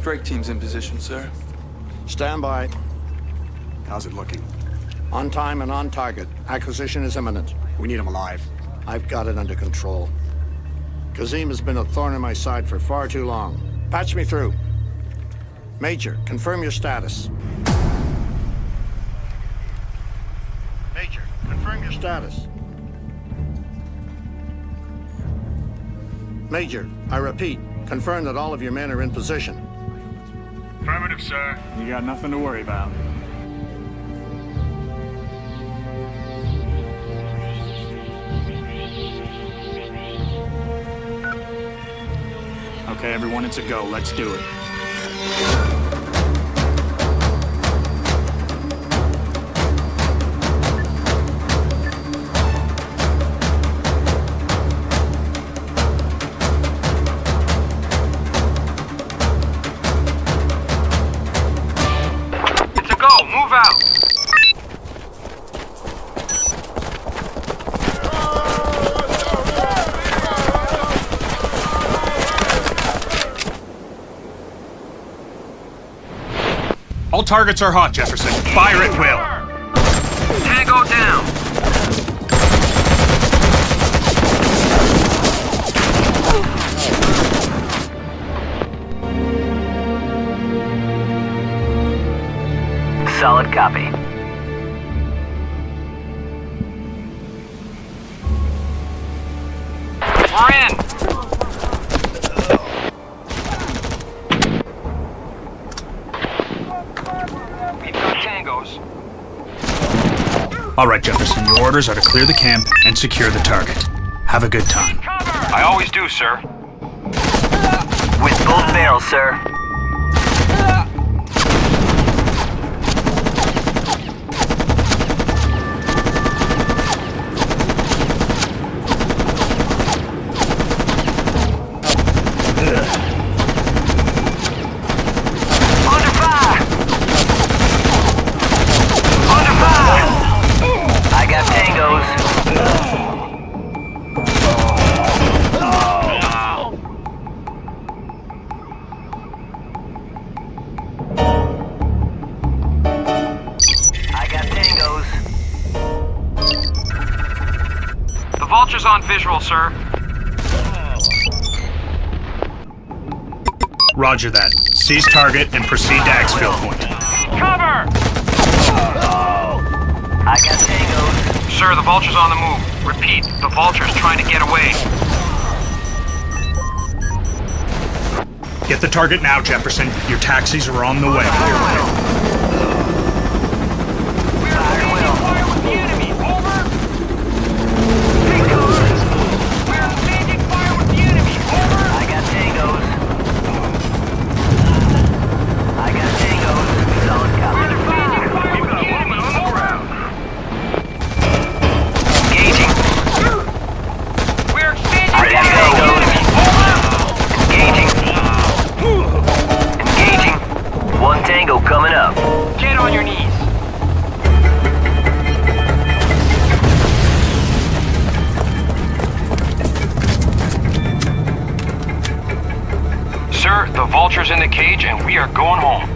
Strike team's in position, sir. Stand by. How's it looking? On time and on target. Acquisition is imminent. We need him alive. I've got it under control. Kazim has been a thorn in my side for far too long. Patch me through. Major, confirm your status. Major, confirm your status. Major, I repeat, confirm that all of your men are in position. Affirmative, sir. You got nothing to worry about. Okay, everyone, it's a go. Let's do it. It's a go. Move out. All targets are hot, Jefferson. Fire at will. Tango down. Solid copy. We're in. We've got tangos. All right, Jefferson, your orders are to clear the camp and secure the target. Have a good time. I always do, sir. With both barrels, sir. Under fire! Under fire! I got tangos. I got tangos. The vulture's on visual, sir. Roger that. Seize target and proceed to exfil point. Cover! I got tangos. Sir, the vulture's on the move. Repeat, the vulture's trying to get away. Get the target now, Jefferson. Your taxis are on the way. Fire with the enemy, over! Take cars! We're exchanging fire with the enemy, over! I got tangos. I got tangos. Solid copy. We're exchanging fire with the enemy, over! Engaging. We're exchanging fire with the enemy, over! Engaging. Engaging. One tango coming up. Get on your knees. Sir, the vulture's in the cage and we are going home.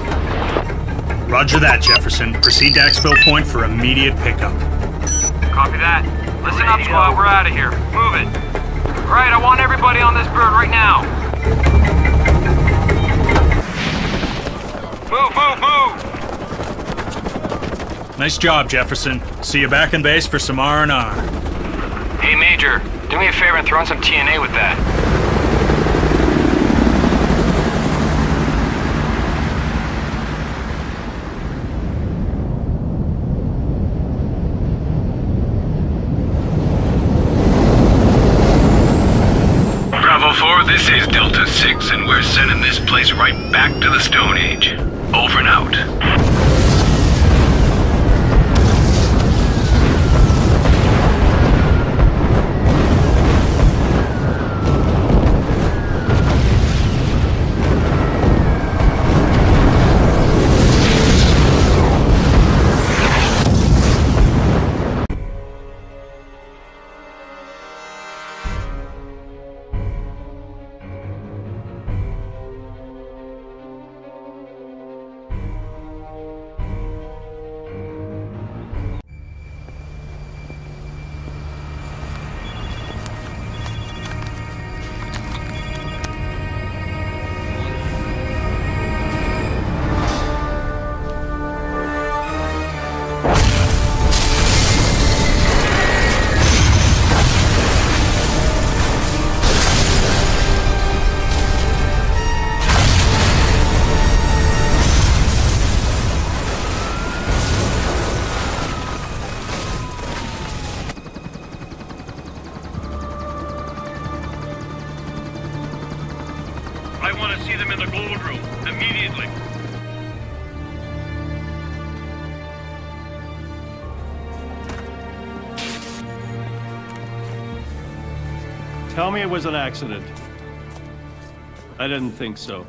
Roger that, Jefferson. Proceed to exfil point for immediate pickup. Copy that. Listen up, squad. We're out of here. Move it. All right, I want everybody on this bird right now. Move, move, move! Nice job, Jefferson. See you back in base for some R&R. Hey, Major, do me a favor and throw in some TNA with that. Bravo 4, this is Delta 6, and we're sending this place right back to the Stone Age. Over and out. them in the gold room, immediately. Tell me it was an accident. I didn't think so.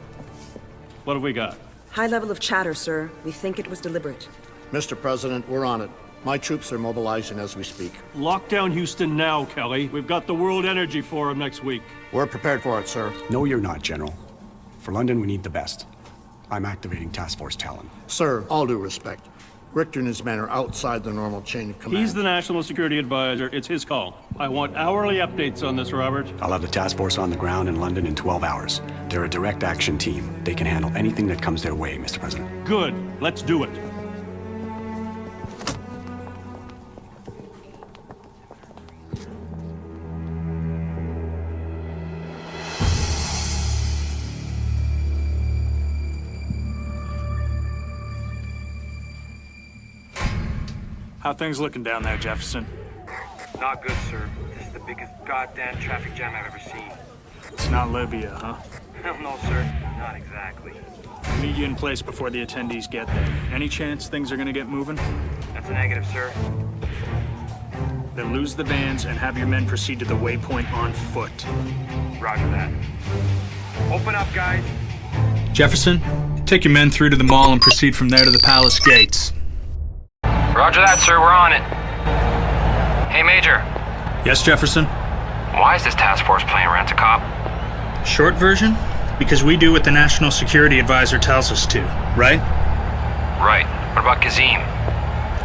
What have we got? High level of chatter, sir. We think it was deliberate. Mr. President, we're on it. My troops are mobilizing as we speak. Lock down Houston now, Kelly. We've got the World Energy Forum next week. We're prepared for it, sir. No, you're not, General. For London, we need the best. I'm activating Task Force Talon. Sir, all due respect. Richter and his men are outside the normal chain of command. He's the National Security Advisor. It's his call. I want hourly updates on this, Robert. I'll have the task force on the ground in London in 12 hours. They're a direct action team. They can handle anything that comes their way, Mr. President. Good. Let's do it. How things looking down there, Jefferson? Not good, sir. This is the biggest goddamn traffic jam I've ever seen. It's not Libya, huh? Hell no, sir. Not exactly. Meet you in place before the attendees get there. Any chance things are gonna get moving? That's a negative, sir. Then lose the vans and have your men proceed to the waypoint on foot. Roger that. Open up, guys. Jefferson, take your men through to the mall and proceed from there to the palace gates. Roger that, sir. We're on it. Hey, Major. Yes, Jefferson? Why is this task force playing rent-a-cop? Short version? Because we do what the National Security Advisor tells us to, right? Right. What about Kazim?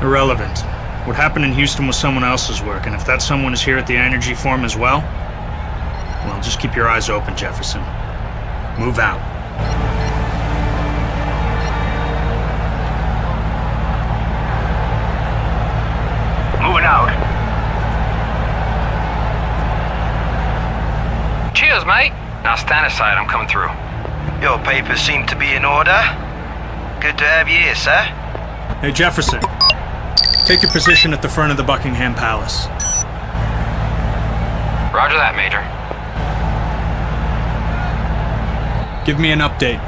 Irrelevant. What happened in Houston was someone else's work, and if that someone is here at the Energy Forum as well, just keep your eyes open, Jefferson. Move out. Moving out. Cheers, mate. Now stand aside, I'm coming through. Your papers seem to be in order. Good to have you here, sir. Hey, Jefferson. Take your position at the front of the Buckingham Palace. Roger that, Major. Give me an update.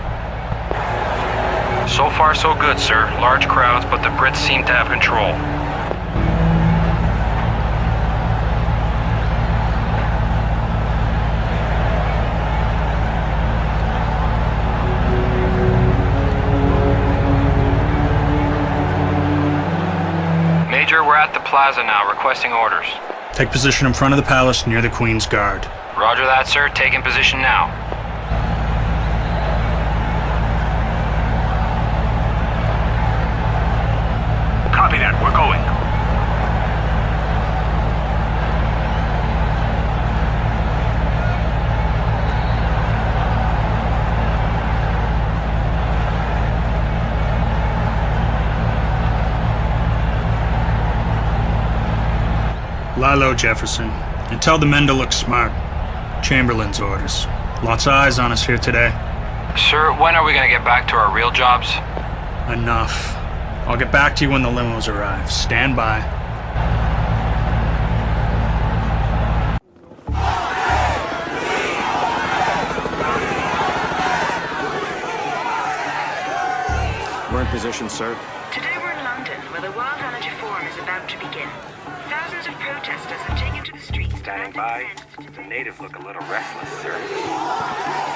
So far, so good, sir. Large crowds, but the Brits seem to have control. Major, we're at the plaza now, requesting orders. Take position in front of the palace near the Queen's Guard. Roger that, sir. Taking position now. Copy that. We're going. Lie low, Jefferson, and tell the men to look smart. Chamberlain's orders. Lots of eyes on us here today. Sir, when are we gonna get back to our real jobs? Enough. I'll get back to you when the limos arrive. Stand by. We're in position, sir. Today we're in London, where the World Energy Forum is about to begin. Thousands of protesters have taken to the streets. Standing by. The natives look a little restless, sir.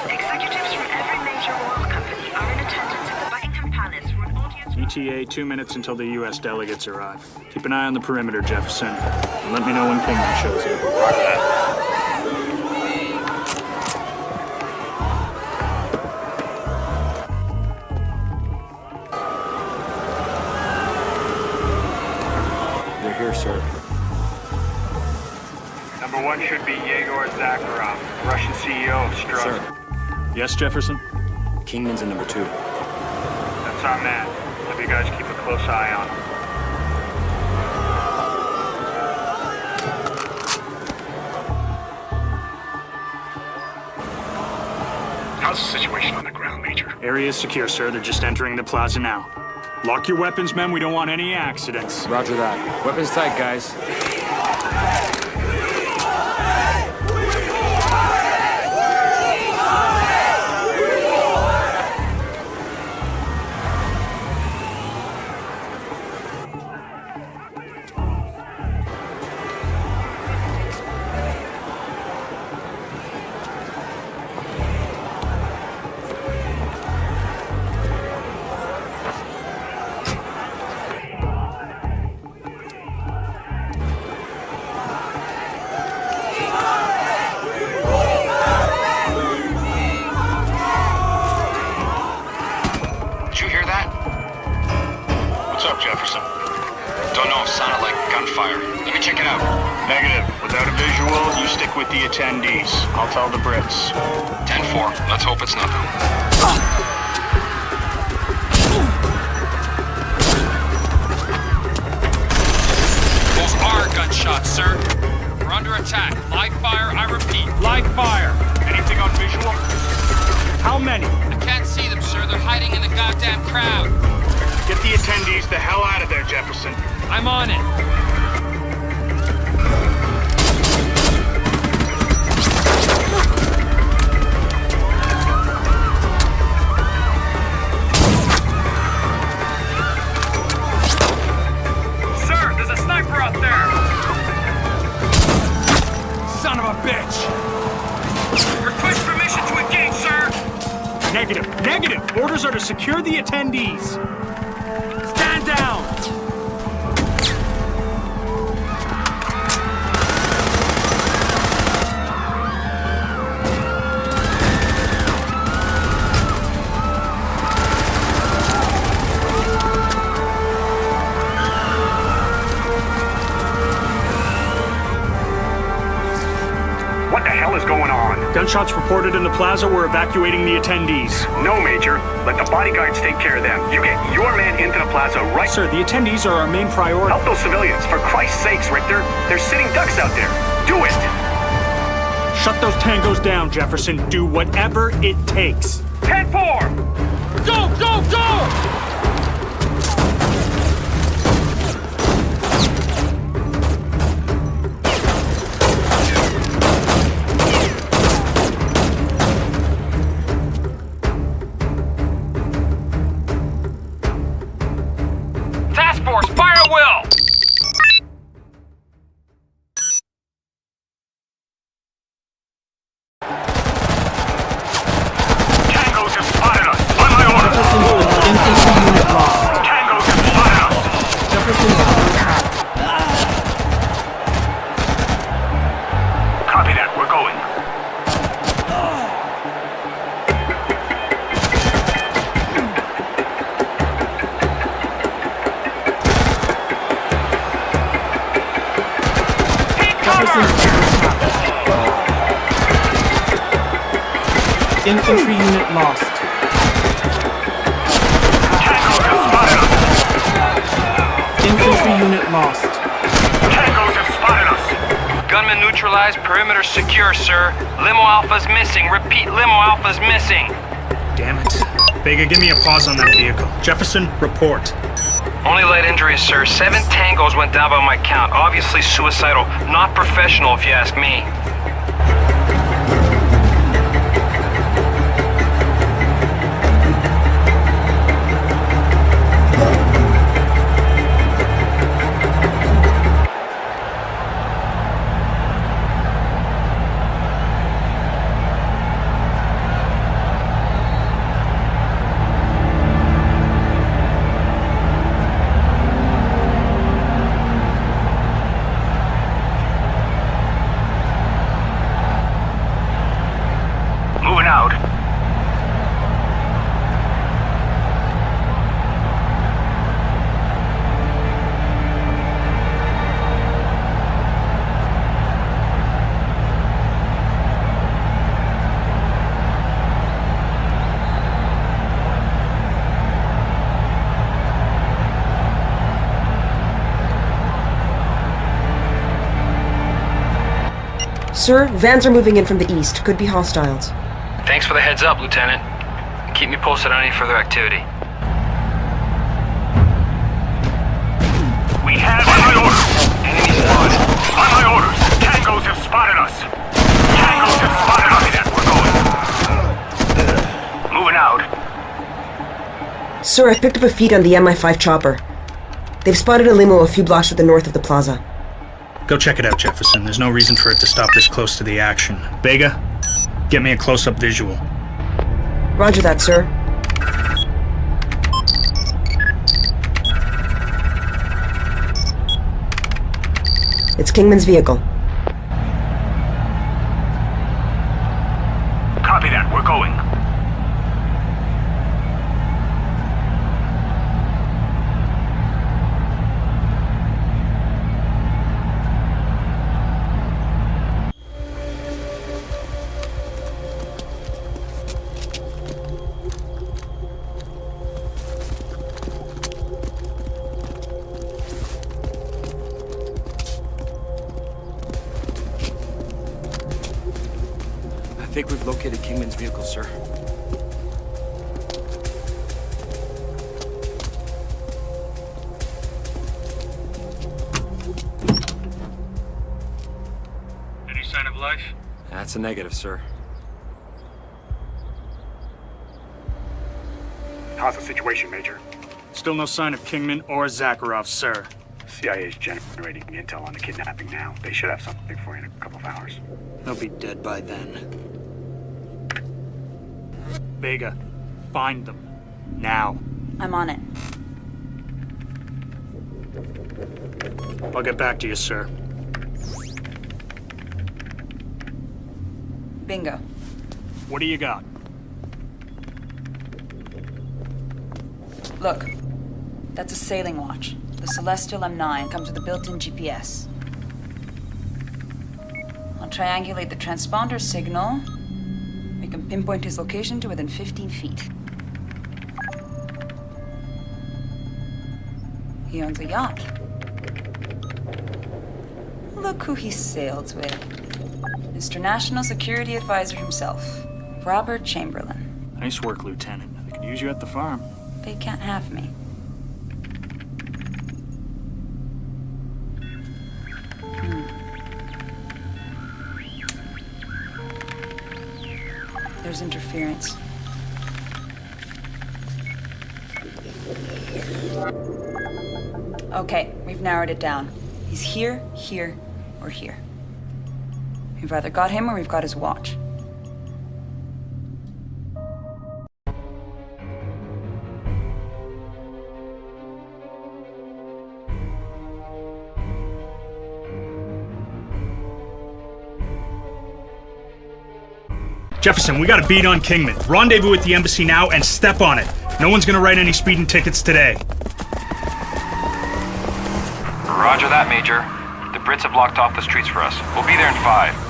Executives from every major oil company are in attendance at the Buckingham Palace for an audience. ETA 2 minutes until the U.S. delegates arrive. Keep an eye on the perimeter, Jefferson. And let me know when Kingman shows up. Roger that. They're here, sir. Number one should be Yegor Zakharov, Russian CEO of Strauss. Yes, Jefferson? Kingman's in number 2. That's our man. Have you guys keep a close eye on him. How's the situation on the ground, Major? Area is secure, sir. They're just entering the plaza now. Lock your weapons, men. We don't want any accidents. Roger that. Weapons tight, guys. fire. Let me check it out. Negative. Without a visual, you stick with the attendees. I'll tell the Brits. 10-4. Let's hope it's nothing. Those are gunshots, sir. We're under attack. Live fire, I repeat. Live fire. Anything on visual? How many? I can't see them, sir. They're hiding in the goddamn crowd. Get the attendees the hell out of there, Jefferson. I'm on it. Sir, there's a sniper out there! Son of a bitch! Request permission to engage, sir! Negative. Negative. Orders are to secure the attendees. Stand down! What the hell is going on? Gunshots reported in the plaza. We're evacuating the attendees. No, Major. Let the bodyguards take care of them. You get your man into the plaza right... Sir, the attendees are our main priority. Help those civilians, for Christ's sakes, Richter. They're sitting ducks out there. Do it! Shut those tangos down, Jefferson. Do whatever it takes. 10-4! Go, go, go! Task Force, fire at will! Tangos have spotted us! On my order! Infantry unit lost. Tangos have spotted us! Jefferson's under attack. Copy that. We're going. Jefferson's under attack. Infantry unit lost. Tangos have spotted us! Infantry unit lost. Tangos have spotted us! Gunman neutralized, perimeter secure, sir. Limo Alpha's missing. Repeat, Limo Alpha's missing. Damn it. Vega, give me a pause on that vehicle. Jefferson, report. Only light injuries, sir. 7 tangos went down by my count. Obviously suicidal. Not professional, if you ask me. Moving out. Sir, vans are moving in from the east. Could be hostiles. Thanks for the heads up, Lieutenant. Keep me posted on any further activity. We have on my orders. Enemy spotted. On my orders. Tangos have spotted us. Tangos have spotted us. We're going. Moving out. Sir, I've picked up a feed on the MI5 chopper. They've spotted a limo a few blocks to the north of the plaza. Go check it out, Jefferson. There's no reason for it to stop this close to the action. Vega, get me a close-up visual. Roger that, sir. It's Kingman's vehicle. Copy that. We're going. think we've located Kingman's vehicle, sir. Any sign of life? That's a negative, sir. How's the situation, Major? Still no sign of Kingman or Zakharov, sir. CIA's generating intel on the kidnapping now. They should have something for you in a couple of hours. They'll be dead by then. Vega, find them. Now. I'm on it. I'll get back to you, sir. Bingo. What do you got? Look, that's a sailing watch. The Celestial M9 comes with a built-in GPS. I'll triangulate the transponder signal. We can pinpoint his location to within 15 feet. He owns a yacht. Look who he sails with. Mr. National Security Advisor himself, Robert Chamberlain. Nice work, Lieutenant. I could use you at the farm. They can't have me. There's interference. Okay, we've narrowed it down. He's here, here, or here. We've either got him or we've got his watch. Jefferson, we got a beat on Kingman. Rendezvous at the embassy now and step on it. No one's gonna write any speeding tickets today. Roger that, Major. The Brits have blocked off the streets for us. We'll be there in 5.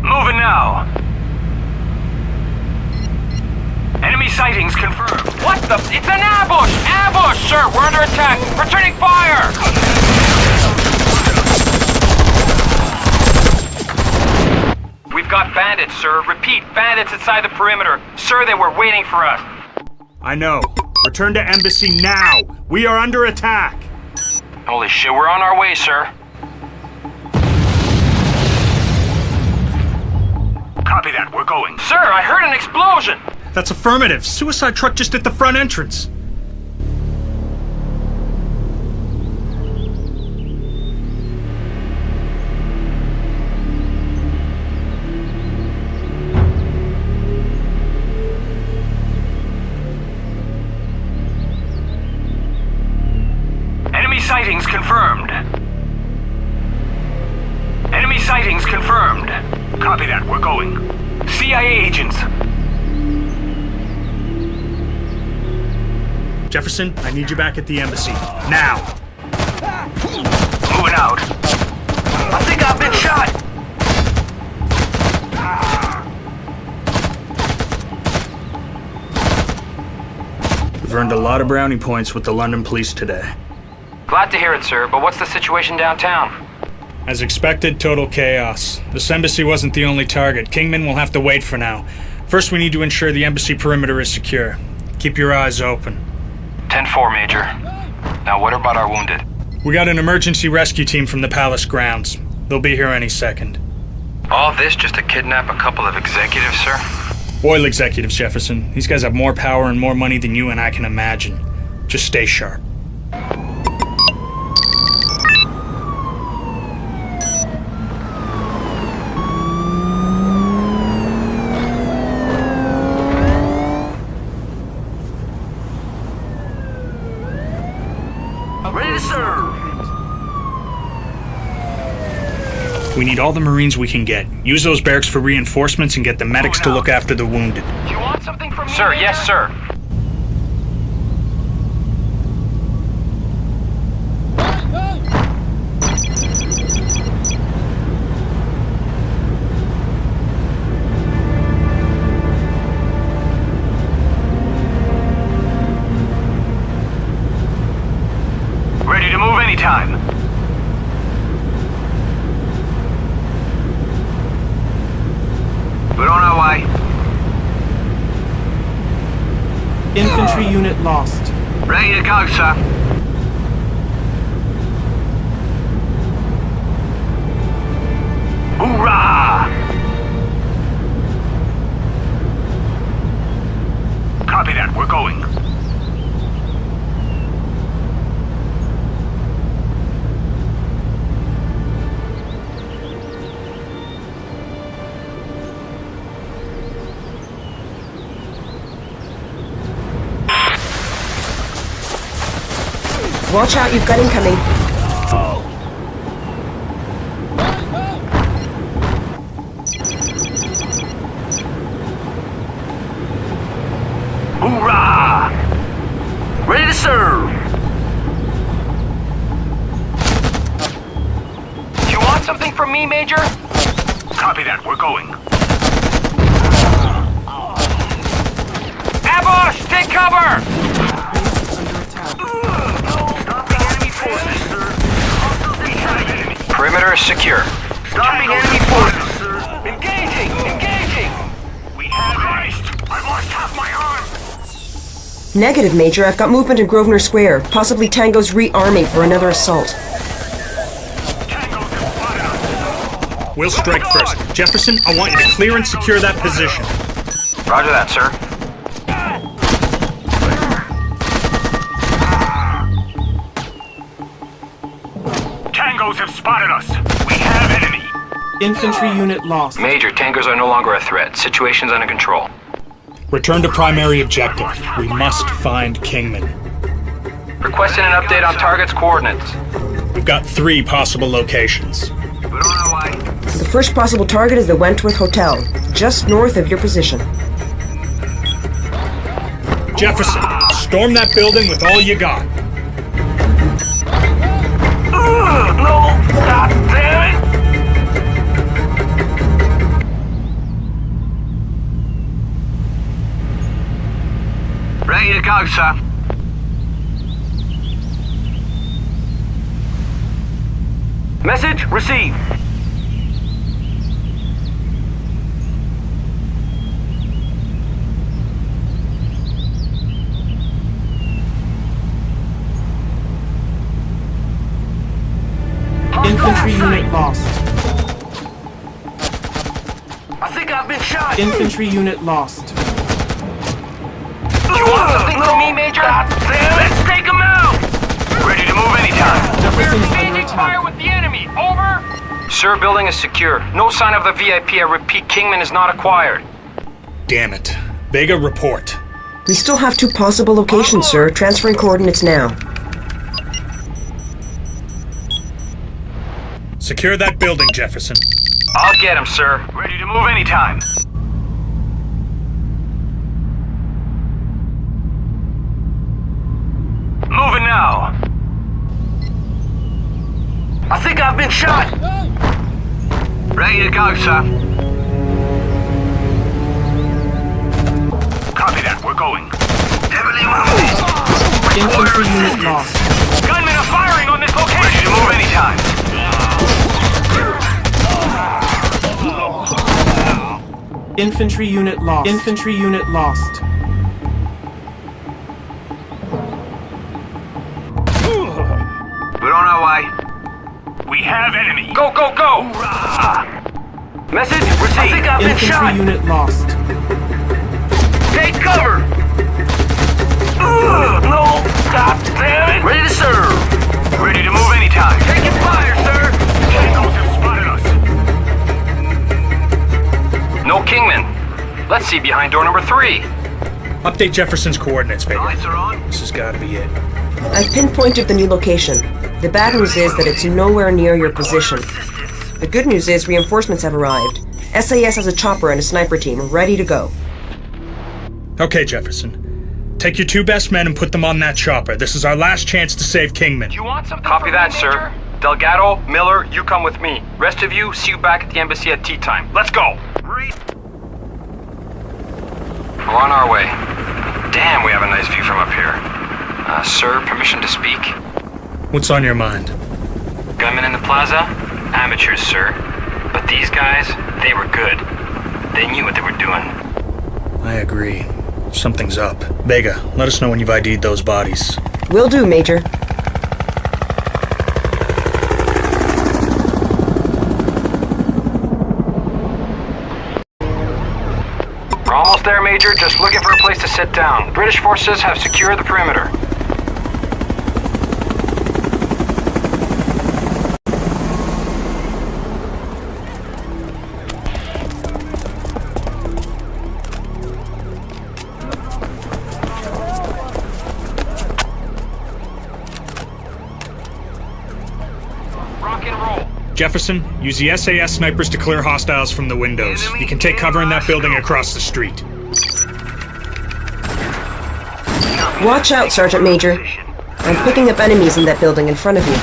Moving now. Enemy sightings confirmed. What the? It's an ambush! Ambush, sir! We're under attack! Returning fire! We've got bandits, sir. Repeat, bandits inside the perimeter. Sir, they were waiting for us. I know. Return to embassy now. We are under attack. Holy shit, we're on our way, sir. Copy that, we're going. Sir, I heard an explosion! That's affirmative. Suicide truck just at the front entrance. Enemy sightings confirmed. Enemy sightings confirmed. Copy that, we're going. CIA agents. Jefferson, I need you back at the embassy. Now. Moving out. I think I've been shot. We've earned a lot of brownie points with the London police today. Glad to hear it, sir, but what's the situation downtown? As expected, total chaos. This embassy wasn't the only target. Kingman will have to wait for now. First, we need to ensure the embassy perimeter is secure. Keep your eyes open. 10-4, Major. Now what about our wounded? We got an emergency rescue team from the palace grounds. They'll be here any second. All this just to kidnap a couple of executives, sir? Oil executives, Jefferson. These guys have more power and more money than you and I can imagine. Just stay sharp. Ready to serve. We need all the Marines we can get. Use those barracks for reinforcements and get the medics to look after the wounded. Do you want something from me? Sir, yes, sir. Ready to move anytime. We're on our way. Infantry unit lost. Ready to go, sir. Hoorah! Copy that, we're going. Watch out, you've got incoming. Hoorah! Ready to serve. Do you want something from me, Major? Copy that, we're going. Ambush! Take cover! Perimeter is secure. Stopping enemy forces, sir. Engaging! Engaging! We have Christ! I've lost half my arm! Negative, Major. I've got movement in Grosvenor Square. Possibly Tango's rearming for another assault. We'll strike first. Jefferson, I want you to clear and secure that position. Roger that, sir. Tangos have spotted us. We have enemy. Infantry unit lost. Major, Tangos are no longer a threat. Situation's under control. Return to primary objective. We must find Kingman. Requesting an update on target's coordinates. We've got 3 possible locations. We're on our way. The first possible target is the Wentworth Hotel, just north of your position. Jefferson, storm that building with all you got. No! God damn it! Ready to go, sir. Message received. Infantry unit lost. I think I've been shot. Infantry unit lost. Do you want something from me, Major? Let's take him out! Ready to move anytime. Jefferson's under Fire attack. with the enemy. Over. Sir, building is secure. No sign of the VIP. I repeat, Kingman is not acquired. Damn it. Vega, report. We still have 2 possible locations, sir. Transferring coordinates now. Secure that building, Jefferson. I'll get him, sir. Ready to move anytime. Moving now. I think I've been shot. Ready to go, sir. Copy that, we're going. Heavily wounded. Infantry unit lost. Gunmen are firing on this location. Ready to move anytime. Infantry unit lost. Infantry unit lost. We're on our way. We have enemy. Go, go, go! Message received. I think I've been Infantry shot. unit lost. Take cover! No! God damn it! Ready to serve! Ready to move anytime. Taking fire, sir! Tangos have spotted us. No Kingman. Let's see behind door number 3. Update Jefferson's coordinates, Vega. Lights are on. This has got to be it. I've pinpointed the new location. The bad news is that it's nowhere near your position. The good news is reinforcements have arrived. SAS has a chopper and a sniper team ready to go. Okay, Jefferson. Take your 2 best men and put them on that chopper. This is our last chance to save Kingman. You want something Copy from that, me, sir. Major? Delgado, Miller, you come with me. Rest of you, see you back at the embassy at tea time. Let's go! We're on our way. Damn, we have a nice view from up here. Sir, permission to speak? What's on your mind? Gunmen in the plaza? Amateurs, sir. But these guys, they were good. They knew what they were doing. I agree. Something's up. Vega, let us know when you've ID'd those bodies. Will do, Major. We're almost there, Major. Just looking for a place to sit down. British forces have secured the perimeter. Rock and roll. Jefferson, use the SAS snipers to clear hostiles from the windows. You can take cover in that building across the street. Watch out, Sergeant Major. I'm picking up enemies in that building in front of you.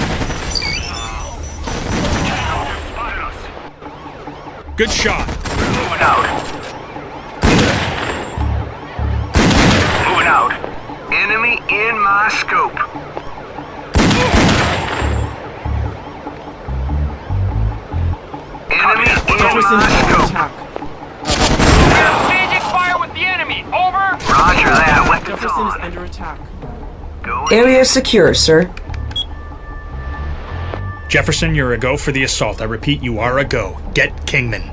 Good shot. Moving out. Moving out. Enemy in my scope. Enemy in Jefferson my is under scope. attack. We're exchanging fire with the enemy. Over. Roger that. Weapons Jefferson is on. under attack. Area secure, sir. Jefferson, you're a go for the assault. I repeat, you are a go. Get Kingman.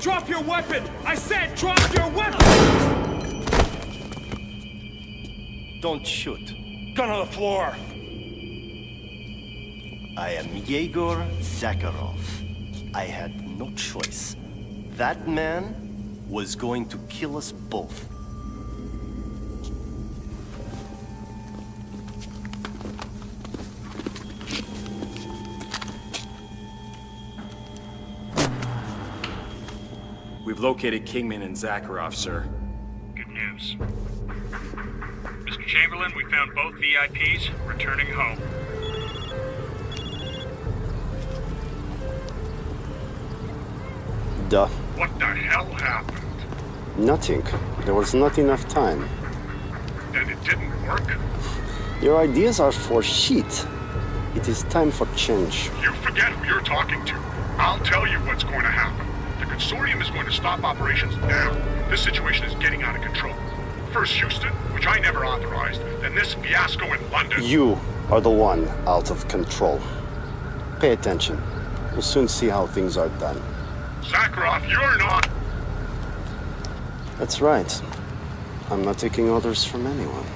Drop your weapon! I said drop your weapon! Don't shoot. Gun on the floor. I am Yegor Zakharov. I had no choice. That man was going to kill us both. We've located Kingman and Zakharov, sir. Good news. Mr. Chamberlain, we found both VIPs returning home. Duh. What the hell happened? Nothing. There was not enough time. And it didn't work? Your ideas are for shit. It is time for change. You forget who you're talking to. I'll tell you what's going to happen. The Consortium is going to stop operations now. This situation is getting out of control. First Houston, which I never authorized, then this fiasco in London. You are the one out of control. Pay attention. We'll soon see how things are done. Zakharov, you're not... That's right. I'm not taking orders from anyone.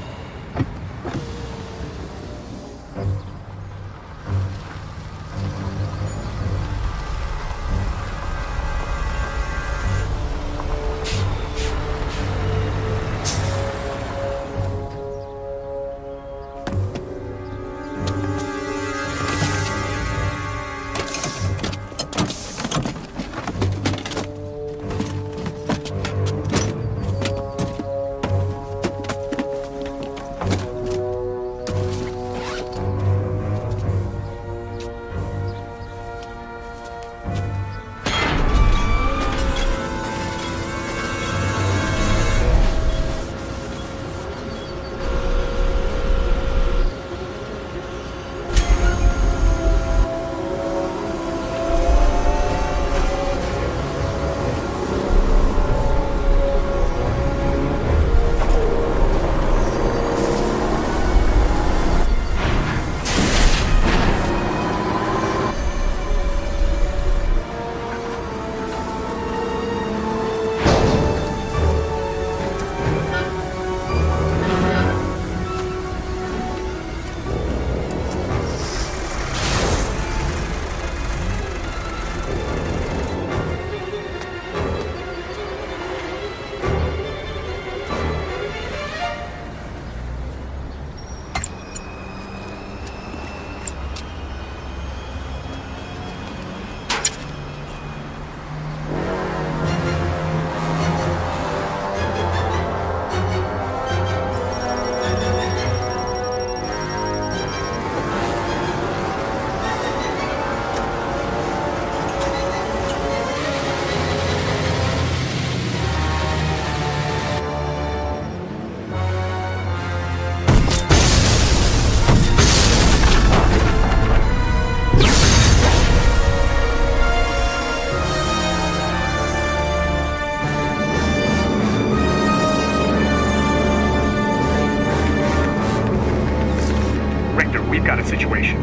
situation.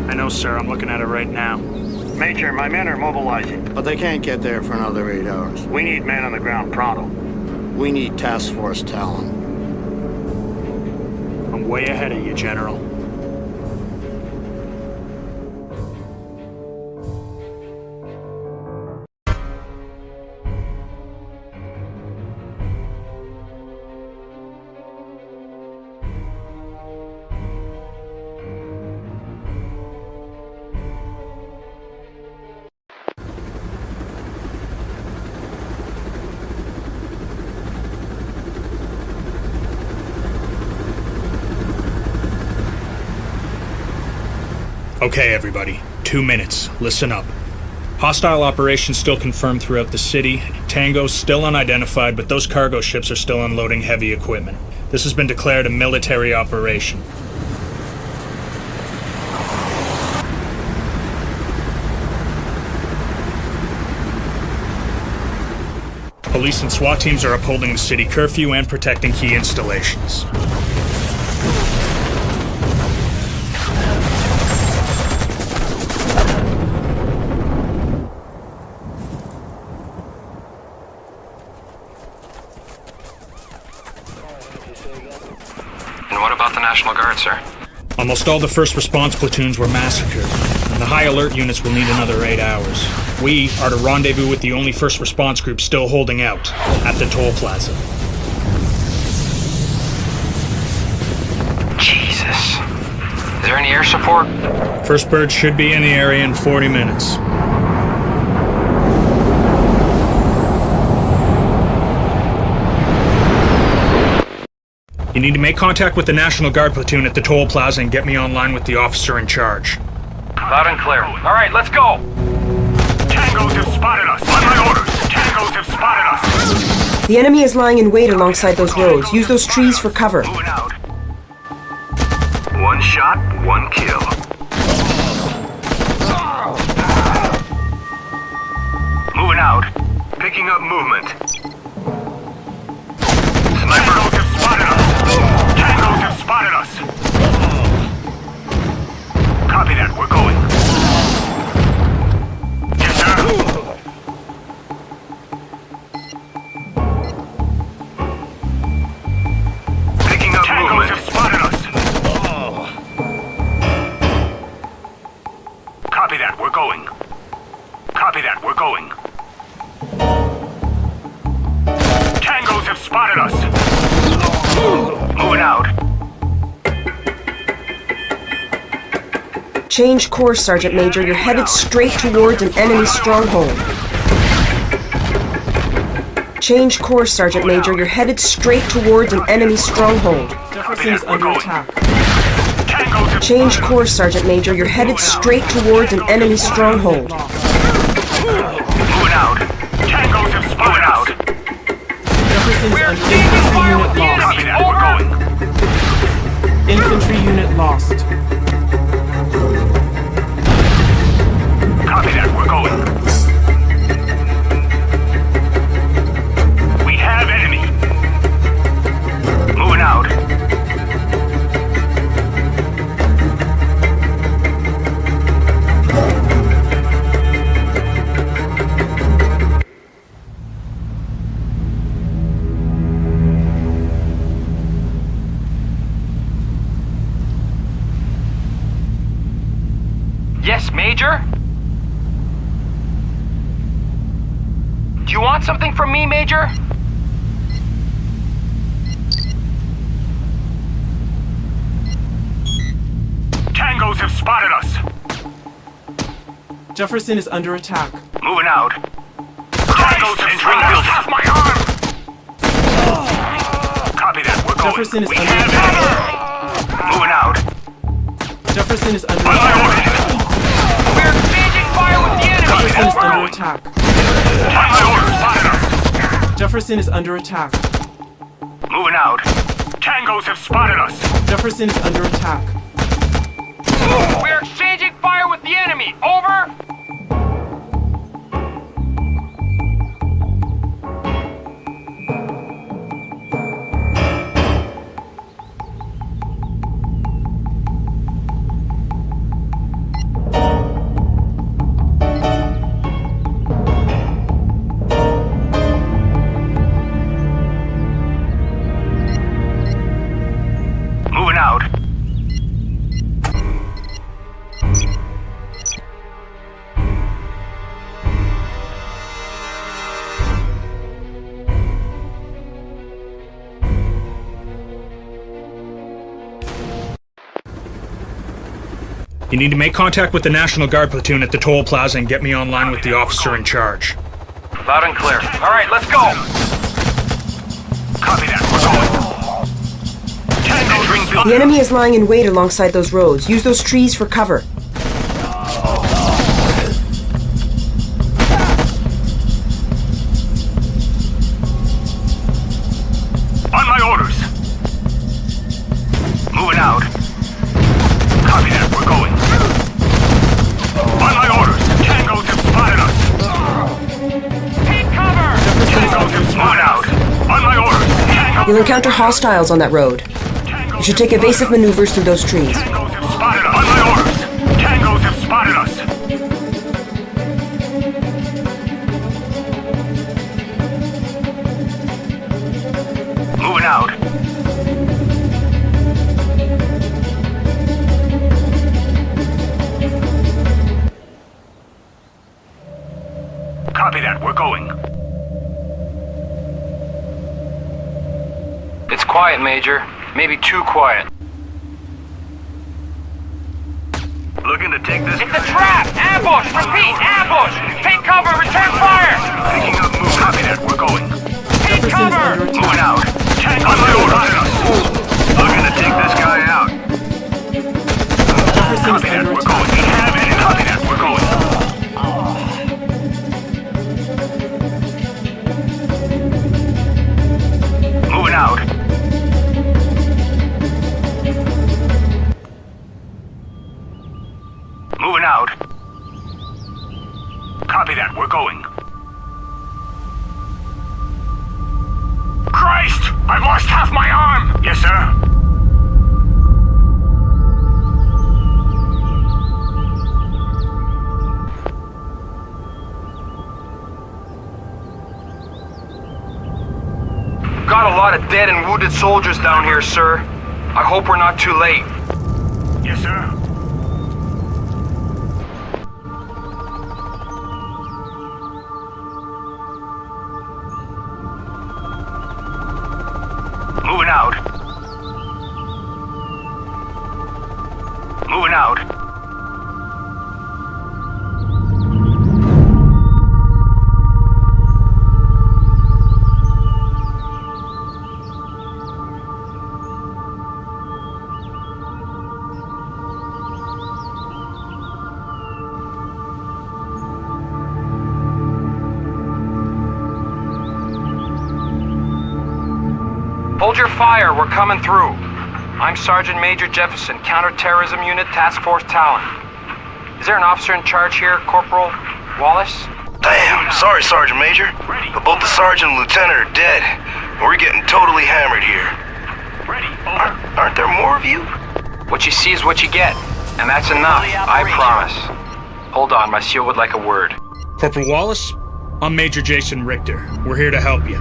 I know, sir. I'm looking at it right now. Major, my men are mobilizing. But they can't get there for another 8 hours. We need men on the ground pronto. We need task force talent. I'm way ahead of you, General. Okay, everybody. 2 minutes. Listen up. Hostile operations still confirmed throughout the city. Tango's still unidentified, but those cargo ships are still unloading heavy equipment. This has been declared a military operation. Police and SWAT teams are upholding the city curfew and protecting key installations. And what about the National Guard, sir? Almost all the first response platoons were massacred, and the high alert units will need another 8 hours. We are to rendezvous with the only first response group still holding out, at the toll plaza. Jesus. Is there any air support? First bird should be in the area in 40 minutes. You need to make contact with the National Guard platoon at the toll plaza and get me online with the officer in charge. Loud and clear. All right, let's go! Tangos have spotted us! On my orders! Tangos have spotted us! The enemy is lying in wait alongside those roads. Use those trees for cover. Moving out. One shot, one kill. Moving out. Picking up movement. Snipers have spotted us! Tangos have spotted us! Copy that, we're going. Yes, sir. Picking up Tangos movement. Have spotted us! Copy that, we're going. Copy that, we're going. Tangos have spotted us! Moving out. Change course, Sergeant Major. You're headed straight towards an enemy stronghold. Change course, Sergeant Major. You're headed straight towards an enemy stronghold. Jefferson is under attack. Change course, Sergeant Major. You're headed straight towards an enemy stronghold. Moving out. Tangos have spotted out. Jefferson is under infantry unit lost. Copy that, we're going. Infantry unit lost. Copy that, we're going. We have enemy. Moving out. Yes, Major? Do you want something from me, Major? Tangos have spotted us. Jefferson is under attack. Moving out. Tangos have spotted us. Off my arm! Copy that, we're going. Jefferson is we under have attack. enemy. Moving out. Jefferson is under On my attack. orders. We're exchanging fire with the enemy! Jefferson is Over! under attack. On my orders, spotted us. Jefferson is under attack. Moving out. Tangos have spotted us. Jefferson is under attack. We're exchanging fire with the enemy! Over! You need to make contact with the National Guard platoon at the toll plaza and get me online with the officer in charge. Loud and clear. All right, let's go. Copy that. We're going. The enemy is lying in wait alongside those roads. Use those trees for cover. On my orders. Moving out. Copy that. We're going. On my orders. Tangos have spotted us. Take cover! Tangos have spotted out. On my orders. You'll encounter hostiles on that road. You should take evasive maneuvers through those trees. Tangos have spotted us. On my orders. Tangos have spotted us. Moving out. Copy that. We're going. It's quiet, Major. Maybe too quiet. Looking to take this. It's a trap! Ambush! Repeat, ambush! Take cover, return fire! Picking up move. Copy that. We're going. Take cover! Moving out. Tango on my orders. Looking to take this guy out. Copy that. We're going. We have it. Copy that. We're going. Moving out. Moving out. Copy that. We're going. Christ! I've lost half my arm! Yes, sir. Got a lot of dead and wounded soldiers down here, sir. I hope we're not too late. Yes, sir. Moving out. Moving out. Hold your fire, we're coming through. I'm Sergeant Major Jefferson, Counterterrorism Unit, Task Force Talon. Is there an officer in charge here, Corporal Wallace? Damn, sorry, Sergeant Major, but both the sergeant and lieutenant are dead. We're getting totally hammered here. Ready. Over. Aren't there more of you? What you see is what you get, and that's enough, I promise. Hold on, my seal would like a word. Corporal Wallace, I'm Major Jason Richter. We're here to help you.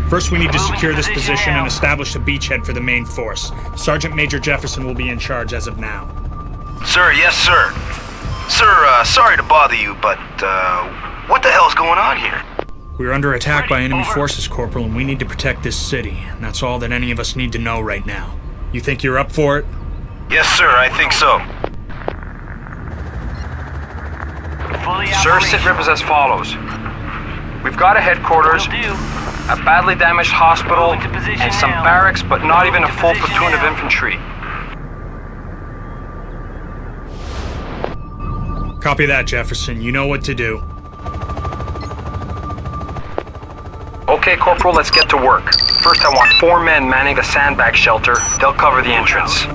First, we need to secure this position and establish a beachhead for the main force. Sergeant Major Jefferson will be in charge as of now. Sir, yes, sir. Sir, sorry to bother you, but, what the hell's going on here? We're under attack by enemy forces, Corporal, and we need to protect this city. And that's all that any of us need to know right now. You think you're up for it? Yes, sir, I think so. Sir, sit rep is as follows. We've got a headquarters, a badly damaged hospital, and some barracks, but not even a full platoon of infantry. Copy that, Jefferson. You know what to do. Okay, Corporal, let's get to work. First, I want 4 men manning the sandbag shelter. They'll cover the entrance.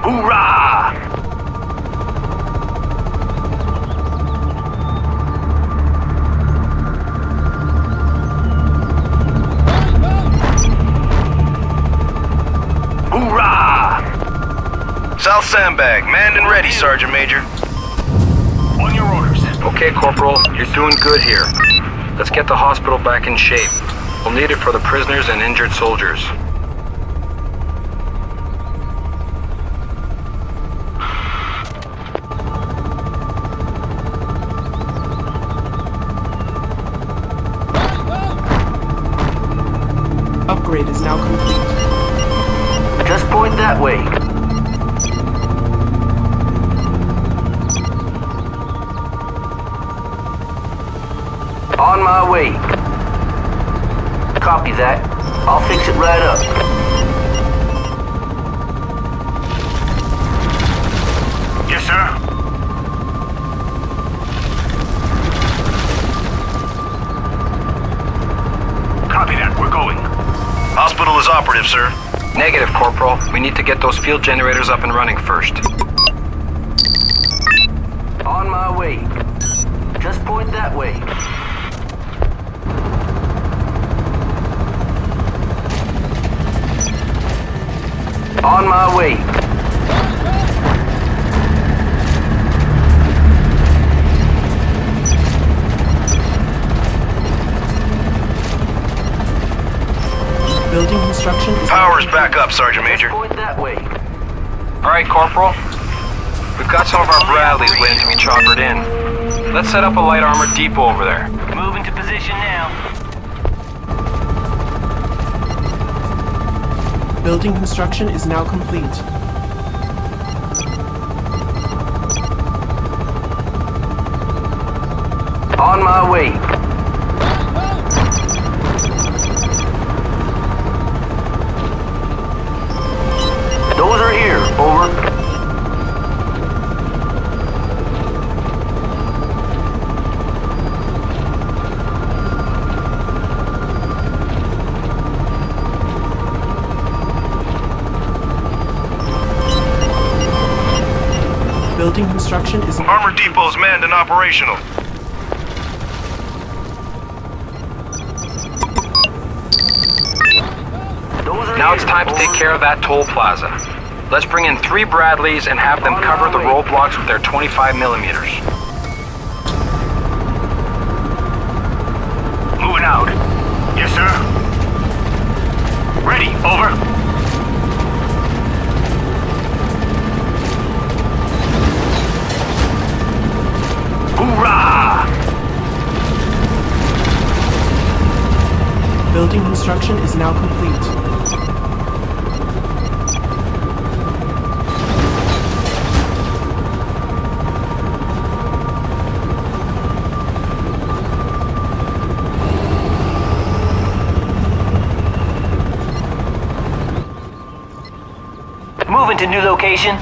Hoorah! Hoorah! South sandbag, manned and ready, Sergeant Major. On your orders. Okay, Corporal, you're doing good here. Let's get the hospital back in shape. We'll need it for the prisoners and injured soldiers. upgrade is now complete. Just point that way. On my way. Copy that. I'll fix it right up. Yes, sir. Copy that. We're going. Hospital is operative, sir. Negative, Corporal. We need to get those field generators up and running first. On my way. Just point that way. On my way. Building construction is Power's back up, Sergeant Major. Point that way. All right, Corporal. We've got some of our Bradleys waiting to be choppered in. Let's set up a light armored depot over there. Moving to position now. Building construction is now complete. On my way. Those are here. Over. Building construction is Armor depot's manned and operational. Now it's time to take care of that toll plaza. Let's bring in 3 Bradleys and have them cover the roadblocks with their 25 millimeters. Moving out. Yes, sir. Ready. Over. Hoorah! Building construction is now complete. Moving to new location.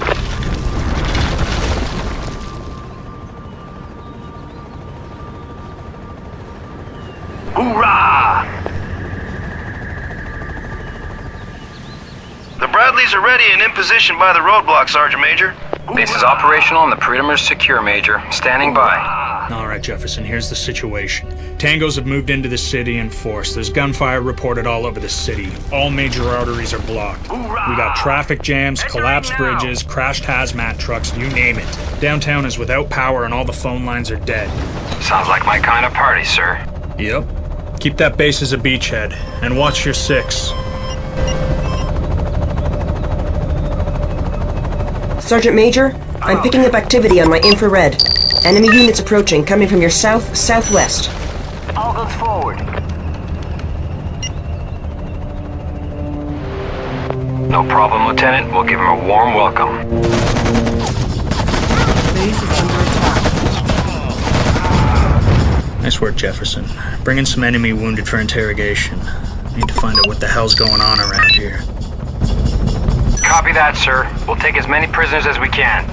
Hoorah! The Bradleys are ready and in position by the roadblock, Sergeant Major. Base is operational and the perimeter is secure, Major. Standing by. All right, Jefferson, here's the situation. Tangos have moved into the city in force. There's gunfire reported all over the city. All major arteries are blocked. We got traffic jams, collapsed bridges, crashed hazmat trucks, you name it. Downtown is without power and all the phone lines are dead. Sounds like my kind of party, sir. Yep. Keep that base as a beachhead, and watch your 6. Sergeant Major, I'm picking up activity on my infrared. Enemy units approaching, coming from your south-southwest. All guns forward. No problem, Lieutenant. We'll give him a warm welcome. Base is under attack. Nice work, Jefferson. Bring in some enemy wounded for interrogation. Need to find out what the hell's going on around here. Copy that, sir. We'll take as many prisoners as we can.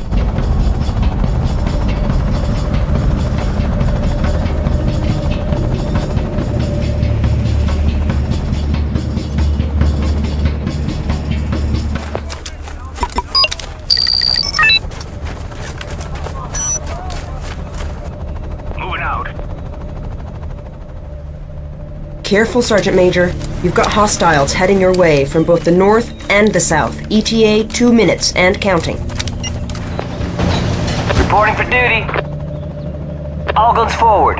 Careful, Sergeant Major. You've got hostiles heading your way from both the north and the south. ETA 2 minutes and counting. Reporting for duty. All guns forward.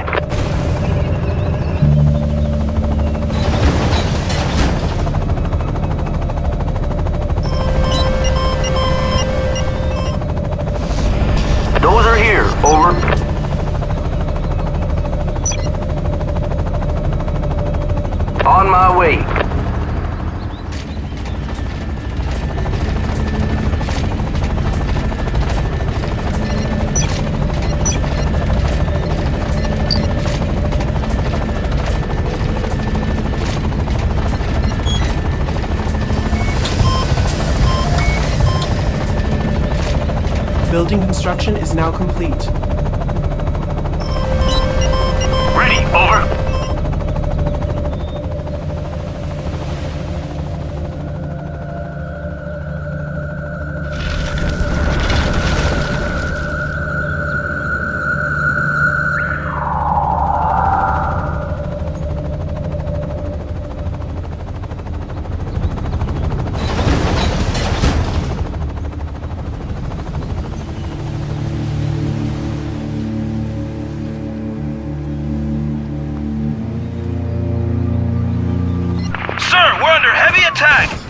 Those are here. Over. On my way. Building construction is now complete. Ready, over.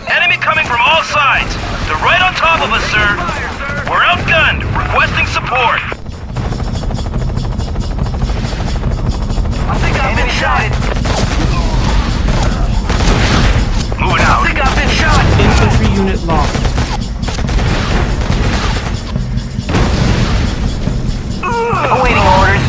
Enemy coming from all sides. They're right on top of us, sir. We're outgunned. Requesting support. I think I've been shot. Moving out. I think I've been shot. Infantry unit lost. Awaiting orders.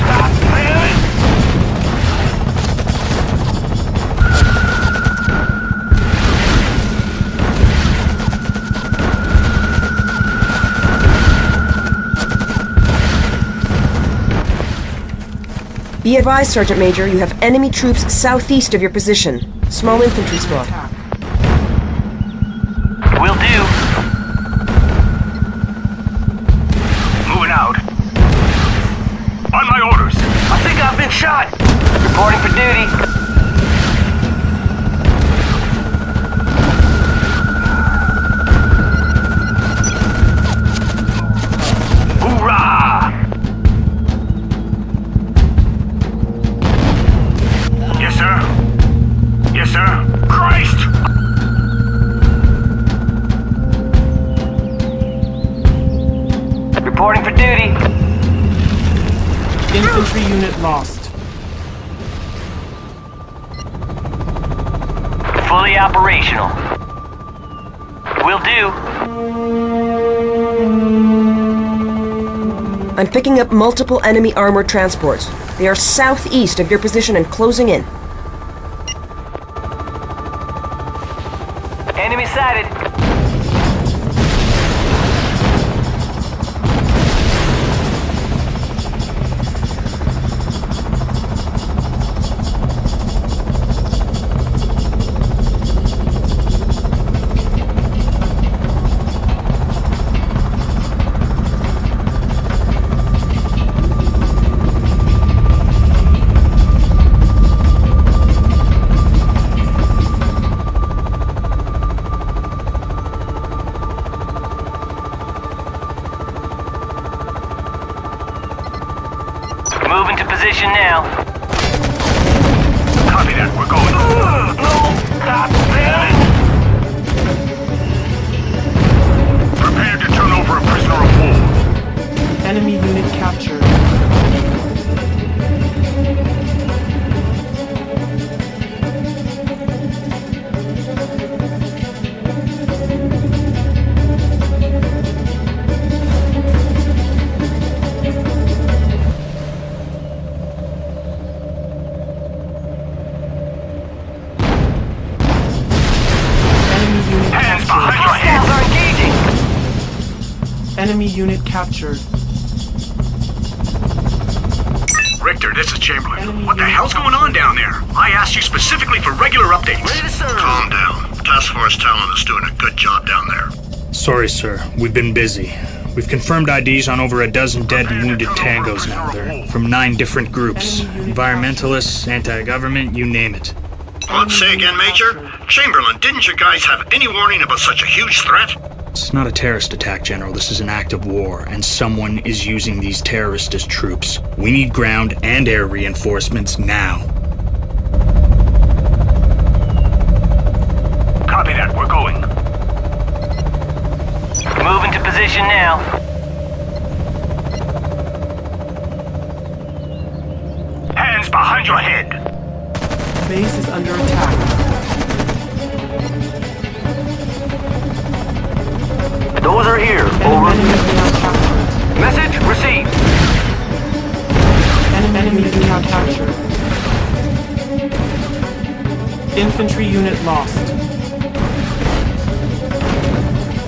Be advised, Sergeant Major, you have enemy troops southeast of your position. Small infantry squad. Will do. Moving out. On my orders. I think I've been shot. Reporting for duty. Reporting for duty. Infantry unit lost. Fully operational. Will do. I'm picking up multiple enemy armored transports. They are southeast of your position and closing in. Enemy sighted. Moving to position now. Copy that. We're going. No! God damn it! Prepare to turn over a prisoner of war. Enemy unit captured. Enemy unit captured. Richter, this is Chamberlain. What the hell's going on down there? I asked you specifically for regular updates. Calm down. Task Force Talon is doing a good job down there. Sorry, sir. We've been busy. We've confirmed IDs on over a dozen dead and wounded tangos now. They're from 9 different groups. Environmentalists, anti-government, you name it. What? Say again, Major? Chamberlain, didn't you guys have any warning about such a huge threat? It's not a terrorist attack, General. This is an act of war, and someone is using these terrorists as troops. We need ground and air reinforcements now. Copy that. We're going. Moving to position now. Hands behind your head. Base is under attack. Those are here. Over. Message received. Enemy unit captured. Infantry unit lost.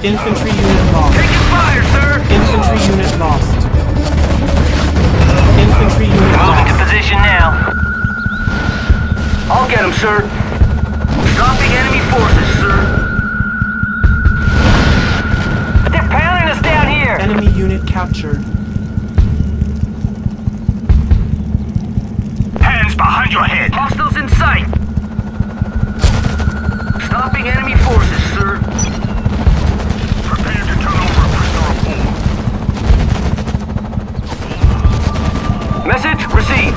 Infantry unit lost. Taking fire, sir. Infantry unit lost. captured. Hands behind your head. Hostiles in sight. Stopping enemy forces, sir. Prepare to turn over a prisoner of war. Message received.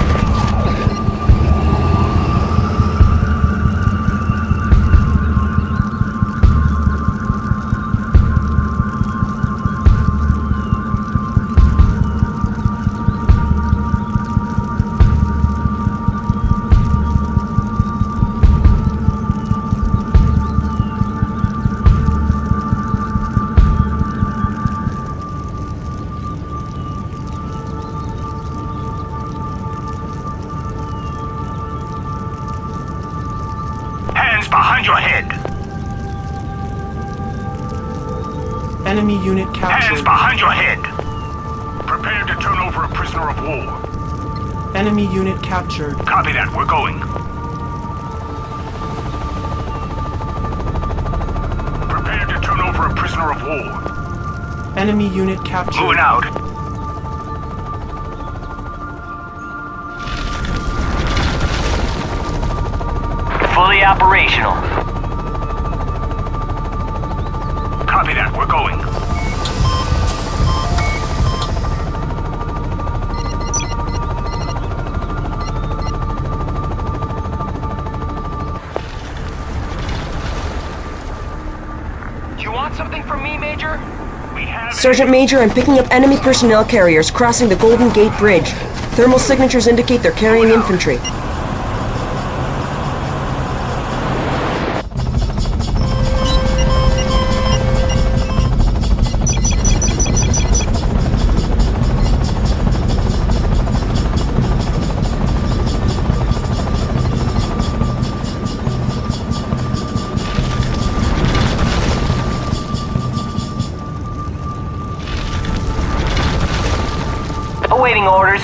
Behind your head. Enemy unit captured. Hands behind your head. Prepare to turn over a prisoner of war. Enemy unit captured. Copy that, we're going. Prepare to turn over a prisoner of war. Enemy unit captured. Moving out. Fully operational. Copy that, we're going. Do you want something from me, Major? We have Sergeant Major, I'm picking up enemy personnel carriers crossing the Golden Gate Bridge. Thermal signatures indicate they're carrying infantry. Awaiting orders.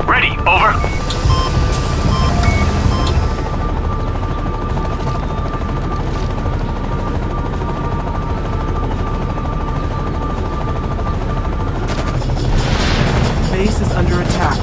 ready, over. Base is under attack.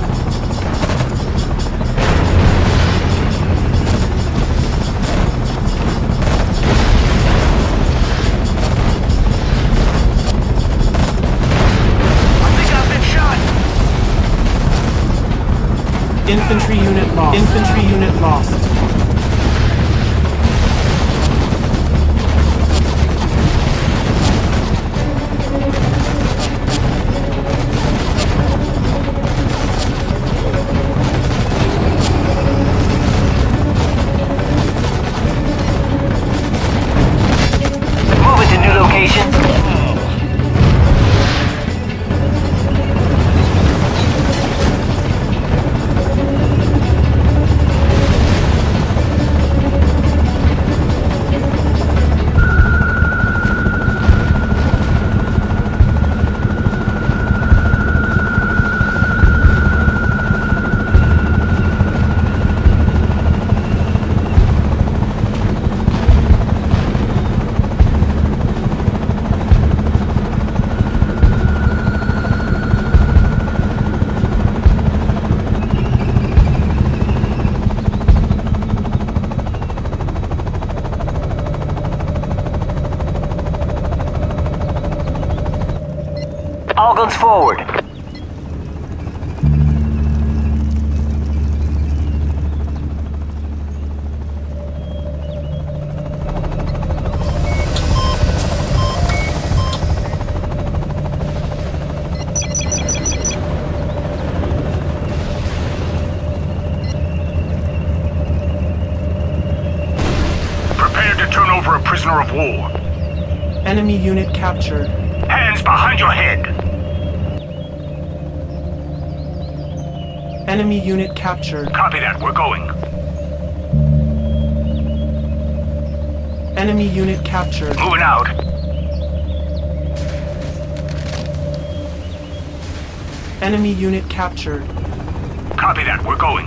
Infantry unit lost. Infantry unit lost. Moving to new location. All guns forward. Prepare to turn over a prisoner of war. Enemy unit captured. Hands behind your head. Enemy unit captured. Copy that, we're going. Enemy unit captured. Moving out. Enemy unit captured. Copy that, we're going.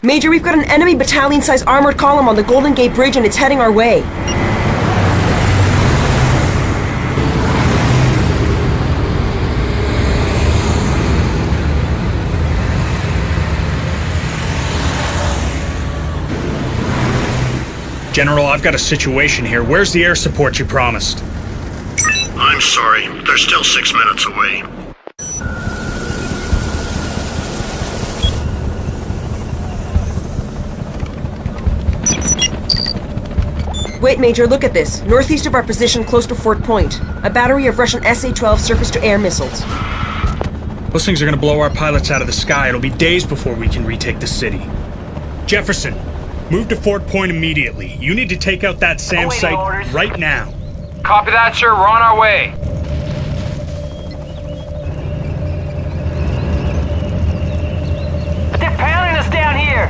Major, we've got an enemy battalion-sized armored column on the Golden Gate Bridge and it's heading our way. General, I've got a situation here. Where's the air support you promised? I'm sorry. They're still 6 minutes away. Wait, Major, look at this. Northeast of our position, close to Fort Point. A battery of Russian SA-12 surface-to-air missiles. Those things are gonna blow our pilots out of the sky. It'll be days before we can retake the city. Jefferson, move to Fort Point immediately. You need to take out that SAM site right now. Copy that, sir. We're on our way. They're pounding us down here!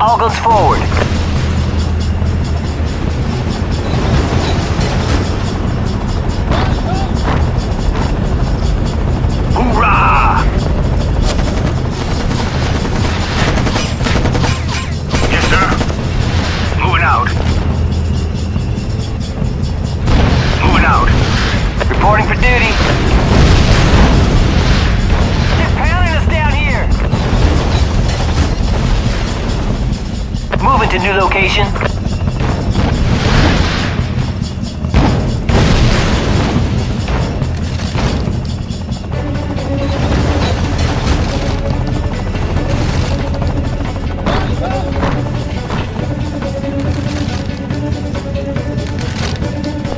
All guns forward. Hoorah! Yes, sir. Moving out. Moving out. Reporting for duty. They're pounding us down here! Moving to new location.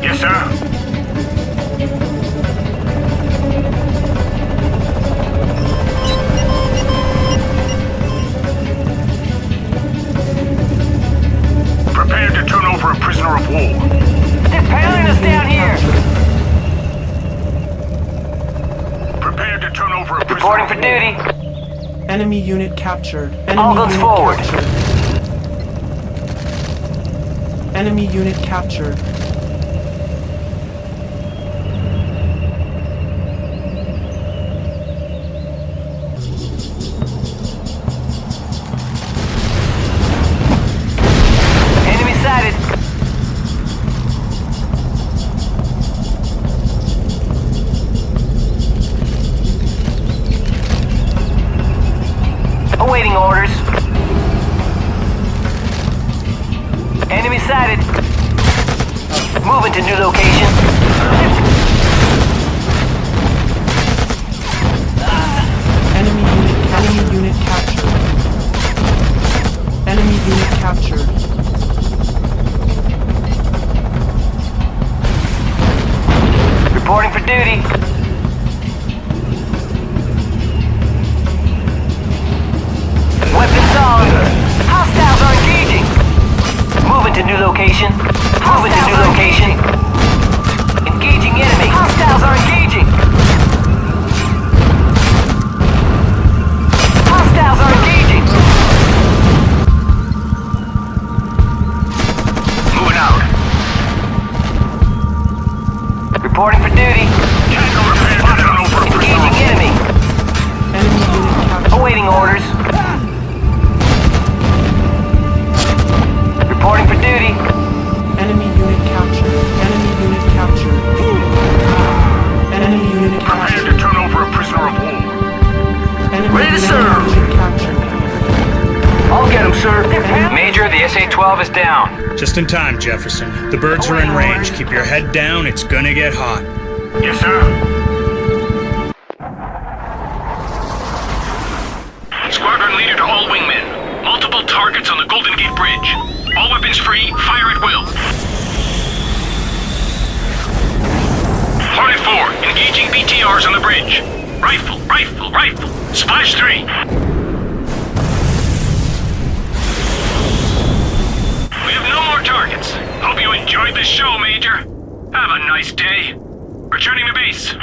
Yes, sir. Prepare to turn over a prisoner of war. They're pounding us down here! Prepare to turn over a prisoner Reporting of for war. duty. Enemy unit captured. All guns forward. Enemy unit captured. Enemy sighted. Awaiting orders. Enemy sighted. Moving to new location. Enemy unit captured. Enemy unit captured. Reporting for duty. Weapons on. Hostiles are engaging. Moving to new location. Moving to new location. Engaging enemy. Hostiles are engaging. Hostiles are engaging. Moving out. Reporting for duty. Tango prepare to turn over a prisoner Engaging of war. enemy. Enemy unit captured. Awaiting orders. Reporting for duty. Enemy unit captured. Enemy unit captured. Enemy unit Prepare captured. to turn over a prisoner of war. Enemy Ready to unit serve. captured. I'll get him, sir. Major, the SA-12 is down. Just in time, Jefferson. The birds are in range. Keep your head down. It's gonna get hot. Yes, sir. Squadron leader to all wingmen. Multiple targets on the Golden Gate Bridge. All weapons free, fire at will. Hornet 4, engaging BTRs on the bridge. Rifle, rifle, rifle. Splash 3. We have no more targets. Hope you enjoyed the show, Major. Have a nice day. Returning to base.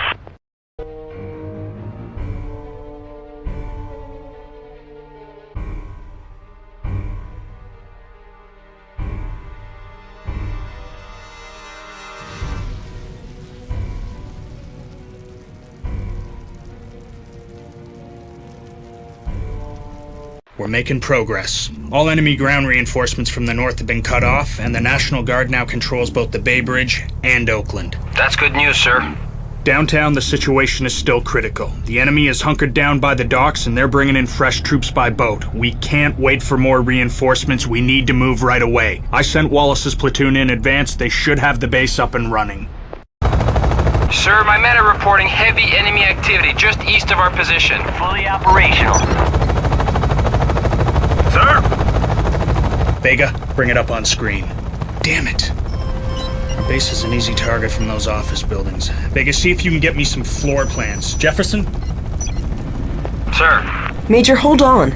We're making progress. All enemy ground reinforcements from the north have been cut off, and the National Guard now controls both the Bay Bridge and Oakland. That's good news, sir. Downtown, the situation is still critical. The enemy is hunkered down by the docks, and they're bringing in fresh troops by boat. We can't wait for more reinforcements. We need to move right away. I sent Wallace's platoon in advance. They should have the base up and running. Sir, my men are reporting heavy enemy activity just east of our position. Fully operational. Sir? Vega, bring it up on screen. Damn it. Our base is an easy target from those office buildings. Vega, see if you can get me some floor plans. Jefferson? Sir. Major, hold on.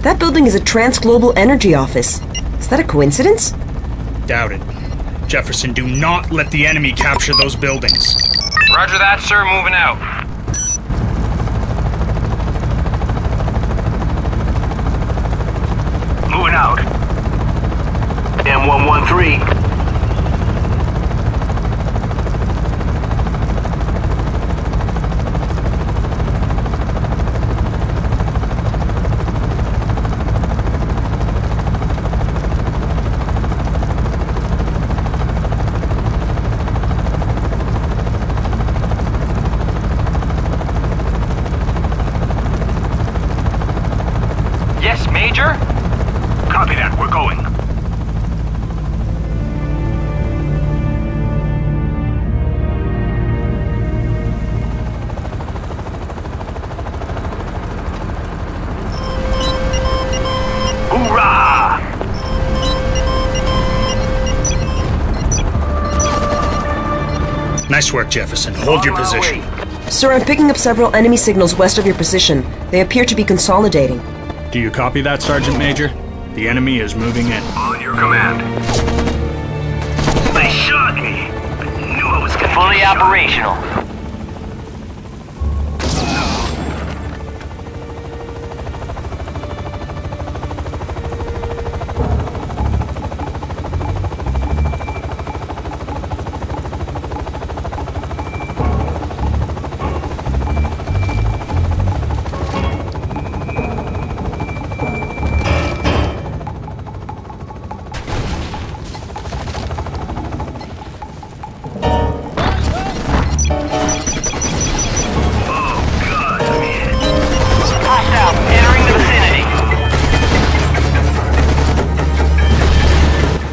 That building is a Trans-Global Energy office. Is that a coincidence? Doubt it. Jefferson, do not let the enemy capture those buildings. Roger that, sir. Moving out. Moving out. M113. Yes, Major? Copy that. We're going. Hoorah! Nice work, Jefferson. Hold your position. Sir, I'm picking up several enemy signals west of your position. They appear to be consolidating. Do you copy that, Sergeant Major? The enemy is moving in. On your command. They shot me. I knew I was gonna fully operational.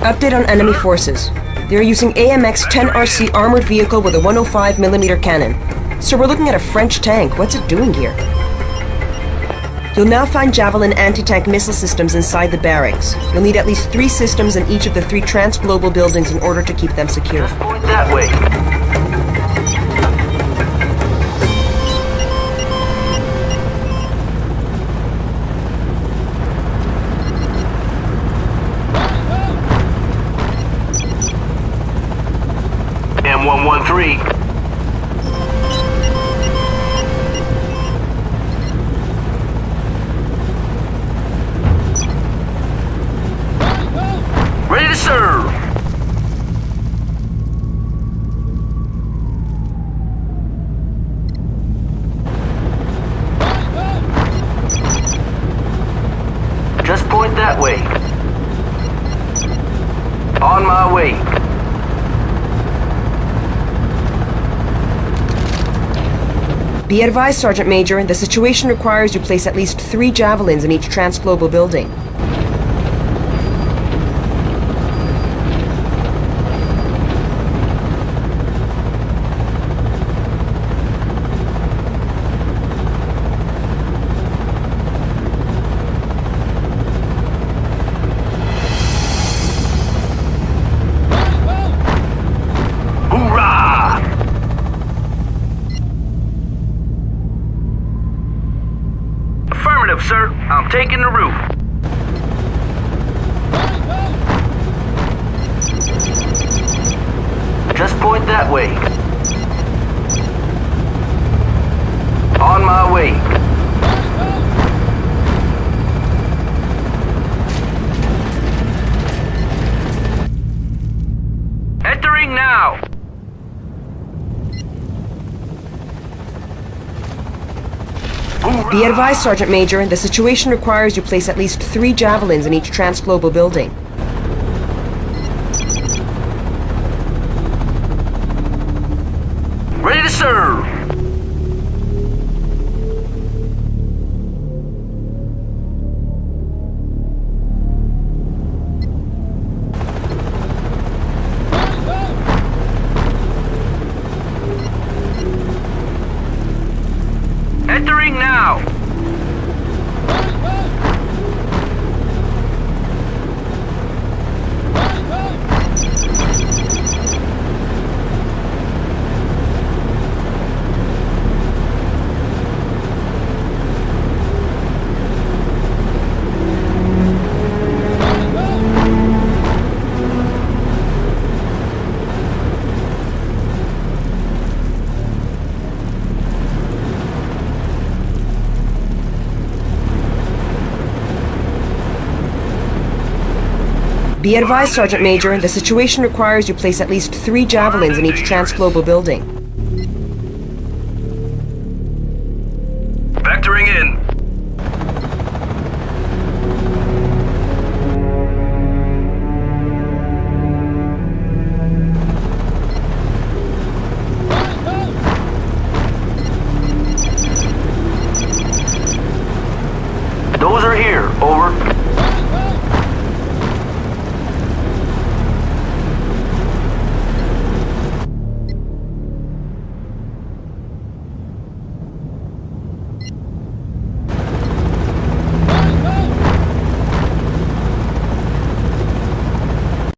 Update on enemy forces. They are using AMX-10RC armored vehicle with a 105mm cannon. So we're looking at a French tank. What's it doing here? You'll now find Javelin anti-tank missile systems inside the barracks. You'll need at least 3 systems in each of the 3 Trans-Global buildings in order to keep them secure. Point that way. M113. Ready to serve. Just point that way. On my way. Be advised, Sergeant Major, the situation requires you place at least 3 Javelins in each Trans-Global building. Sir, I'm taking the roof. Just point that way. On my way. Entering now. Be advised, Sergeant Major, the situation requires you place at least 3 javelins in each transglobal building. Ready to serve! Entering now! Be advised, Sergeant Major, the situation requires you place at least 3 javelins in each transglobal building. Vectoring in. Those are here. Over.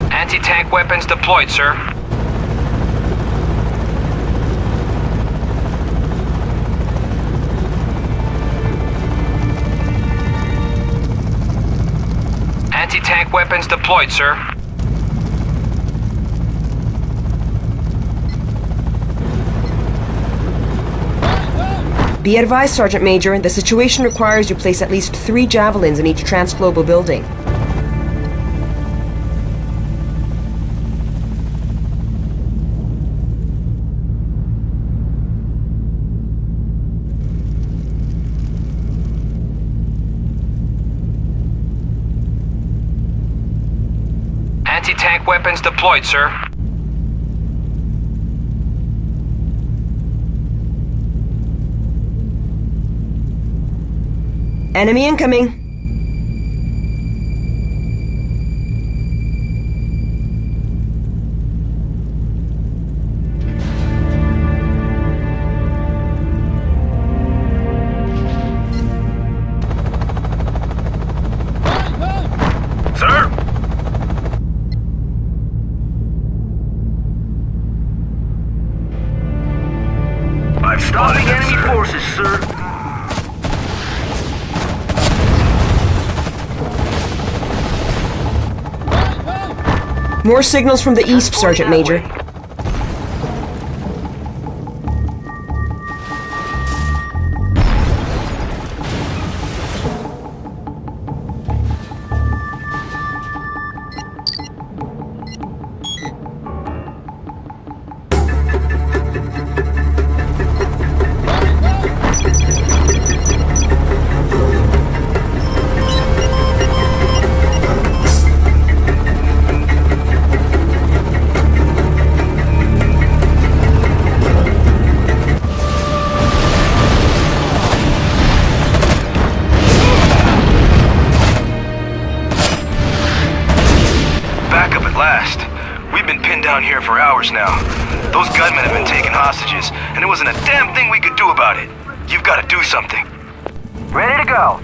Anti-tank weapons deployed, sir. Anti-tank weapons deployed, sir. Be advised, Sergeant Major, the situation requires you place at least 3 javelins in each transglobal building. Anti-tank weapons deployed, sir. Enemy incoming. Sir? I've spotted Stopping them, enemy sir. forces, sir. More signals from the east, Sergeant Major. Backup at last. We've been pinned down here for hours now. Those gunmen have been taking hostages, and there wasn't a damn thing we could do about it. You've got to do something. Ready to go.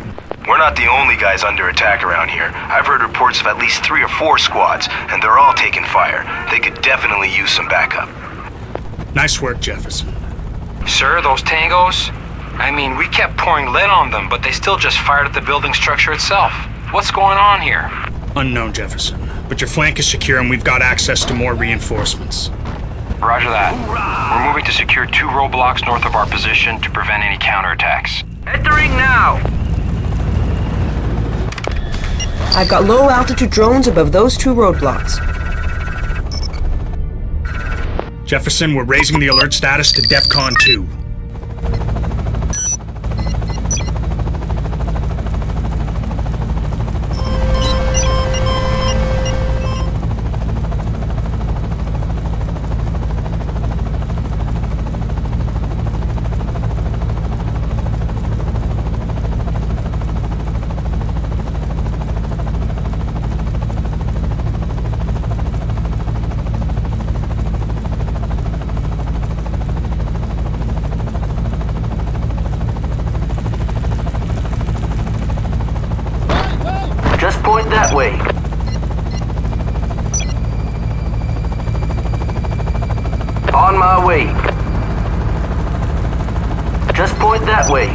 We're not the only guys under attack around here. I've heard reports of at least 3 or 4 squads, and they're all taking fire. They could definitely use some backup. Nice work, Jefferson. Sir, those tangos? I mean, we kept pouring lead on them, but they still just fired at the building structure itself. What's going on here? Unknown, Jefferson. But your flank is secure and we've got access to more reinforcements. Roger that. We're moving to secure 2 roadblocks north of our position to prevent any counterattacks. Entering now. I've got low altitude drones above those 2 roadblocks. Jefferson, we're raising the alert status to DEFCON 2. way. Just point that way.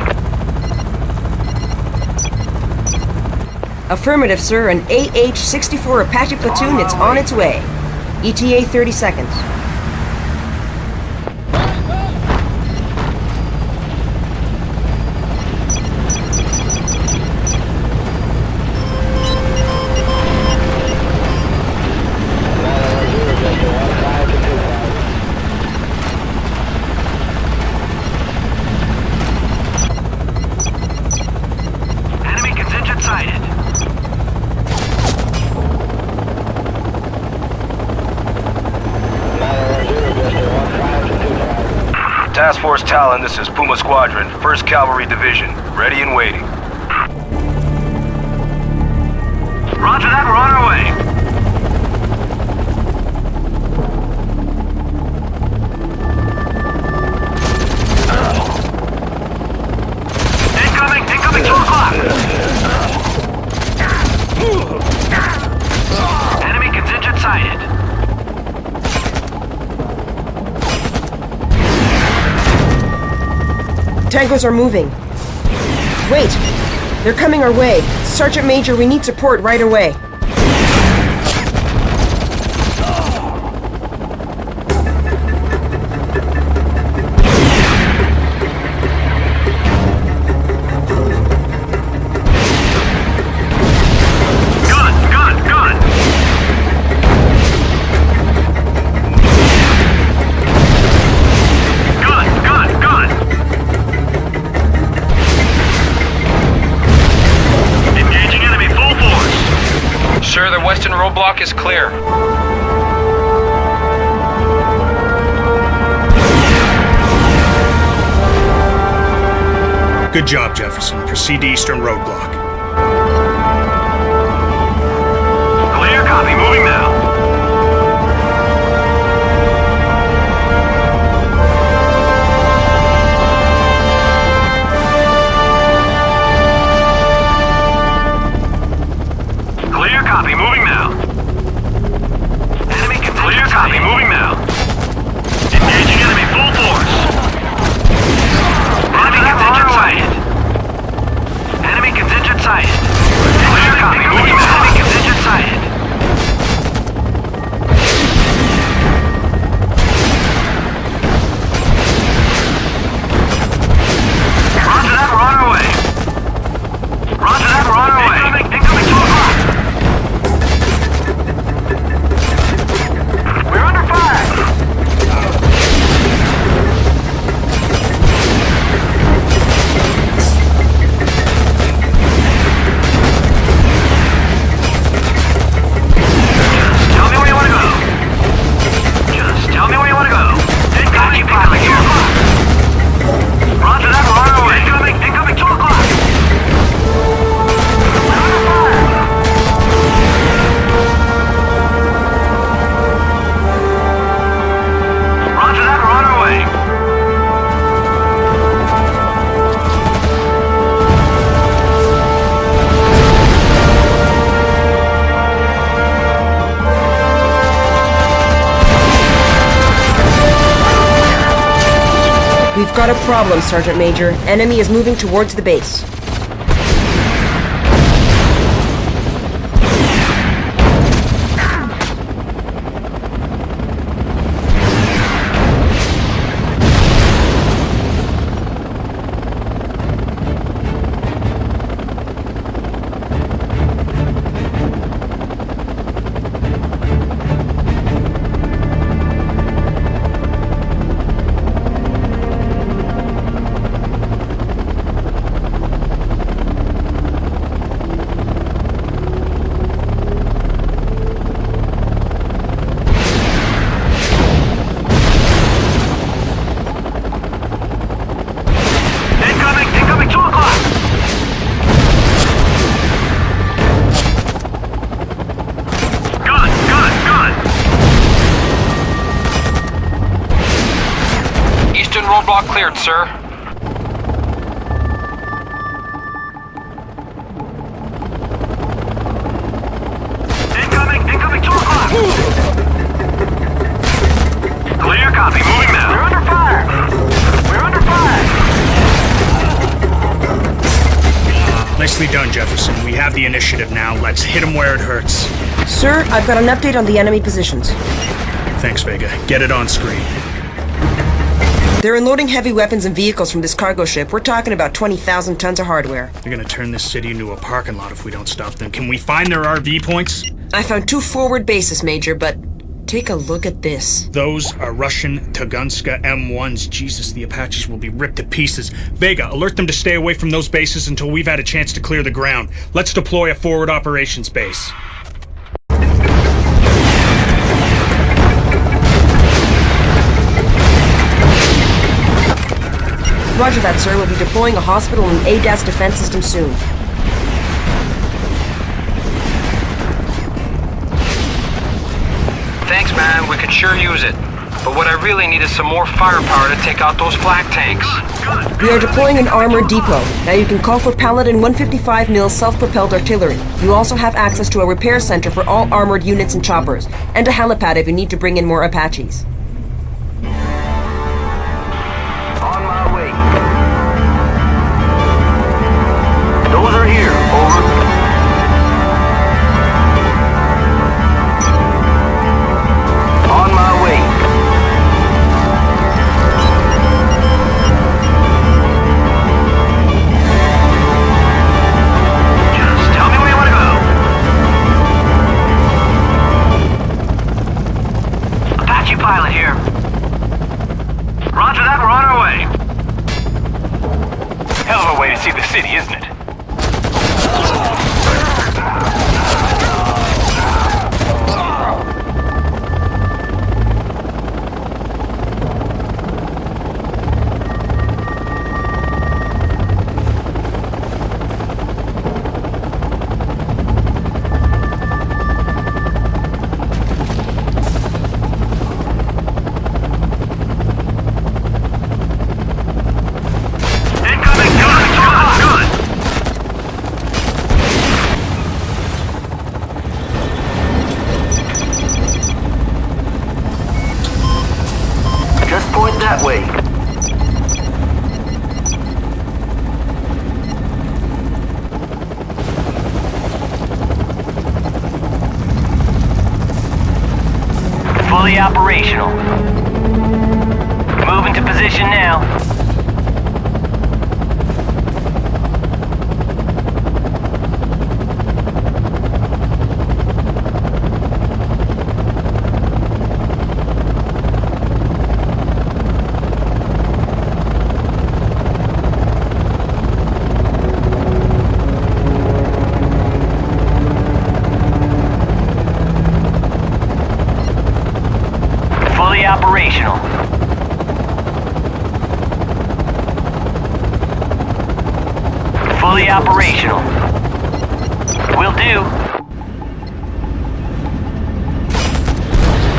Affirmative, sir. An AH-64 Apache platoon. It's on its way. ETA 30 seconds. Enemy contingent sighted. Task Force Talon, this is Puma Squadron, 1st Cavalry Division. Ready and waiting. Roger that, we're on our way. Incoming, 2 o'clock. Enemy contingent sighted. Tangos are moving. Wait! They're coming our way. Sergeant Major, we need support right away. Sir, the western roadblock is clear. Good job, Jefferson. Proceed to eastern roadblock. Clear copy, moving now. Clear copy, moving now. Enemy contingent. Clear copy, moving now. Engaging enemy full force. Enemy contingent sighted. Enemy contingent sighted. Clear copy, moving now. Enemy contingent sighted. Roger that, we're on our way. Roger that, we're on our way. Incoming 2 o'clock. We're under fire! Just tell me where you want to go. Just tell me where you want to go. Incoming 2 o'clock. Roger that, we're on our way. Incoming 2 o'clock. We're under fire! Roger that, we're on our way. We've got a problem, Sergeant Major. Enemy is moving towards the base. Incoming 2 o'clock. Gun. Eastern roadblock cleared, sir. Incoming 2 o'clock. Clear copy, moving now. We're under Nicely done, Jefferson. We have the initiative now. Let's hit them where it hurts. Sir, I've got an update on the enemy positions. Thanks, Vega. Get it on screen. They're unloading heavy weapons and vehicles from this cargo ship. We're talking about 20,000 tons of hardware. They're gonna turn this city into a parking lot if we don't stop them. Can we find their RV points? I found 2 forward bases, Major, but take a look at this. Those are Russian Tugunska M1s. Jesus, the Apaches will be ripped to pieces. Vega, alert them to stay away from those bases until we've had a chance to clear the ground. Let's deploy a forward operations base. Roger that, sir. We'll be deploying a hospital and ADAS defense system soon. Thanks, man. We could sure use it. But what I really need is some more firepower to take out those flak tanks. We are deploying an armored depot. Now you can call for Paladin 155 mil self-propelled artillery. You also have access to a repair center for all armored units and choppers, and a helipad if you need to bring in more Apaches. On my way. Those are here. Over. On my way. Just tell me where you want to go. Apache pilot here. Roger that, we're on our way. Hell of a way to see the city, isn't it? That way. Fully operational. Moving to position now. Operational. Fully operational. Will do.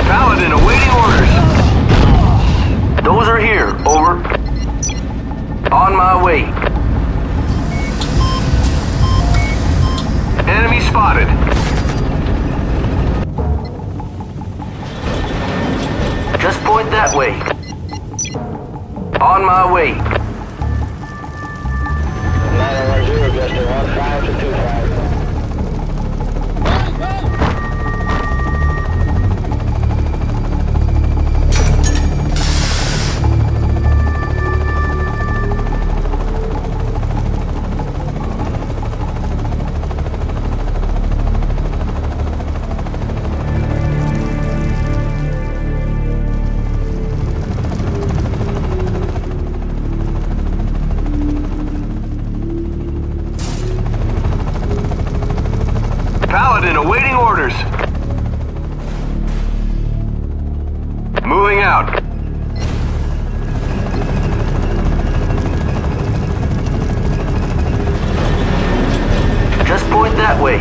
Paladin awaiting orders. Those are here. Over. On my way. Enemy spotted. Just point that way. On my way. 910, just 15 to 25. Paladin awaiting orders. Moving out. Just point that way.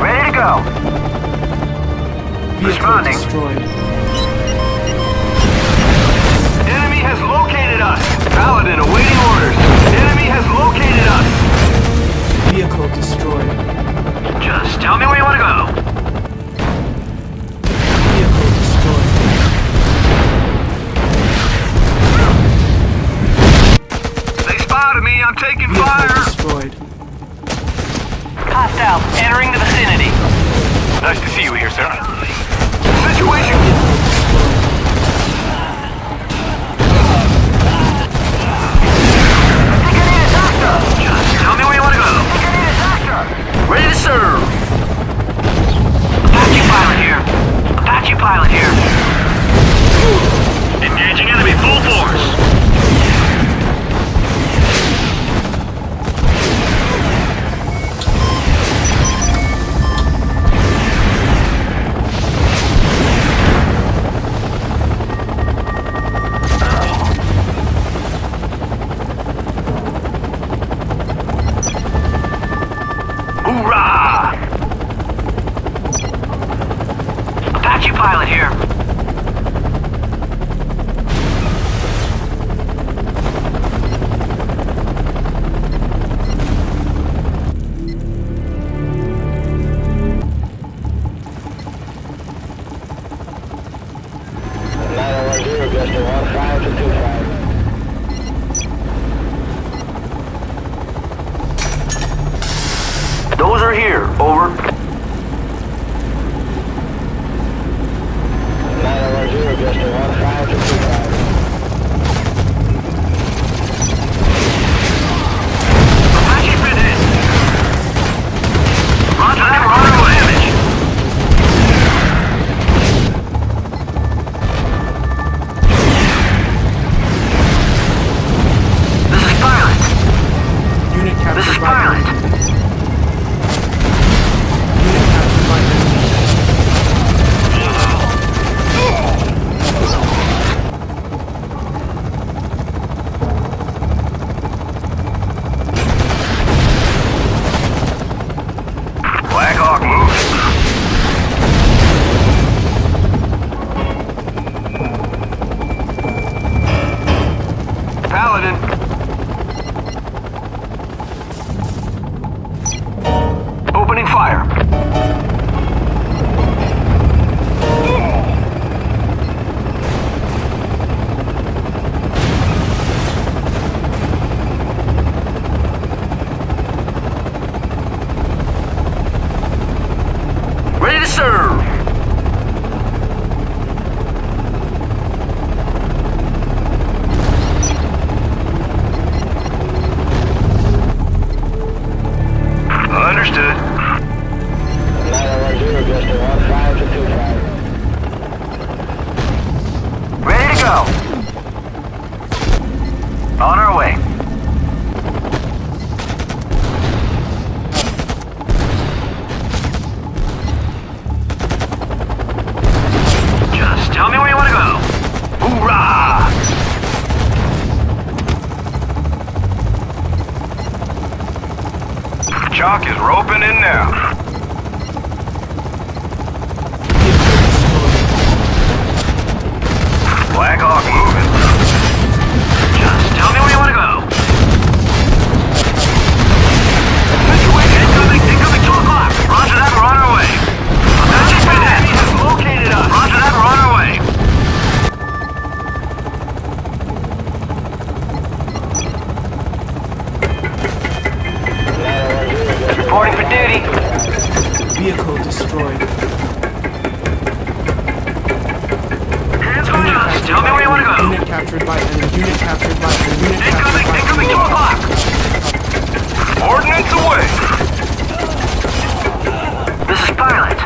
Ready to go. Responding. Enemy has located us. Paladin awaiting orders. Enemy has located us. Vehicle destroyed. Just tell me where you want to go. Vehicle destroyed. Hostiles entering the vicinity. Nice to see you here, sir. Situation. Just tell me where you want to go. Ready to serve. Apache pilot here. Apache pilot here. Engaging enemy full force. Hoorah! Apache pilot here. Those are here. Over. Apache fitted. Roger that, we're on our way. This is pilot. Unit captured This is by pilot. enemy. Unit captured by enemy. Black Hawk moving. Paladin. Opening fire. Ready to serve. Understood. Ready to go. On our way. Just tell me where you want to go. Hoorah! Chalk is roping in now. Black Hawk moving. Just tell me where you want to go. Incoming 2 o'clock. Roger that, we're on our way. Apache fitted. Located us. Roger that, we're on our way. Reporting for duty. Vehicle destroyed. Hands on us. Tell me where you want to go. Unit captured by enemy. Unit captured by enemy. Unit captured by Incoming enemy. 2 o'clock. Ordnance away. This is pilot.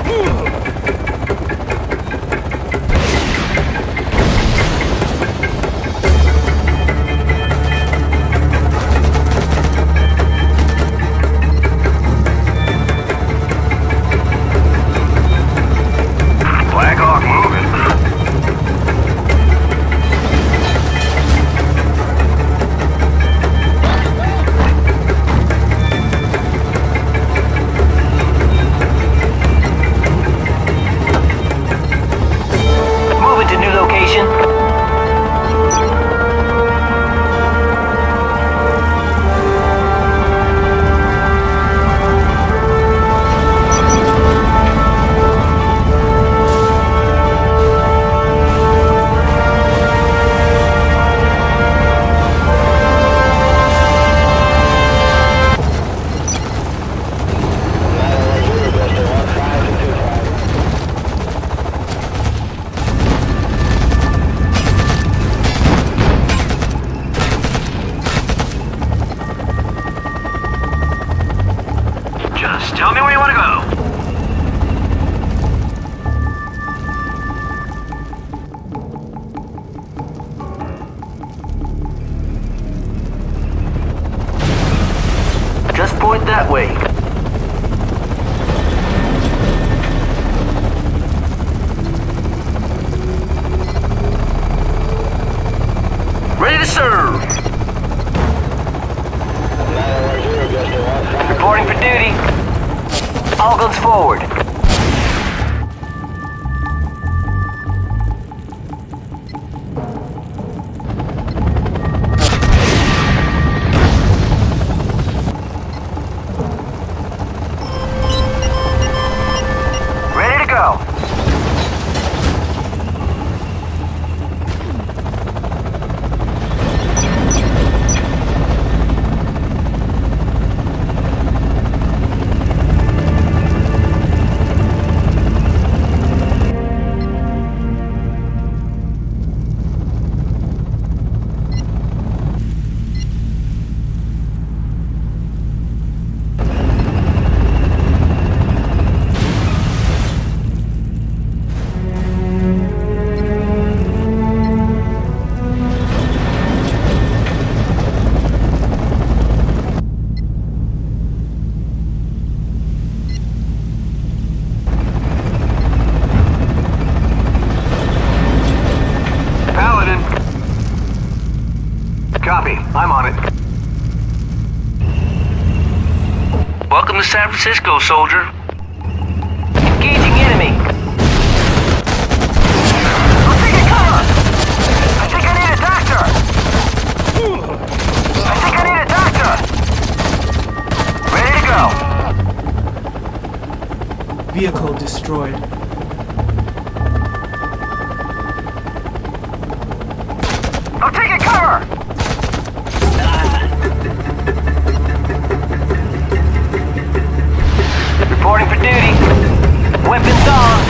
Black Hawk moving. Tell me where you want to go. Just point that way. Ready to serve. Reporting for duty. All guns forward. Ready to go. Copy. I'm on it. Welcome to San Francisco, soldier. Engaging enemy. I'm taking cover! I think I need a doctor! I think I need a doctor! Ready to go. Vehicle destroyed. I'm taking cover! Reporting for duty. Weapons on.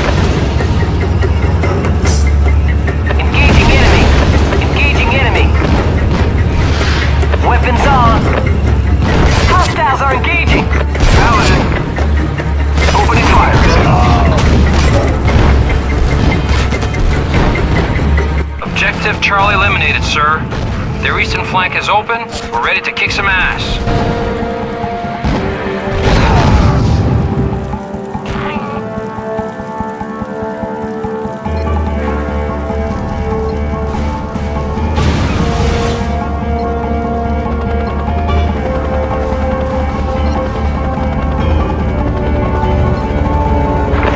Engaging enemy. Engaging enemy. Weapons on. Hostiles are engaging. Paladin. Opening fire. Objective Charlie eliminated, sir. Their eastern flank is open. We're ready to kick some ass.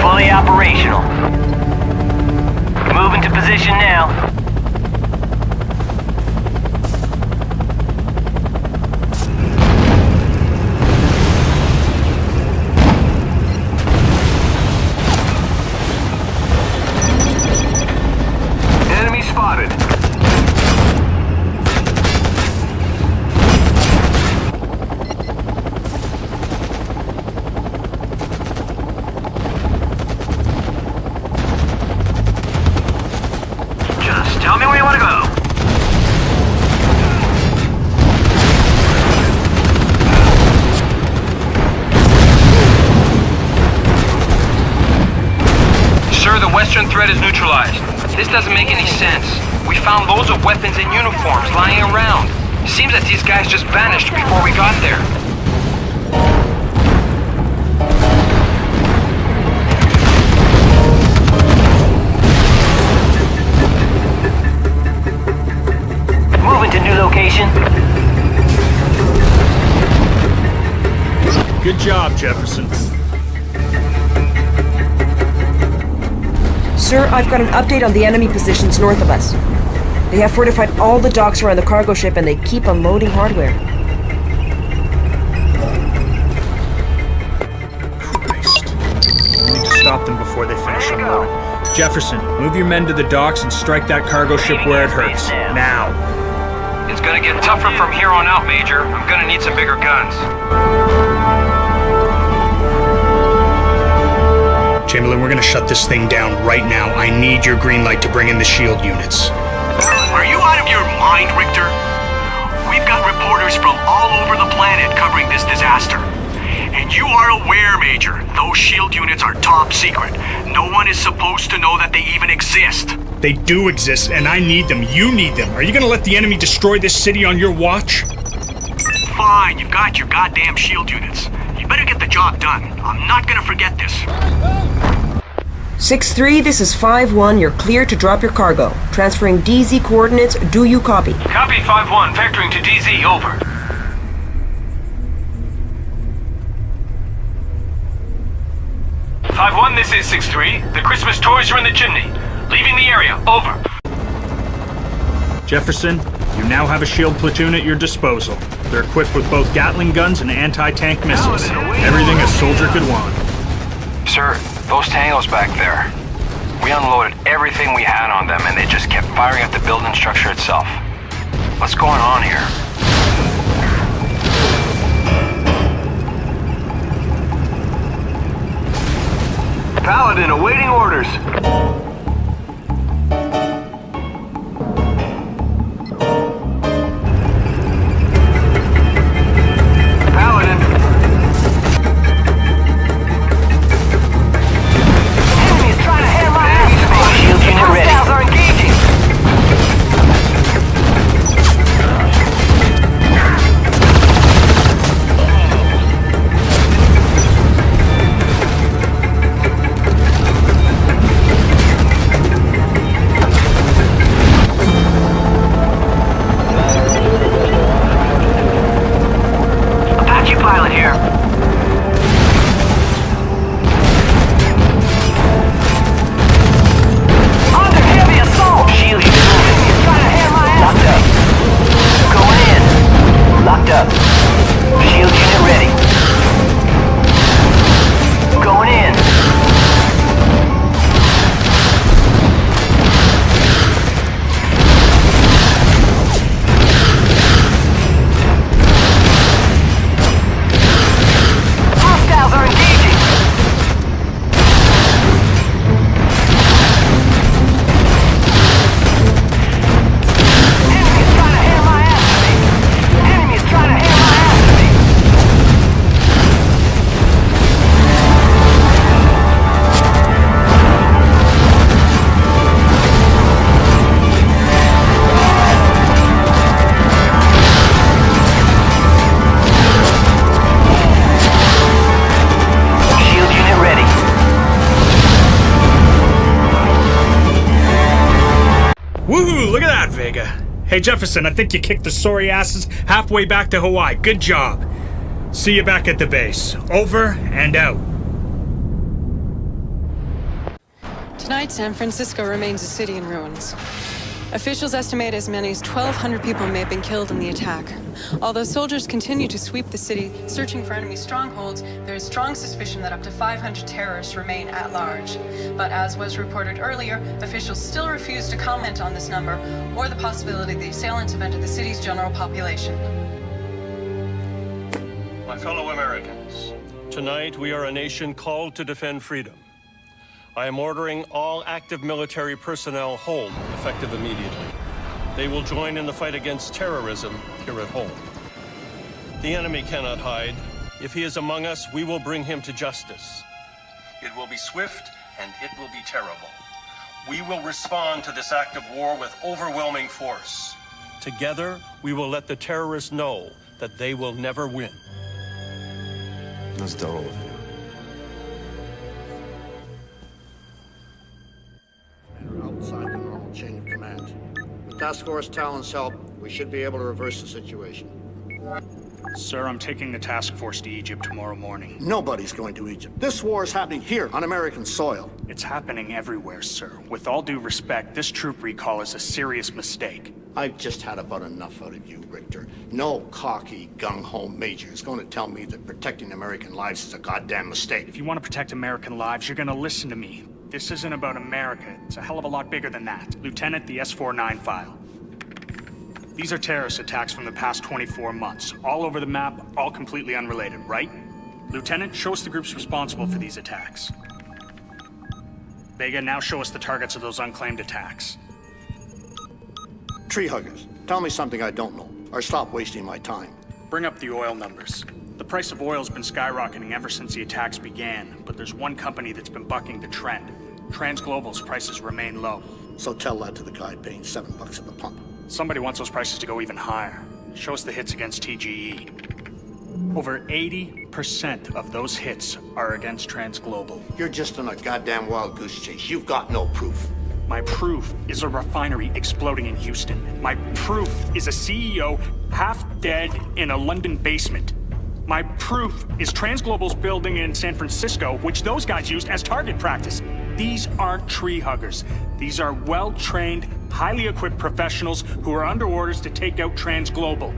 Fully operational. Move into position now. Enemy spotted. Just tell me where you want to go. Sir, the western threat is neutralized. This doesn't make any sense. We found loads of weapons and uniforms lying around. Seems that these guys just vanished before we got there. Moving to new location. Good job, Jefferson. Sir, I've got an update on the enemy positions north of us. They have fortified all the docks around the cargo ship and they keep unloading hardware. Christ. We need to stop them before they finish unloading. Jefferson, move your men to the docks and strike that cargo ship where it hurts. Now. It's gonna get tougher from here on out, Major. I'm gonna need some bigger guns. Chamberlain, we're gonna shut this thing down right now. I need your green light to bring in the shield units. Are you out of your mind, Richter? We've got reporters from all over the planet covering this disaster. And you are aware, Major, those SHIELD units are top secret. No one is supposed to know that they even exist. They do exist, and I need them. You need them. Are you gonna let the enemy destroy this city on your watch? Fine, you've got your goddamn SHIELD units. You better get the job done. I'm not gonna forget this. 6-3, this is 5-1. You're clear to drop your cargo. Transferring DZ coordinates. Do you copy? Copy 5-1, vectoring to DZ, over. This is 6-3. The Christmas toys are in the chimney. Leaving the area, over. Jefferson, you now have a SHIELD platoon at your disposal. They're equipped with both Gatling guns and anti-tank missiles. Everything a soldier could want. Sir, those tangos back there. We unloaded everything we had on them and they just kept firing at the building structure itself. What's going on here? Paladin awaiting orders. Paladin. Enemy is trying to hand my ass to me. SHIELD unit ready. Hostiles are engaging. Pilot here. Under heavy assault. SHIELD unit moving. Trying to hand my ass Locked up. Going in. Locked up. SHIELD unit ready. Going in. Hostiles are engaging. Enemy is trying to hand my ass to me. Enemy is trying to hand my ass to me. SHIELD unit ready. Woohoo! Look at that, Vega. Hey, Jefferson, I think you kicked the sorry asses halfway back to Hawaii. Good job. See you back at the base. Over and out. Tonight, San Francisco remains a city in ruins. Officials estimate as many as 1,200 people may have been killed in the attack. Although soldiers continue to sweep the city, searching for enemy strongholds, there is strong suspicion that up to 500 terrorists remain at large. But as was reported earlier, officials still refuse to comment on this number or the possibility the assailants have entered the city's general population. My fellow Americans, tonight we are a nation called to defend freedom. I am ordering all active military personnel home, effective immediately. They will join in the fight against terrorism here at home. The enemy cannot hide. If he is among us, we will bring him to justice. It will be swift and it will be terrible. We will respond to this act of war with overwhelming force. Together, we will let the terrorists know that they will never win. Let's do all of you. Outside the normal chain of command. With Task Force Talon's help, we should be able to reverse the situation. Sir, I'm taking the task force to Egypt tomorrow morning. Nobody's going to Egypt. This war is happening here, on American soil. It's happening everywhere, sir. With all due respect, this troop recall is a serious mistake. I've just had about enough out of you, Richter. No cocky, gung-ho major is going to tell me that protecting American lives is a goddamn mistake. If you want to protect American lives, you're going to listen to me. This isn't about America. It's a hell of a lot bigger than that. Lieutenant, the S-49 file. These are terrorist attacks from the past 24 months. All over the map, all completely unrelated, right? Lieutenant, show us the groups responsible for these attacks. Vega, now show us the targets of those unclaimed attacks. Tree huggers, tell me something I don't know, or stop wasting my time. Bring up the oil numbers. The price of oil's been skyrocketing ever since the attacks began, but there's one company that's been bucking the trend. TransGlobal's prices remain low. So tell that to the guy paying $7 at the pump. Somebody wants those prices to go even higher. Show us the hits against TGE. Over 80% of those hits are against TransGlobal. You're just on a goddamn wild goose chase. You've got no proof. My proof is a refinery exploding in Houston. My proof is a CEO half dead in a London basement. My proof is TransGlobal's building in San Francisco, which those guys used as target practice. These aren't tree huggers. These are well-trained, highly equipped professionals who are under orders to take out TransGlobal.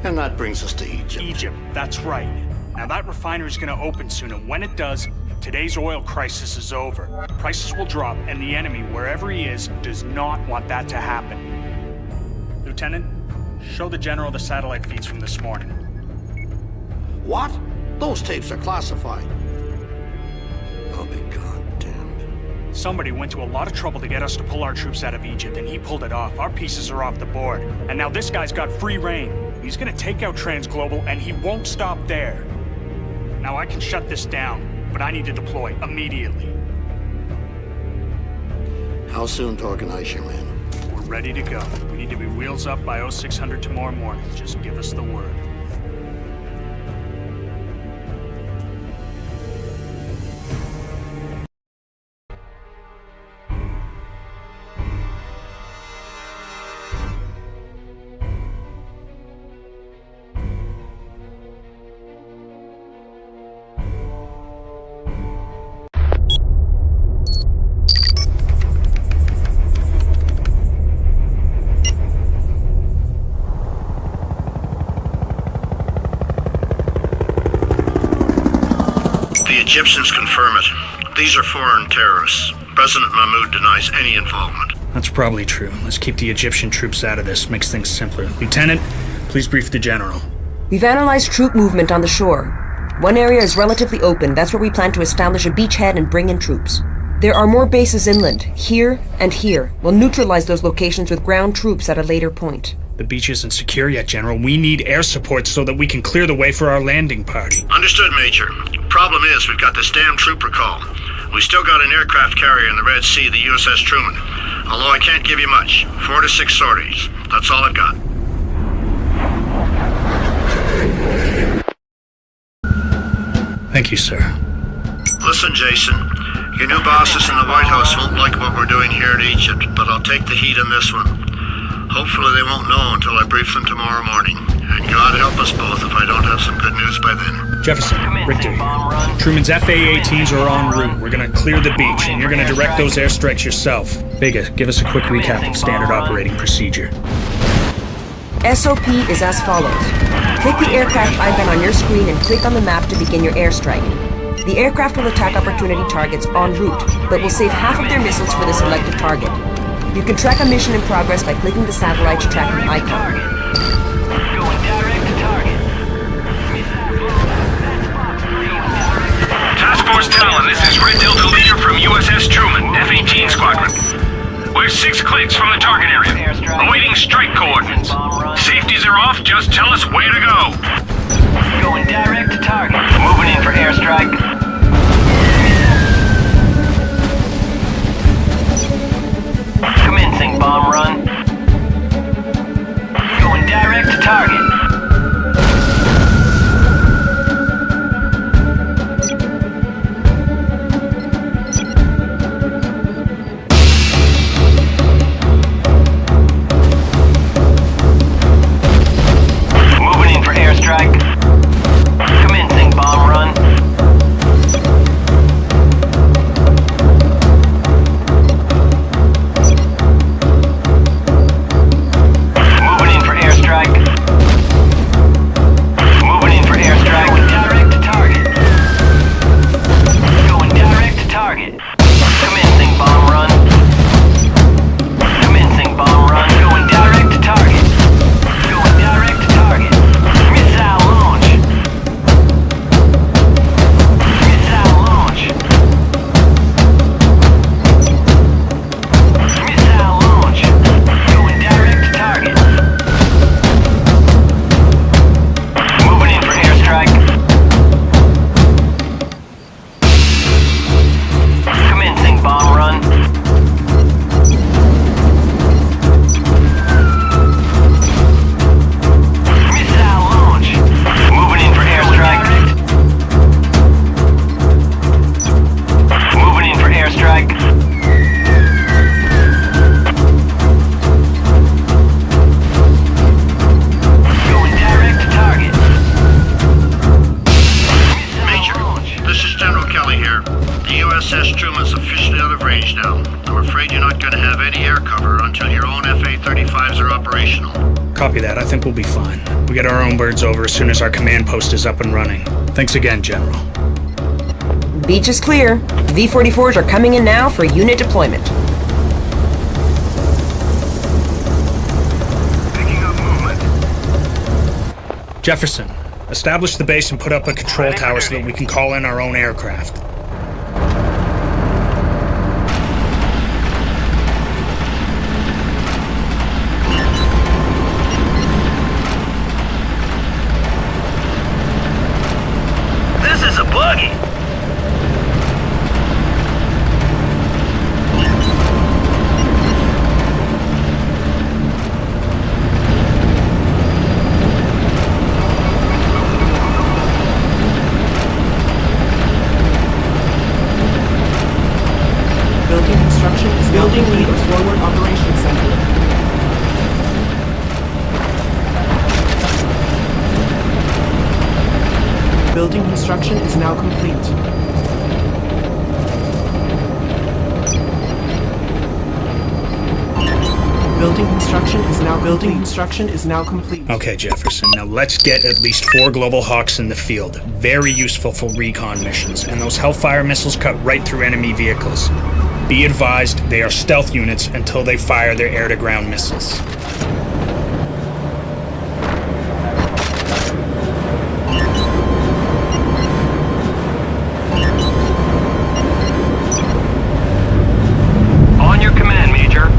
And that brings us to Egypt. Egypt, that's right. Now that refinery's gonna open soon, and when it does, today's oil crisis is over. Prices will drop, and the enemy, wherever he is, does not want that to happen. Lieutenant, show the General the satellite feeds from this morning. What? Those tapes are classified. I'll be goddamned. Somebody went to a lot of trouble to get us to pull our troops out of Egypt, and he pulled it off. Our pieces are off the board. And now this guy's got free reign. He's gonna take out TransGlobal, and he won't stop there. Now I can shut this down, but I need to deploy immediately. How soon to organize your men? We're ready to go. We need to be wheels up by 0600 tomorrow morning. Just give us the word. Egyptians confirm it. These are foreign terrorists. President Mahmoud denies any involvement. That's probably true. Let's keep the Egyptian troops out of this. Makes things simpler. Lieutenant, please brief the General. We've analyzed troop movement on the shore. One area is relatively open. That's where we plan to establish a beachhead and bring in troops. There are more bases inland, here and here. We'll neutralize those locations with ground troops at a later point. The beach isn't secure yet, General. We need air support so that we can clear the way for our landing party. Understood, Major. Problem is, we've got this damn trooper call. We still got an aircraft carrier in the Red Sea, the USS Truman. Although I can't give you much. 4 to 6 sorties. That's all I've got. Thank you, sir. Listen, Jason. Your new bosses in the White House won't like what we're doing here in Egypt, but I'll take the heat on this one. Hopefully they won't know until I brief them tomorrow morning. And God help us both if I don't have some good news by then. Jefferson, Richter here. Truman's FA-18s are en route. We're gonna clear the beach, and you're gonna direct those airstrikes yourself. Vega, give us a quick recap of standard operating procedure. SOP is as follows. Click the aircraft icon on your screen and click on the map to begin your airstrike. The aircraft will attack opportunity targets en route, but will save half of their missiles for the selected target. You can track a mission in progress by clicking the satellite's tracking icon. Going direct to target. Task Force Talon, this is Red Delta Leader from USS Truman, F-18 Squadron. We're 6 clicks from the target area, awaiting strike coordinates. Safeties are off, just tell us where to go. Going direct to target. Moving in for airstrike. Commencing bomb run. Going direct to target. Moving in for airstrike. Commencing bomb run. General Kelly here. The USS Truman's officially out of range now. I'm afraid you're not going to have any air cover until your own FA-35s are operational. Copy that. I think we'll be fine. We get our own birds over as soon as our command post is up and running. Thanks again, General. Beach is clear. V-44s are coming in now for unit deployment. Picking up movement. Jefferson, establish the base and put up a control tower so that we can call in our own aircraft. This is a buggy. Building construction is building lead of forward operations center. Building construction is now complete. Building construction is now complete. Okay, Jefferson, now let's get at least 4 Global Hawks in the field. Very useful for recon missions, and those Hellfire missiles cut right through enemy vehicles. Be advised, they are stealth units until they fire their air-to-ground missiles. On your command, Major.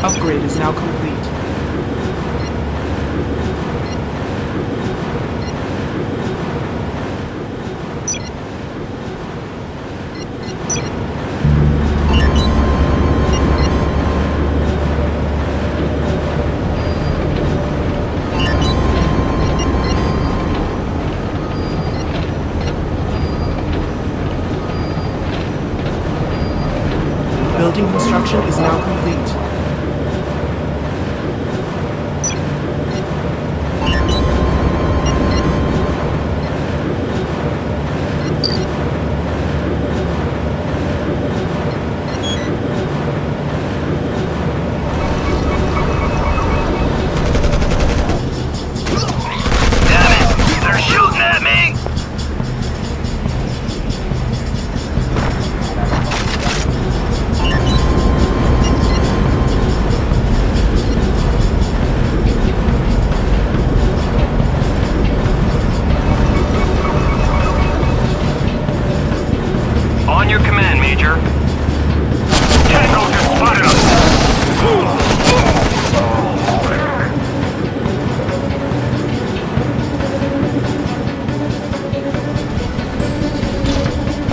Upgrade is now complete. Building construction is now complete. On your command, Major. Tango just spotted us.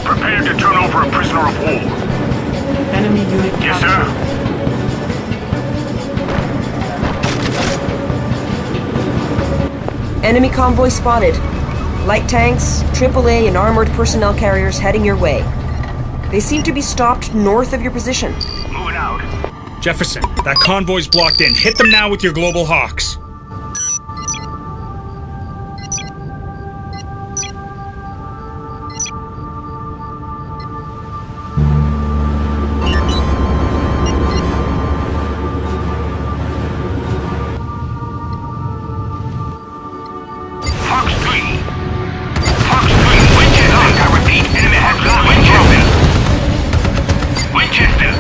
Prepare to turn over a prisoner of war. Enemy unit Yes, captured. sir. Enemy convoy spotted. Light tanks, AAA, and armored personnel carriers heading your way. They seem to be stopped north of your position. Moving out. Jefferson, that convoy's blocked in. Hit them now with your Global Hawks. Fox 3. Fox 3, Winchester. I repeat, enemy has got Winchester. Winchester.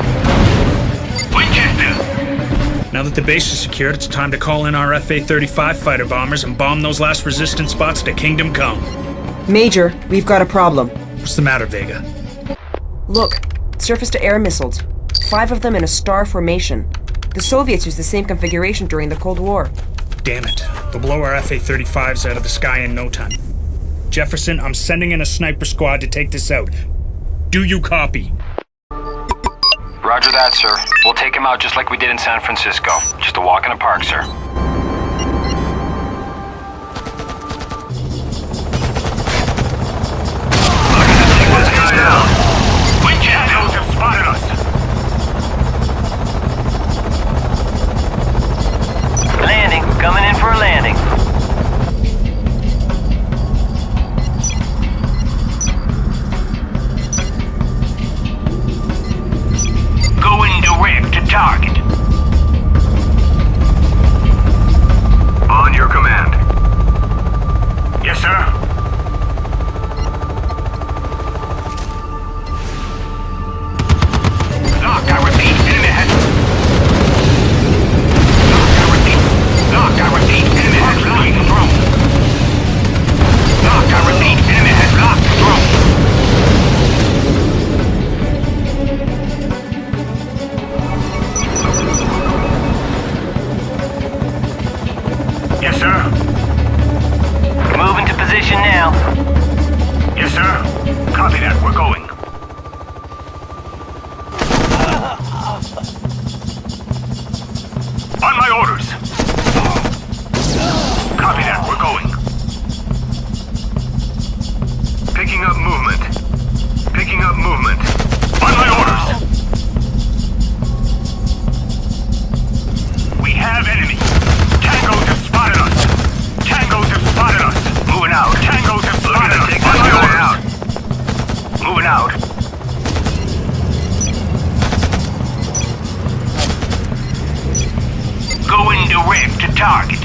Now that the base is secured, it's time to call in our FA-35 fighter bombers and bomb those last resistance spots to Kingdom Come. Major, we've got a problem. What's the matter, Vega? Look, surface-to-air missiles. 5 of them in a star formation. The Soviets used the same configuration during the Cold War. Damn it. They'll blow our FA-35s out of the sky in no time. Jefferson, I'm sending in a sniper squad to take this out. Do you copy? Roger that, sir. We'll take him out just like we did in San Francisco. Just a walk in the park, sir. On my orders. Copy that, we're going. Picking up movement. Picking up movement. On my orders. We have enemy. Tangos have spotted us. Tangos have spotted us. Moving out. Tangos have spotted us. On my orders. Out. Moving out. Going direct to target.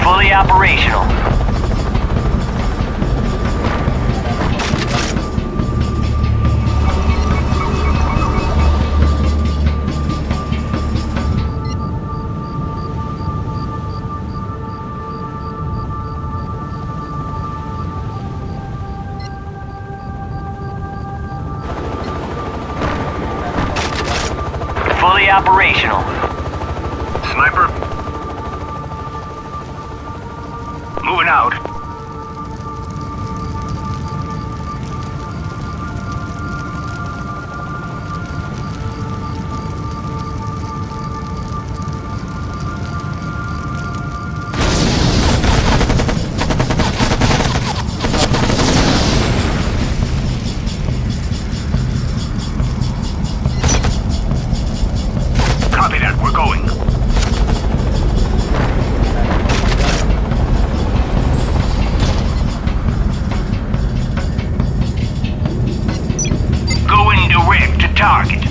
Fully operational. Fully operational. Sniper. Moving out. Copy that, we're going. Direct to target.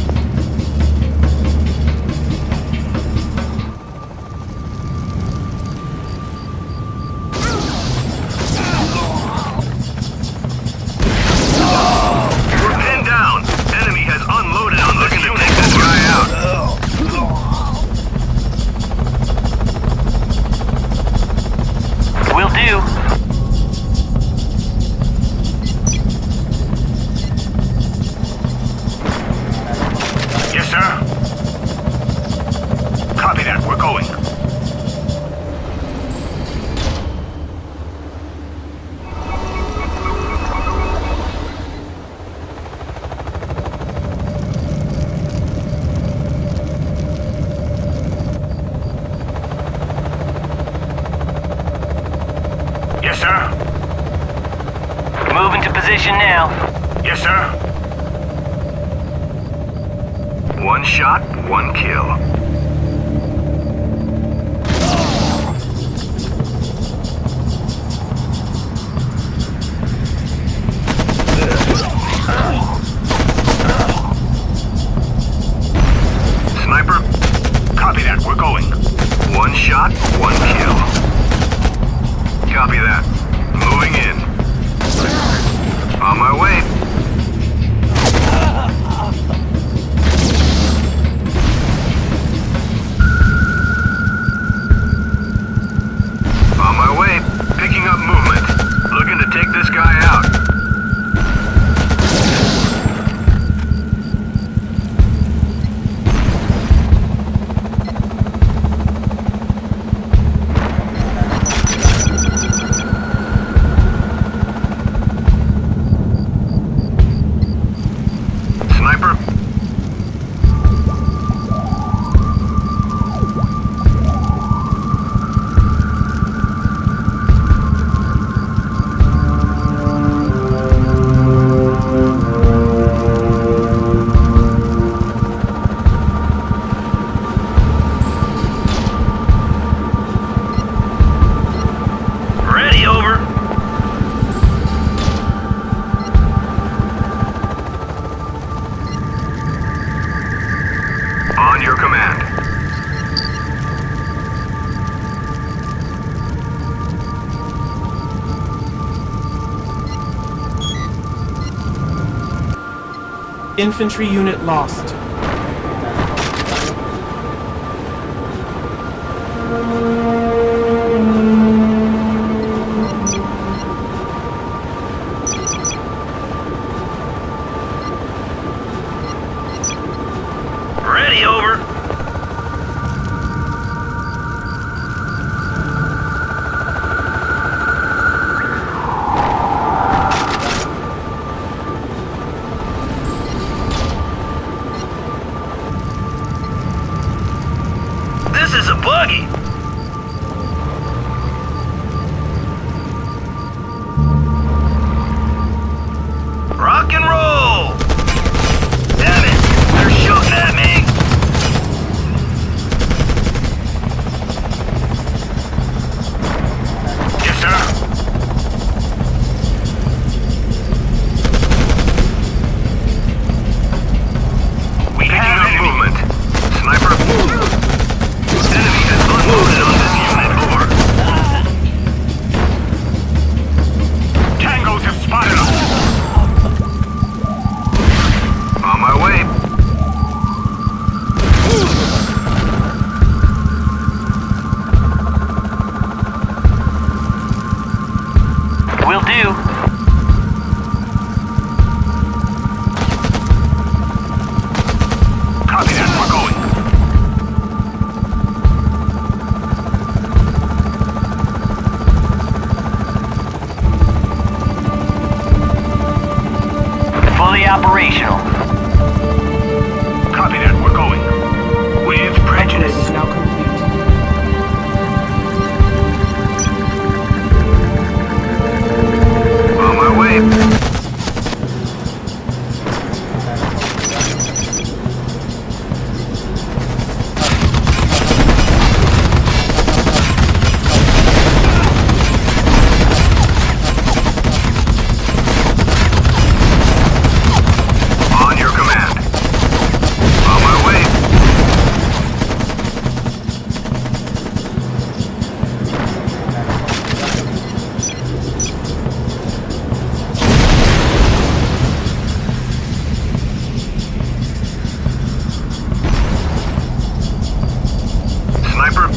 We're pinned down. Enemy has unloaded on looking to take this guy out. Will do. Yes, sir. Copy that. We're going. Yes, sir. Moving to position now. Yes, sir. One shot, one kill. Sniper, copy that, we're going. One shot, one kill. Copy that. Moving in. On my way. On my way. Picking up movement. Looking to take this guy out. Sniper. Ready, over. On your command. Infantry unit lost. Ready, over. This is a buggy. Rock and roll. Damn it, they're shooting at me. Yes, sir. We have up movement. Sniper. Enemy has unloaded on this unit. Over. Tangos have spotted us. On my way. Will do. Copy that, we're going. Fully operational. Copy that, we're going. With prejudice. Upgrade is now complete. On my way. On your command. On my way. Sniper.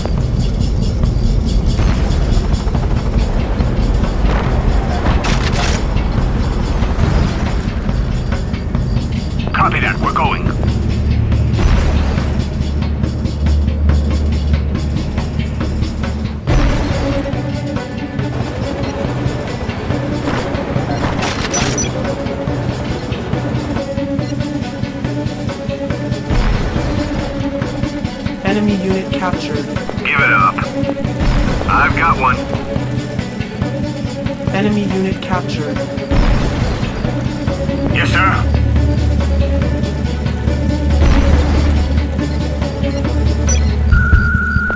Copy that, we're going. Enemy unit captured. Give it up. I've got one. Enemy unit captured. Yes, sir.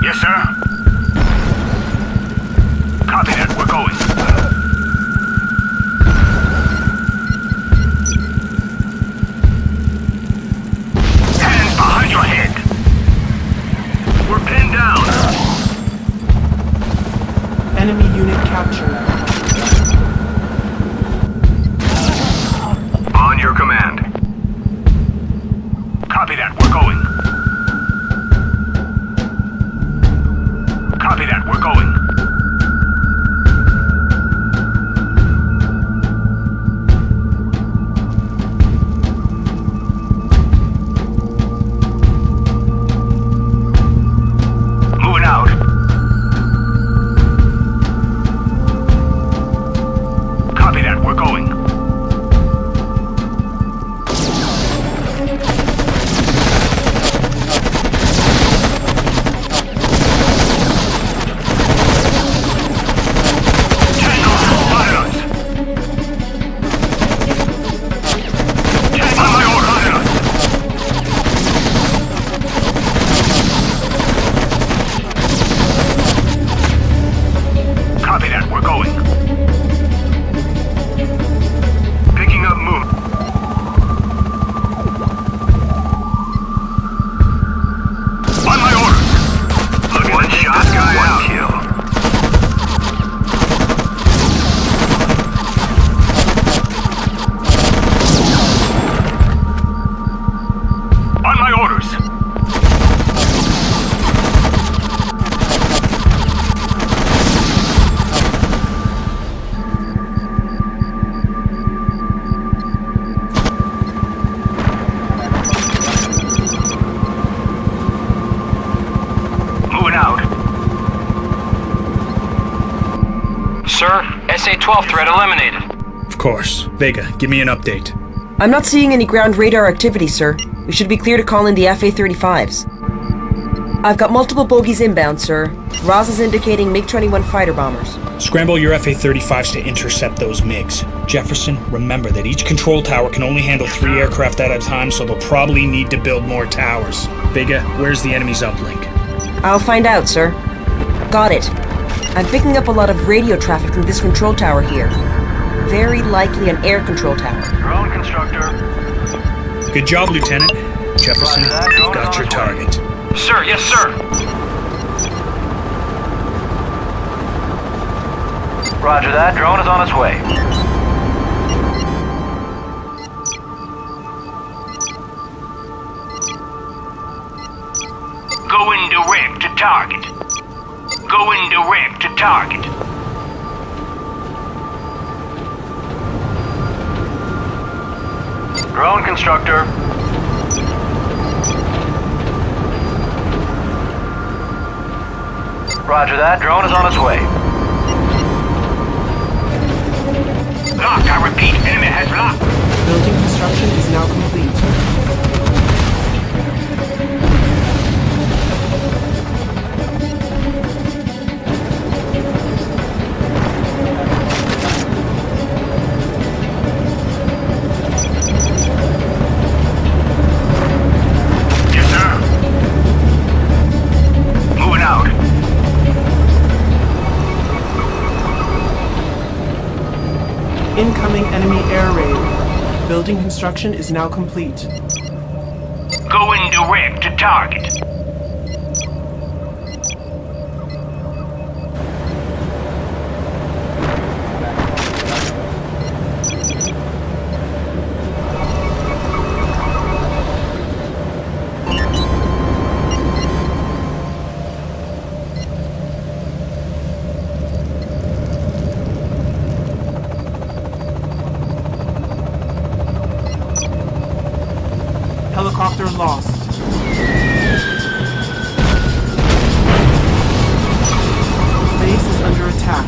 Yes, sir. Copy that, we're going. Hands behind your head. We're pinned down. Enemy unit captured. On your command. Copy that, we're going. Copy that, we're going. Moving out. SA-12 threat eliminated. Of course. Vega, give me an update. I'm not seeing any ground radar activity, sir. We should be clear to call in the FA-35s. I've got multiple bogies inbound, sir. Roz is indicating MiG-21 fighter bombers. Scramble your FA-35s to intercept those MiGs. Jefferson, remember that each control tower can only handle 3 aircraft at a time, so they'll probably need to build more towers. Vega, where's the enemy's uplink? I'll find out, sir. Got it. I'm picking up a lot of radio traffic from this control tower here. Very likely an air control tower. Drone constructor. Good job, Lieutenant. Jefferson, you've got your target. Sir, yes, sir. Roger that. Drone is on its way. Going direct to target. Going direct to target. Drone constructor. Roger that. Drone is on its way. Lock, I repeat. Enemy has locked. Building construction is now complete. Yes, sir. Moving out. Incoming enemy air raid. Building construction is now complete. Going direct to target. Helicopter lost. Base is under attack.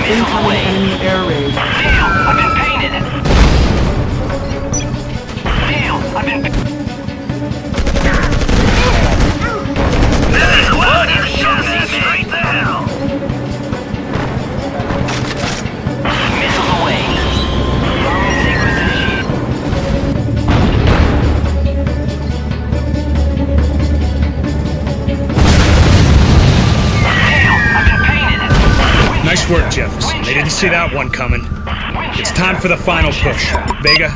Incoming enemy air raid. I've been painted. I've been. This is what you shot me straight to hell. Missiles away. Sequence initiated. Nice work, Jefferson. They didn't see that one coming. It's time for the final push. Vega,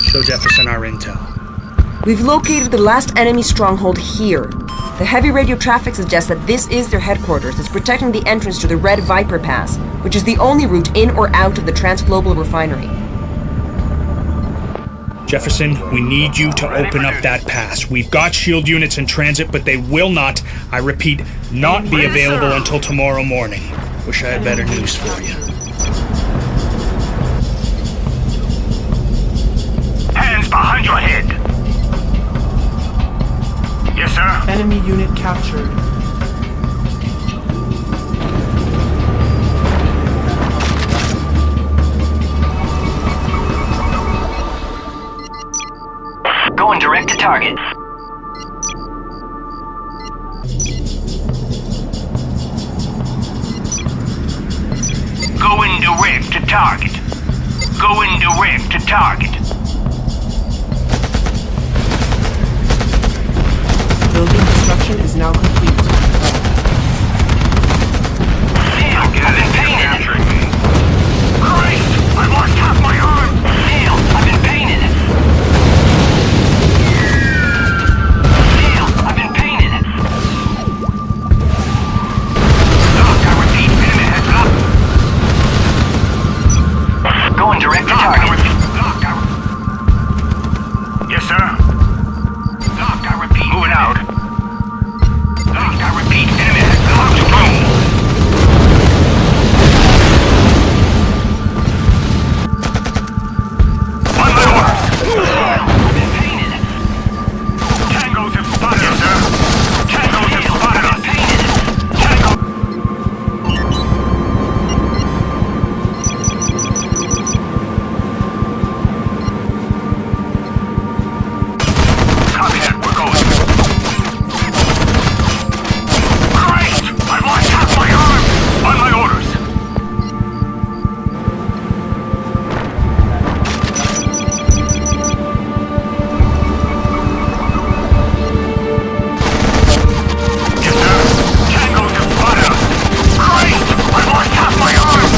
show Jefferson our intel. We've located the last enemy stronghold here. The heavy radio traffic suggests that this is their headquarters that's protecting the entrance to the Red Viper Pass, which is the only route in or out of the Transglobal refinery. Jefferson, we need you to open up that pass. We've got SHIELD units in transit, but they will not, I repeat, not be available until tomorrow morning. Wish I had better news for you. Hands behind your head. Yes, sir. Enemy unit captured. Going direct to target. Going direct to target. Going direct to target. Construction is now complete. Neil, I've been painted. Christ! I lost half my arm! Neil, I've been painted. Neil, I've been painted. Doc, I repeat, enemy heads up. Going direct to target. Doc, yes, sir. Doc, I repeat. Moving out. Doc, I repeat, enemy heads up. On my orders. I've been painted. Tangos have spotted us, sir. Tangos have spotted us. Tango. Copy that, we're going. Christ! I've lost half my arm! On my orders. Yes, sir. Tangos have spotted us. Christ! I've lost half my arm!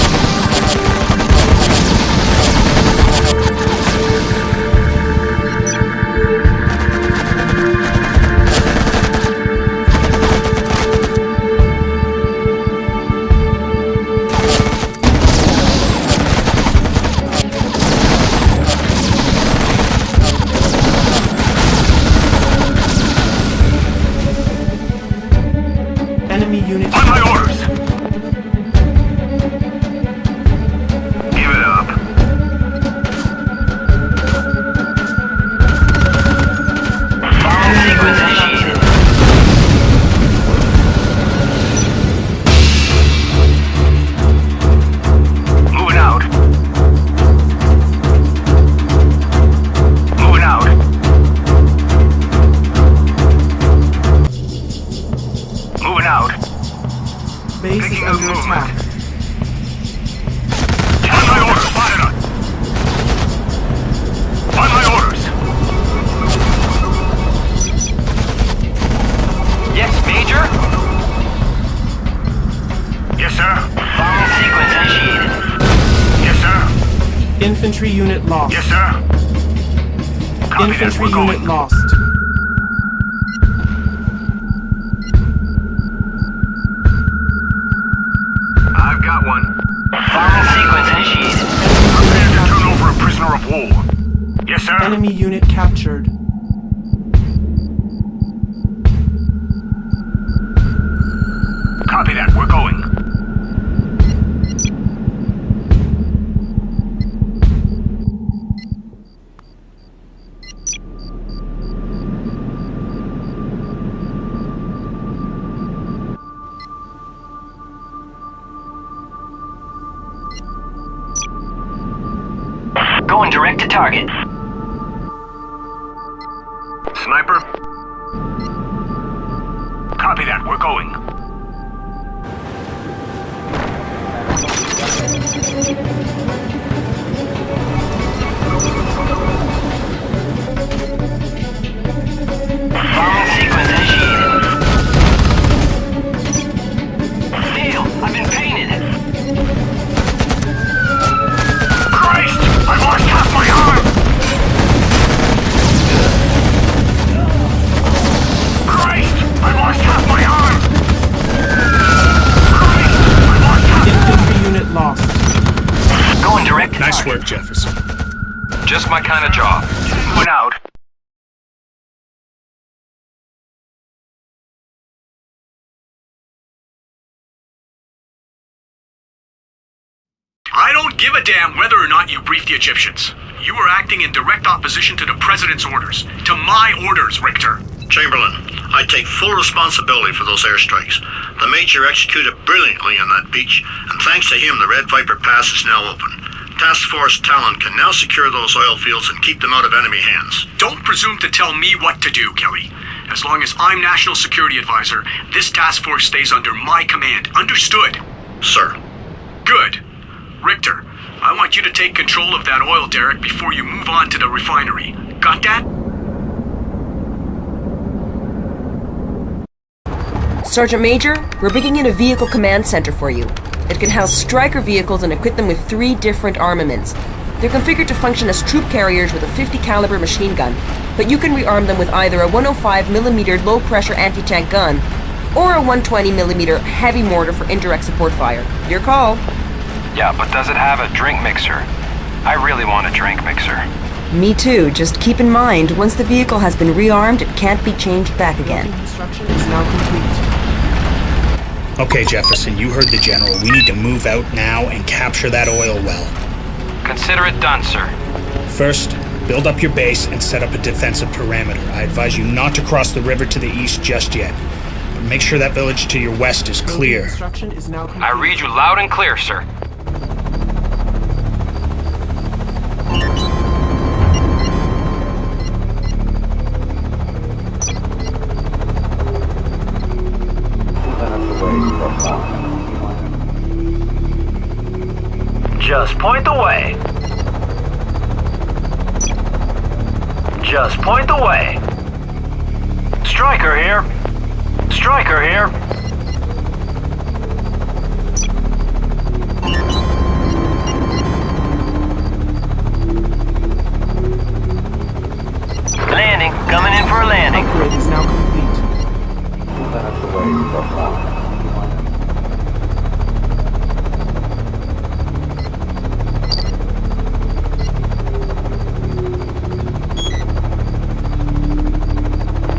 Enemy unit. On my orders. Give it up. Bomb sequence initiated. Moving out. Moving out. Moving out. Base is under attack. On my orders, spotted us. On my orders. Yes, Major? Yes, sir. Bomb sequence initiated. Yes, sir. Infantry unit lost. Yes, sir. Copy that, Infantry we're going. unit lost. I've got one. Bomb sequence initiated. Prepare to turn over a prisoner of war. Yes, sir. Enemy unit captured. Copy that, we're going. Going direct to target. Sniper. Copy that, we're going. Bomb sequence initiated. Neil, I've been painted. Christ! I've lost half my arm! Christ! I've lost half my arm! Christ! I've lost half Infantry unit lost. Going direct to Nice target. work, Jefferson. Just my kind of job. Moving out. I don't give a damn whether or not you briefed the Egyptians. You were acting in direct opposition to the President's orders. To my orders, Richter. Chamberlain, I take full responsibility for those airstrikes. The Major executed brilliantly on that beach, and thanks to him, the Red Viper Pass is now open. Task Force Talon can now secure those oil fields and keep them out of enemy hands. Don't presume to tell me what to do, Kelly. As long as I'm National Security Advisor, this task force stays under my command. Understood? Sir. Good. Richter, I want you to take control of that oil derrick before you move on to the refinery. Got that? Sergeant Major, we're bringing in a vehicle command center for you. It can house Stryker vehicles and equip them with 3 different armaments. They're configured to function as troop carriers with a 50 caliber machine gun, but you can rearm them with either a 105mm low-pressure anti-tank gun or a 120mm heavy mortar for indirect support fire. Your call. Yeah, but does it have a drink mixer? I really want a drink mixer. Me too. Just keep in mind, once the vehicle has been rearmed, it can't be changed back again. Construction is now complete. Okay, Jefferson, you heard the General. We need to move out now and capture that oil well. Consider it done, sir. First, build up your base and set up a defensive perimeter. I advise you not to cross the river to the east just yet. But make sure that village to your west is clear. Construction is now complete. I read you loud and clear, sir. Just point the way. Just point the way. Stryker here. Stryker here. Landing. Coming in for a landing. Upgrade is now complete.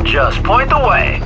Just point the way.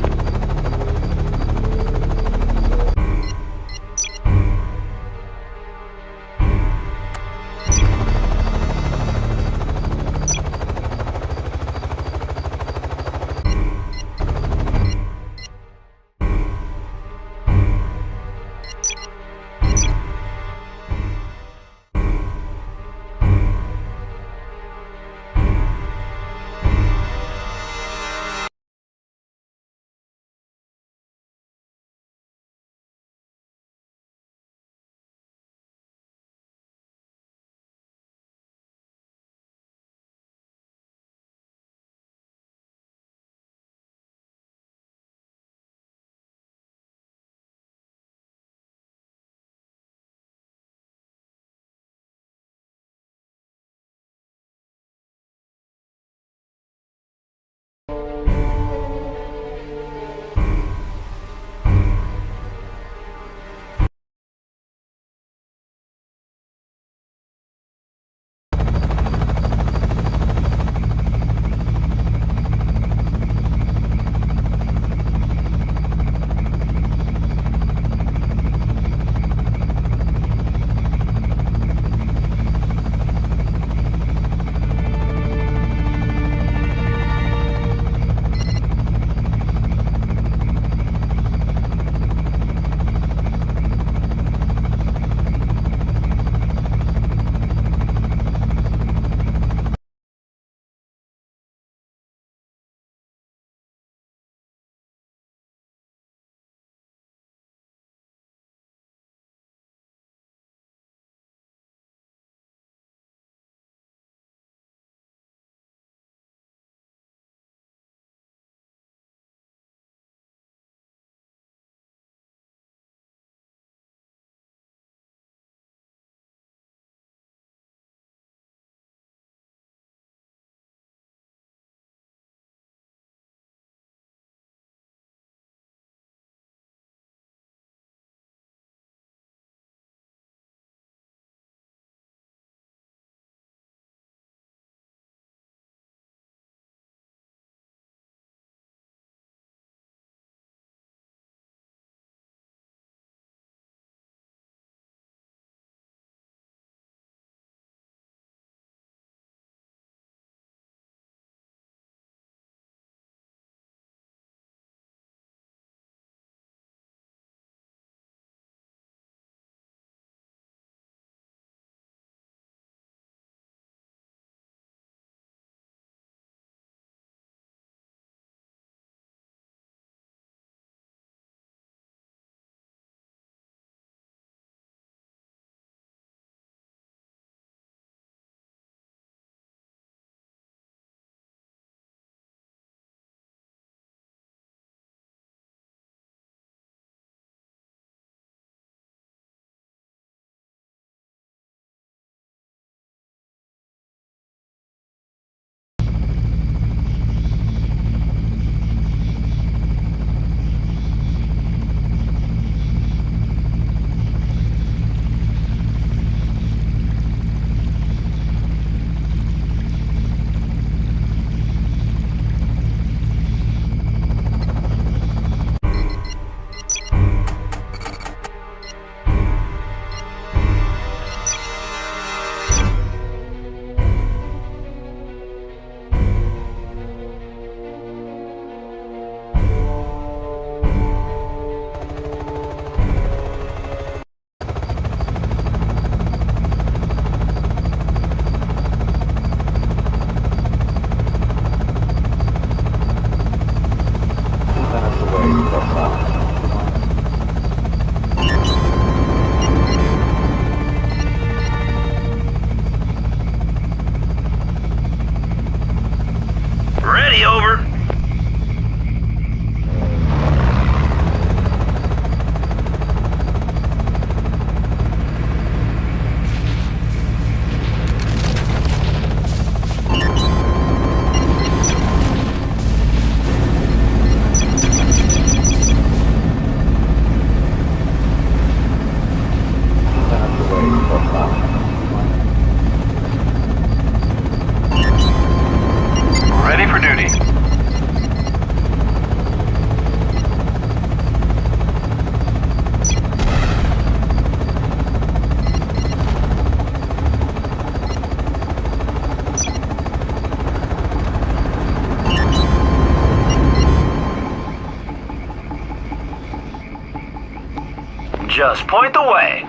Just point the way.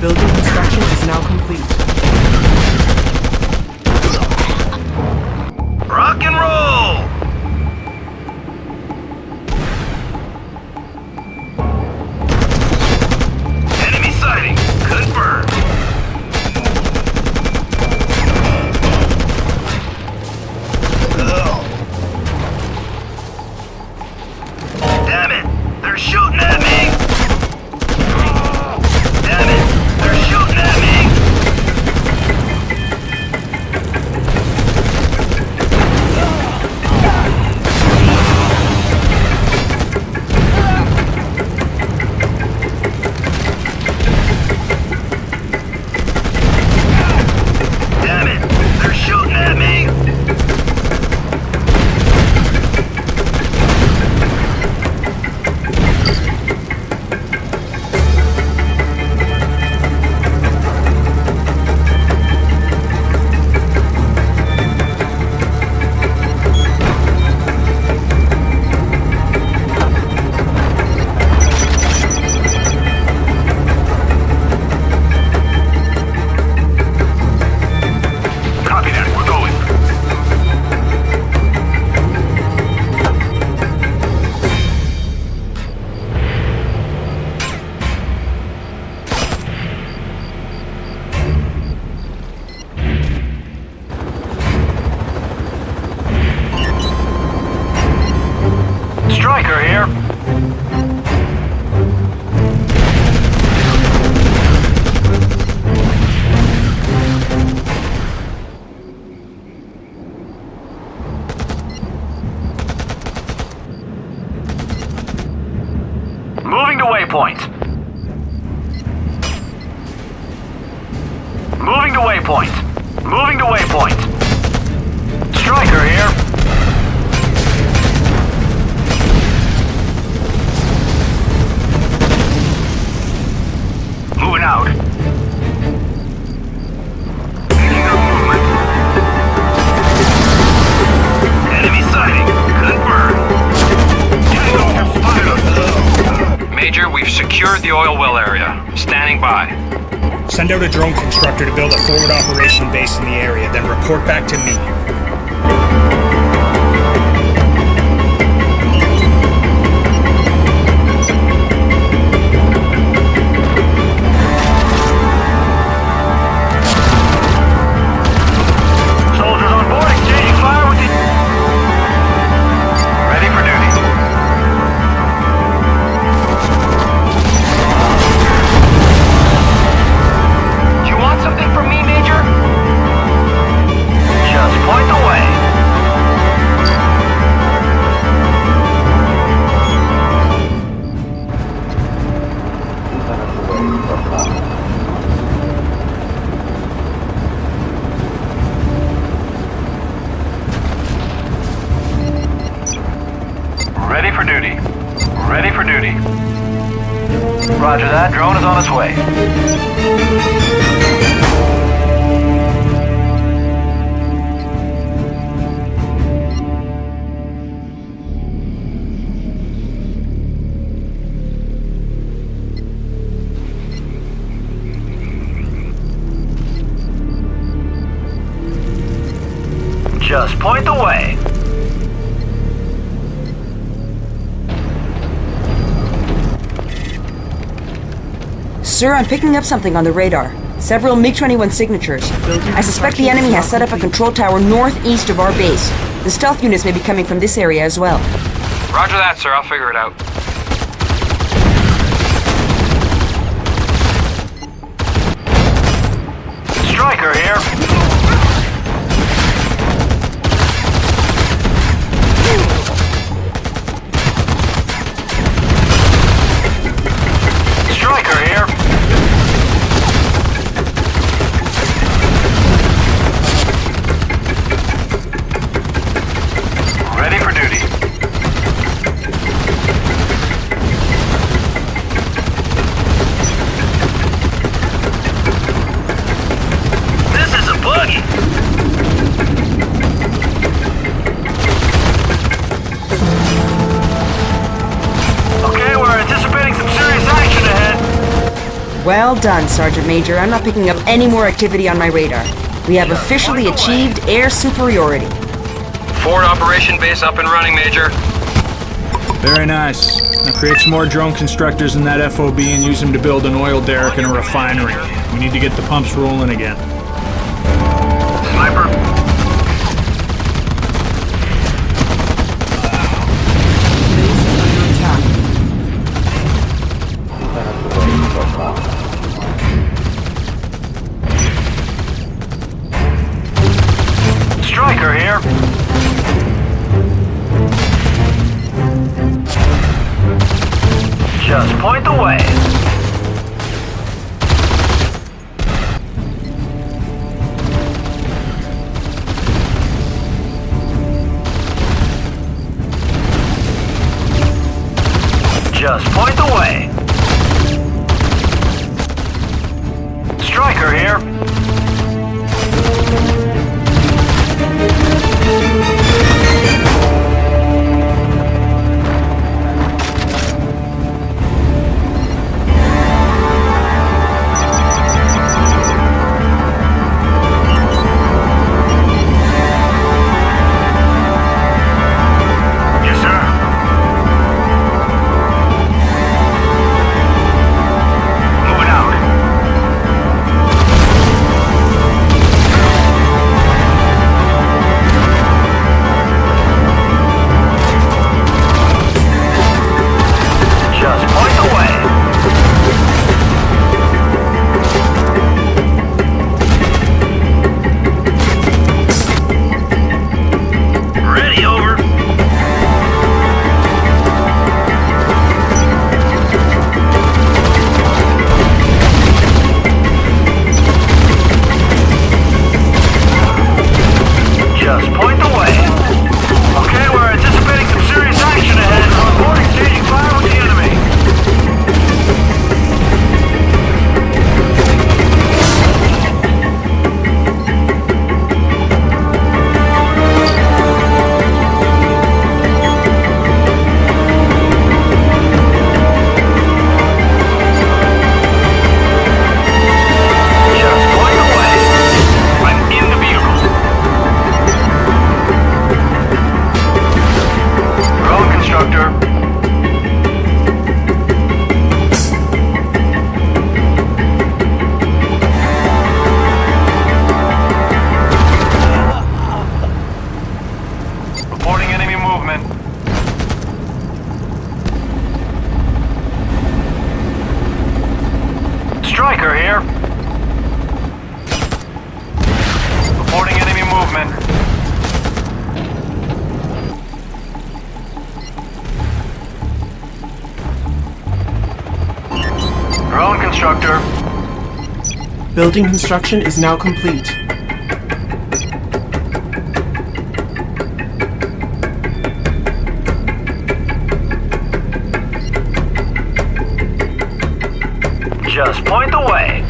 Building construction is now complete. Rock and roll! Enemy sighting. Confirmed. Damn it! They're shooting at me! Damn it! They're shooting at me! Damn it! They're shooting at me! Copy that. We're going. Striker here. Moving to waypoint. Moving to waypoint. Moving to waypoint. Striker here. Moving out. Enemy sighting. Confirmed. Major, we've secured the oil well area. Standing by. Send out a drone constructor to build a forward operation base in the area, then report back to me. Soldiers on board, exchanging fire with the... Ready for duty. Do you want something from me, Major? Just point the way. Ready for duty. Ready for duty. Roger that. Drone is on its way. Just point the way. Sir, I'm picking up something on the radar. Several MiG-21 signatures. I suspect the enemy has set up a control tower northeast of our base. The stealth units may be coming from this area as well. Roger that, sir. I'll figure it out. Striker here. Striker here. Ready for duty. This is a Well done, Sergeant Major. I'm not picking up any more activity on my radar. We have officially achieved air superiority. Forward operation base up and running, Major. Very nice. Now create some more drone constructors in that FOB and use them to build an oil derrick and a refinery. We need to get the pumps rolling again. Sniper. Striker here. Just point the way. Just point the way. Striker here. Striker here. Reporting enemy movement. Drone constructor. Building construction is now complete. Just point the way.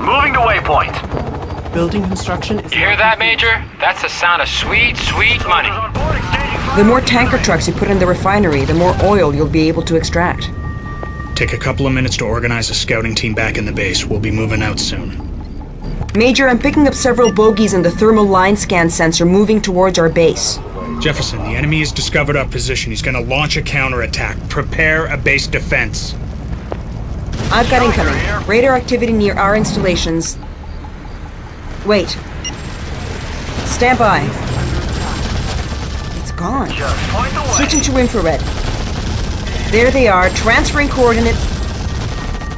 Moving to waypoint. Building construction is... You hear that, Major? That's the sound of sweet, sweet money. The more tanker trucks you put in the refinery, the more oil you'll be able to extract. Take a couple of minutes to organize a scouting team back in the base. We'll be moving out soon. Major, I'm picking up several bogies in the thermal line scan sensor moving towards our base. Jefferson, the enemy has discovered our position. He's gonna launch a counterattack. Prepare a base defense. I've got incoming. Radar activity near our installations. Wait. Stand by. It's gone. Switching to infrared. There they are, transferring coordinates.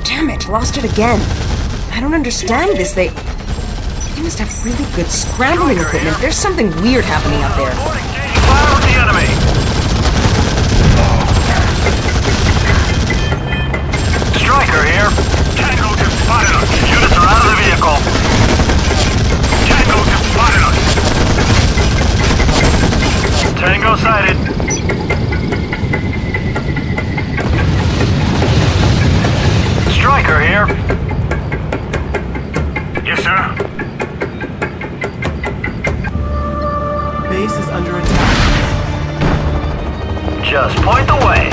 Damn it, lost it again. I don't understand this. They must have really good scrambling equipment. There's something weird happening out there. Fire with the enemy. Striker here. Tango just spotted us. Units are out of the vehicle. Tango just spotted us. Tango sighted. Striker here. Yes, sir. Base is under attack. Just point the way.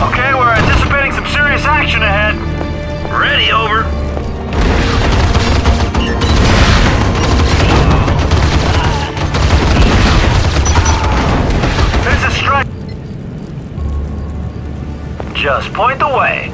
Okay, we're anticipating some serious action ahead. Ready, over. This is strike. Just point the way.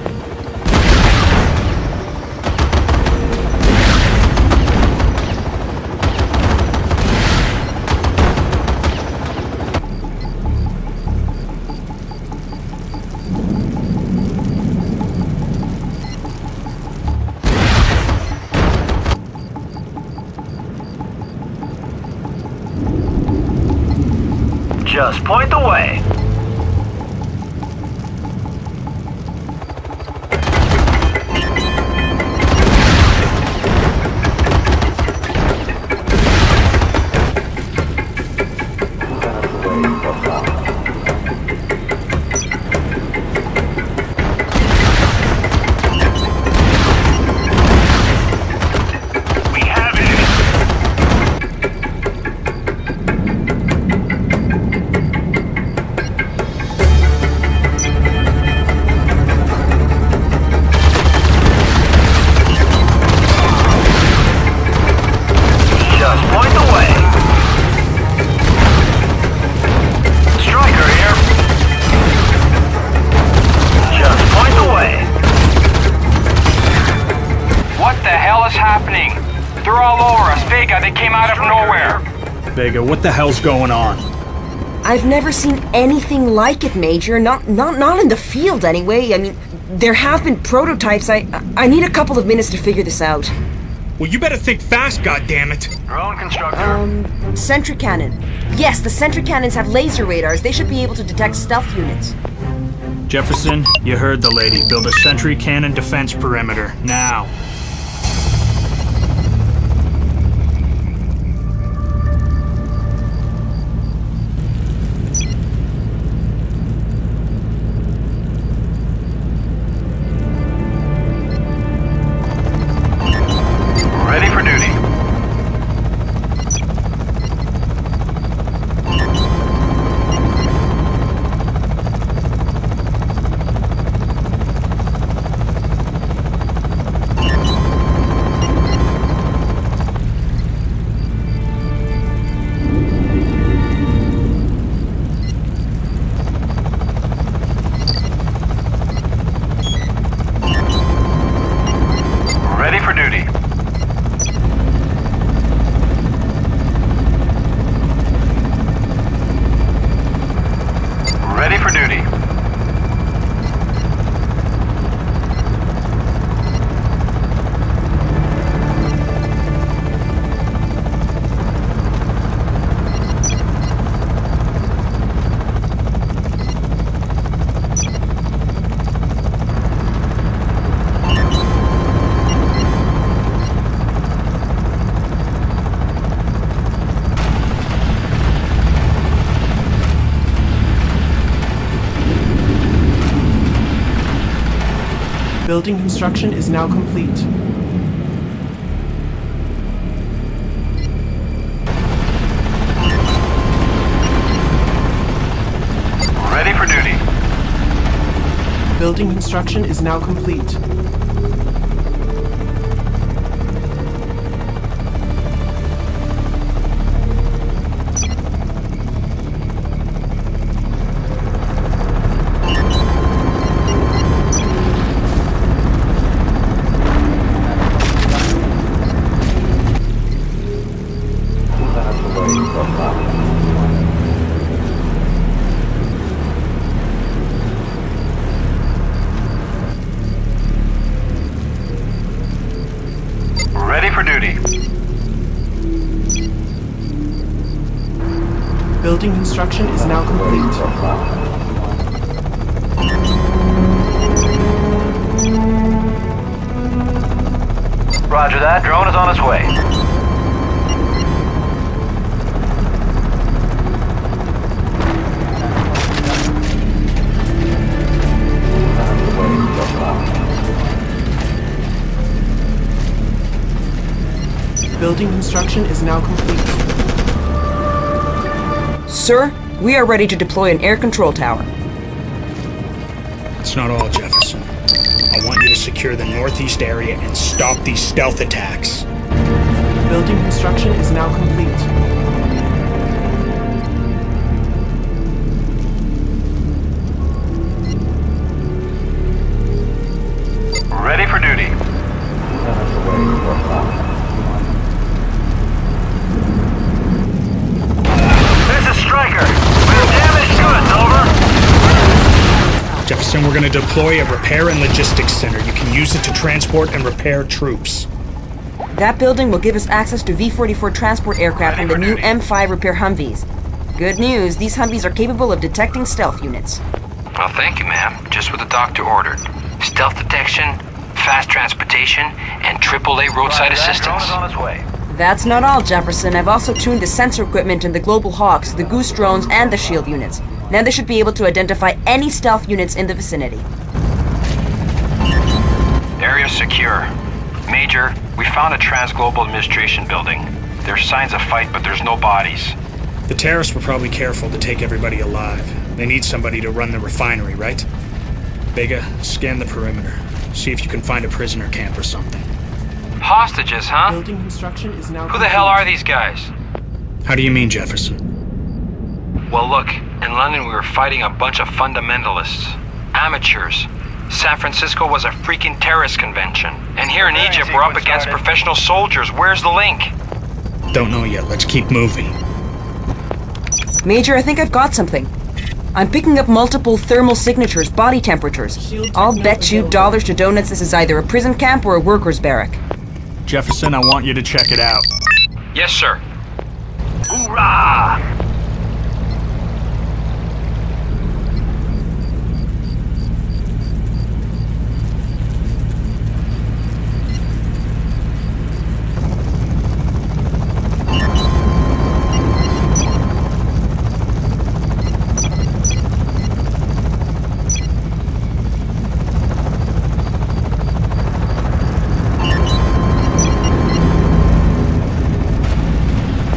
Just point the way. Vega, what the hell's going on? I've never seen anything like it, Major. Not in the field, anyway. I mean, there have been prototypes. I need a couple of minutes to figure this out. Well, you better think fast, goddammit. Drone constructor. Sentry cannon. Yes, the sentry cannons have laser radars. They should be able to detect stealth units. Jefferson, you heard the lady. Build a sentry cannon defense perimeter. Now. Building construction is now complete. Ready for duty. Building construction is now complete. Ready for duty. Building construction is now complete. Roger that. Drone is on its way. Building construction is now complete. Sir, we are ready to deploy an air control tower. It's not all, Jefferson. I want you to secure the northeast area and stop these stealth attacks. Building construction is now complete. Ready for duty. This is Stryker. We have damaged goods, over. Jefferson, we're going to deploy a repair and logistics center. You can use it to transport and repair troops. That building will give us access to V-44 transport aircraft and the new M5 repair Humvees. Good news, these Humvees are capable of detecting stealth units. Well, thank you, ma'am. Just what the doctor ordered. Stealth detection, fast transportation, and AAA roadside assistance. Drone is on its way. That's not all, Jefferson. I've also tuned the sensor equipment in the Global Hawks, the Goose drones, and the Shield units. Now they should be able to identify any stealth units in the vicinity. Area secure. Major, we found a Transglobal Administration building. There's signs of fight, but there's no bodies. The terrorists were probably careful to take everybody alive. They need somebody to run the refinery, right? Vega, scan the perimeter. See if you can find a prisoner camp or something. Hostages, huh? Building construction is now Who the hell are these guys? How do you mean, Jefferson? Well, look, in London we were fighting a bunch of fundamentalists. Amateurs. San Francisco was a freaking terrorist convention. And here in Egypt we're up against professional soldiers. Where's the link? Don't know yet. Let's keep moving. Major, I think I've got something. I'm picking up multiple thermal signatures, body temperatures. I'll bet you dollars to donuts this is either a prison camp or a workers' barrack. Jefferson, I want you to check it out. Yes, sir. Hoorah!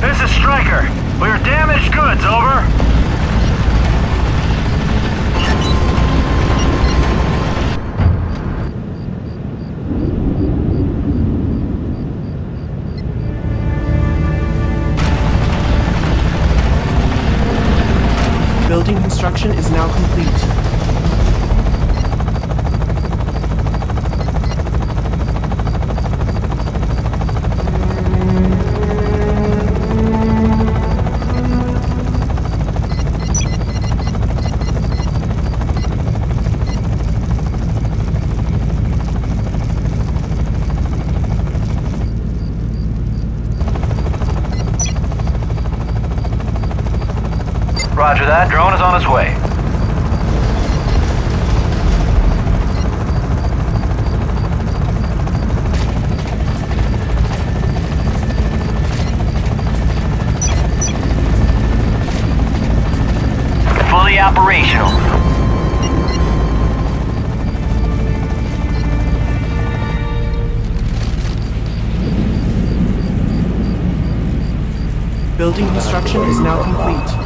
This is Stryker. We're damaged goods, over. Building construction is now complete. Roger that. Drone is on its way. Fully operational. Building construction is now complete.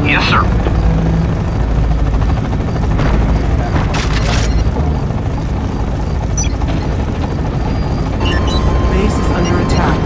Yes, sir. Base is under attack.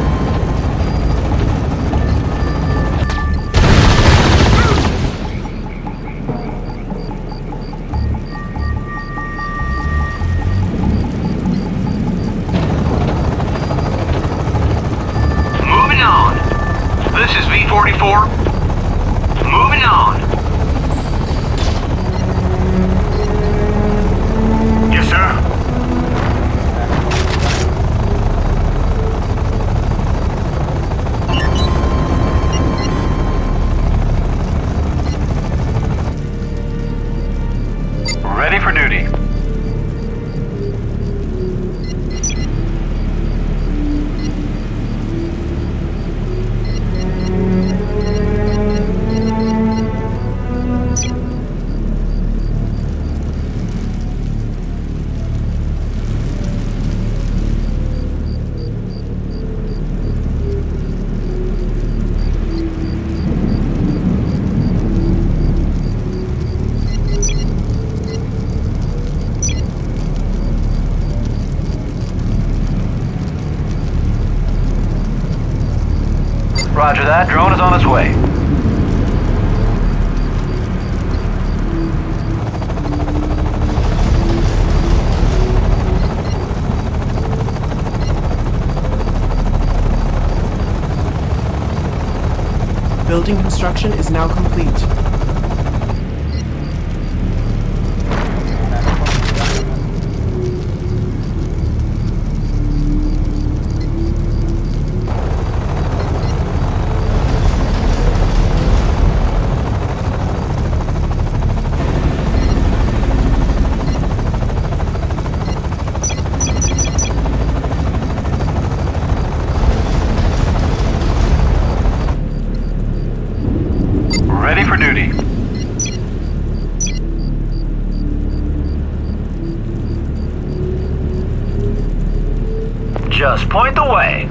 Roger that. Drone is on its way. Building construction is now complete. Ready for duty. Just point the way.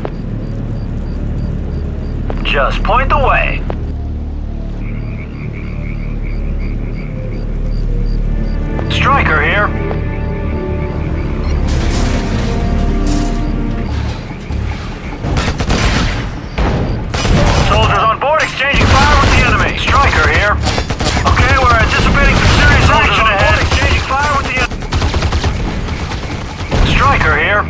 Just point the way. Stryker here. Soldiers on board exchanging fire with the enemy. Stryker here. Okay, we're anticipating some serious action ahead. Exchanging fire with the enemy. Stryker here.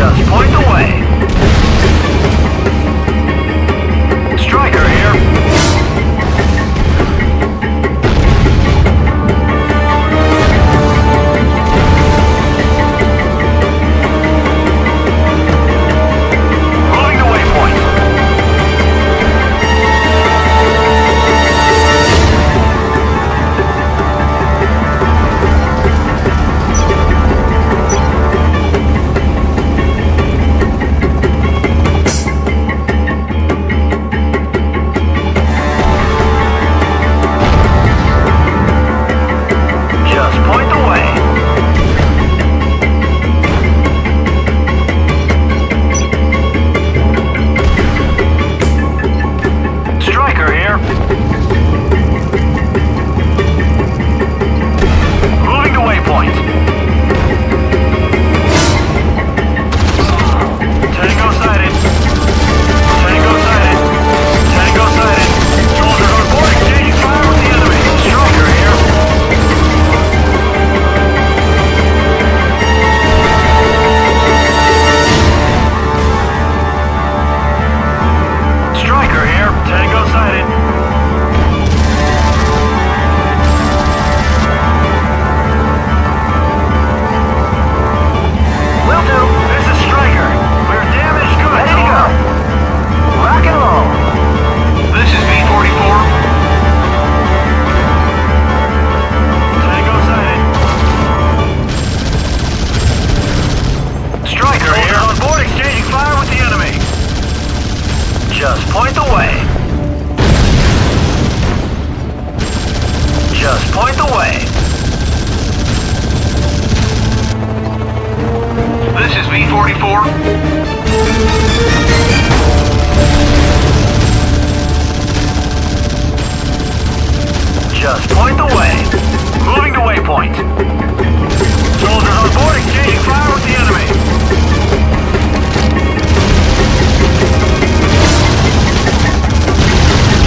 Just point the way. Striker here. Moving to waypoint. Just point the way. Striker here. Moving to waypoint. Tango sighted. Tango sighted. Tango sighted. Soldier on board, exchanging fire with the enemy. Striker here. Striker here. Tango sighted. Will do. This is Striker. We're damaged goods. Ready to go. Rock and roll. This is V-44. Tango sighted. Striker here. On board, exchanging fire with the enemy. Just point the way. Just point the way. This is V-44. Just point the way. Moving to waypoint. Soldiers on board, exchanging fire with the enemy.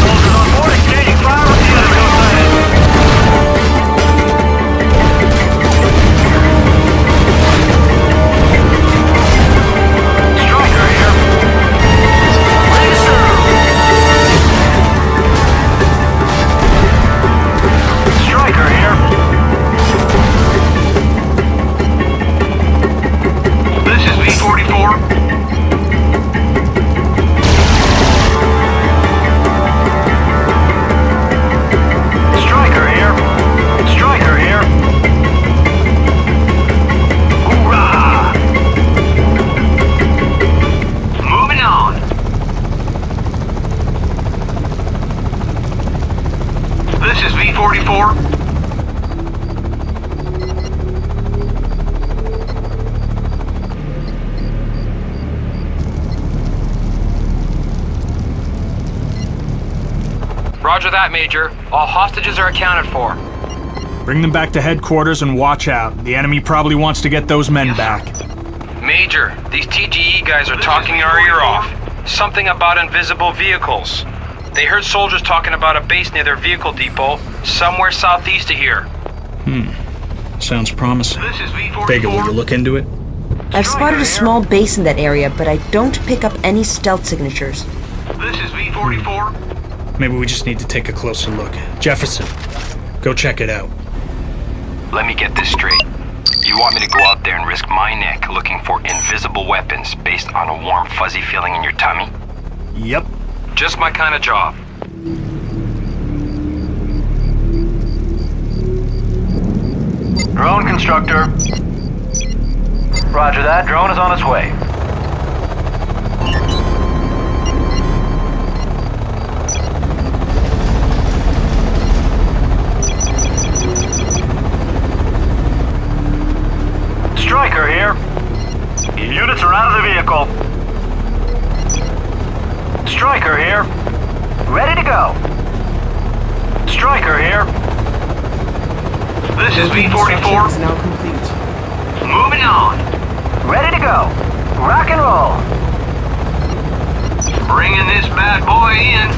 Soldiers on board, exchanging fire with the enemy. Striker here. Ready to serve. Striker here. This is V-44. Striker here. Striker here. Hoorah! Moving on. This is V-44. Roger that, Major. All hostages are accounted for. Bring them back to headquarters and watch out. The enemy probably wants to get those men back. Major, these TGE guys are talking our ear off. Something about invisible vehicles. They heard soldiers talking about a base near their vehicle depot, somewhere southeast of here. Sounds promising. Vega, will you look into it? I've spotted a small base in that area, but I don't pick up any stealth signatures. This is V-44. Maybe we just need to take a closer look. Jefferson, go check it out. Let me get this straight. You want me to go out there and risk my neck looking for invisible weapons based on a warm, fuzzy feeling in your tummy? Yep. Just my kind of job. Drone constructor. Roger that. Drone is on its way. Striker here. Units are out of the vehicle. Striker here. Ready to go. Striker here. This is V-44. Is now complete. Moving on. Ready to go. Rock and roll. Bringing this bad boy in.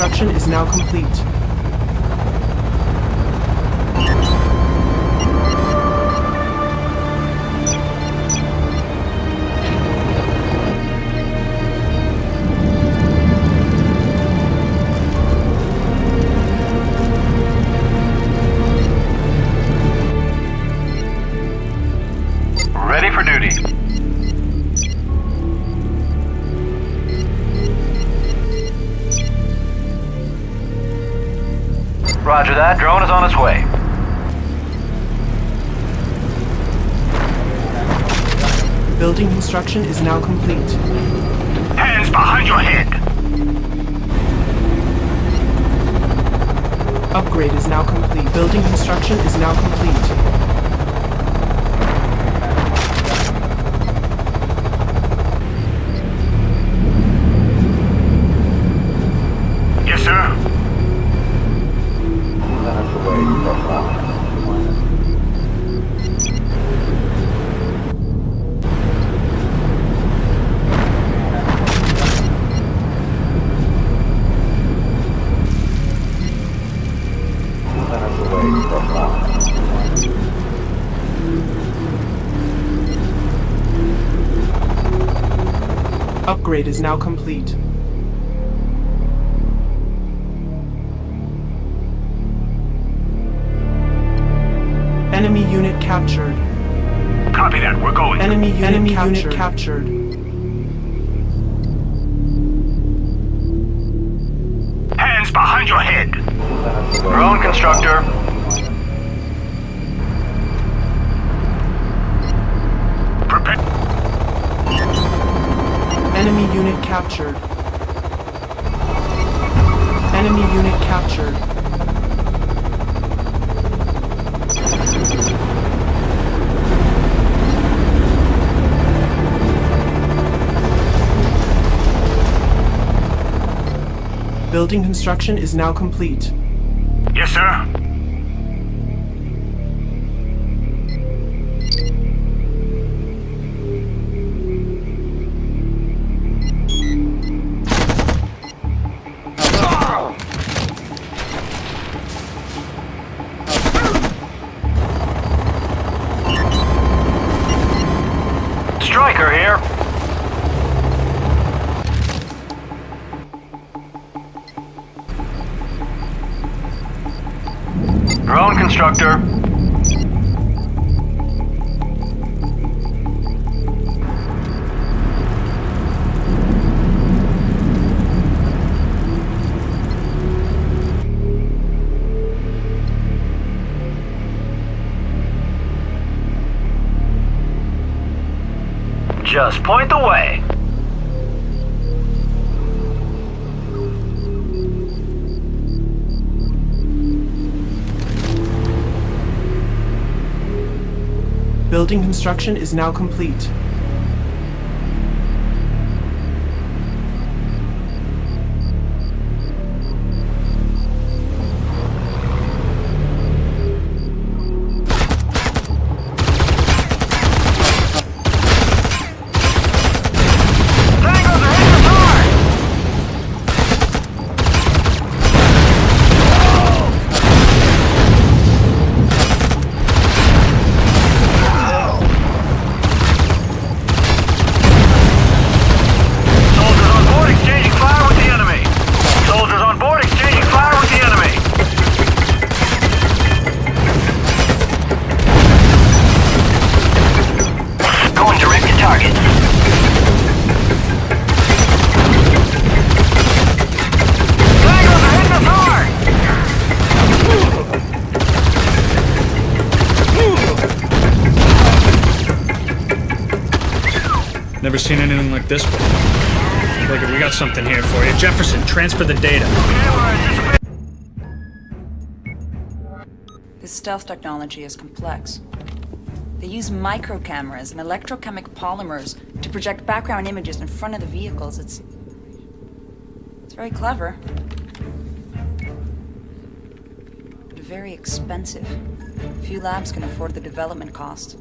construction is now complete. Ready for duty. Roger that. Drone is on its way. Building construction is now complete. Hands behind your head. Upgrade is now complete. Building construction is now complete. Yes, sir. Upgrade is now complete. Enemy unit captured. Copy that. We're going. Enemy unit captured. Hands behind your head. Drone constructor. Prepare. Enemy unit captured. Enemy unit captured. Building construction is now complete. Yes, sir. Striker here. Drone constructor. Just point the way. Building construction is now complete. Never seen anything like this before. Look, we got something here for you. Jefferson, transfer the data. This stealth technology is complex. They use microcameras and electrochemic polymers to project background images in front of the vehicles. It's very clever. But very expensive. Few labs can afford the development cost.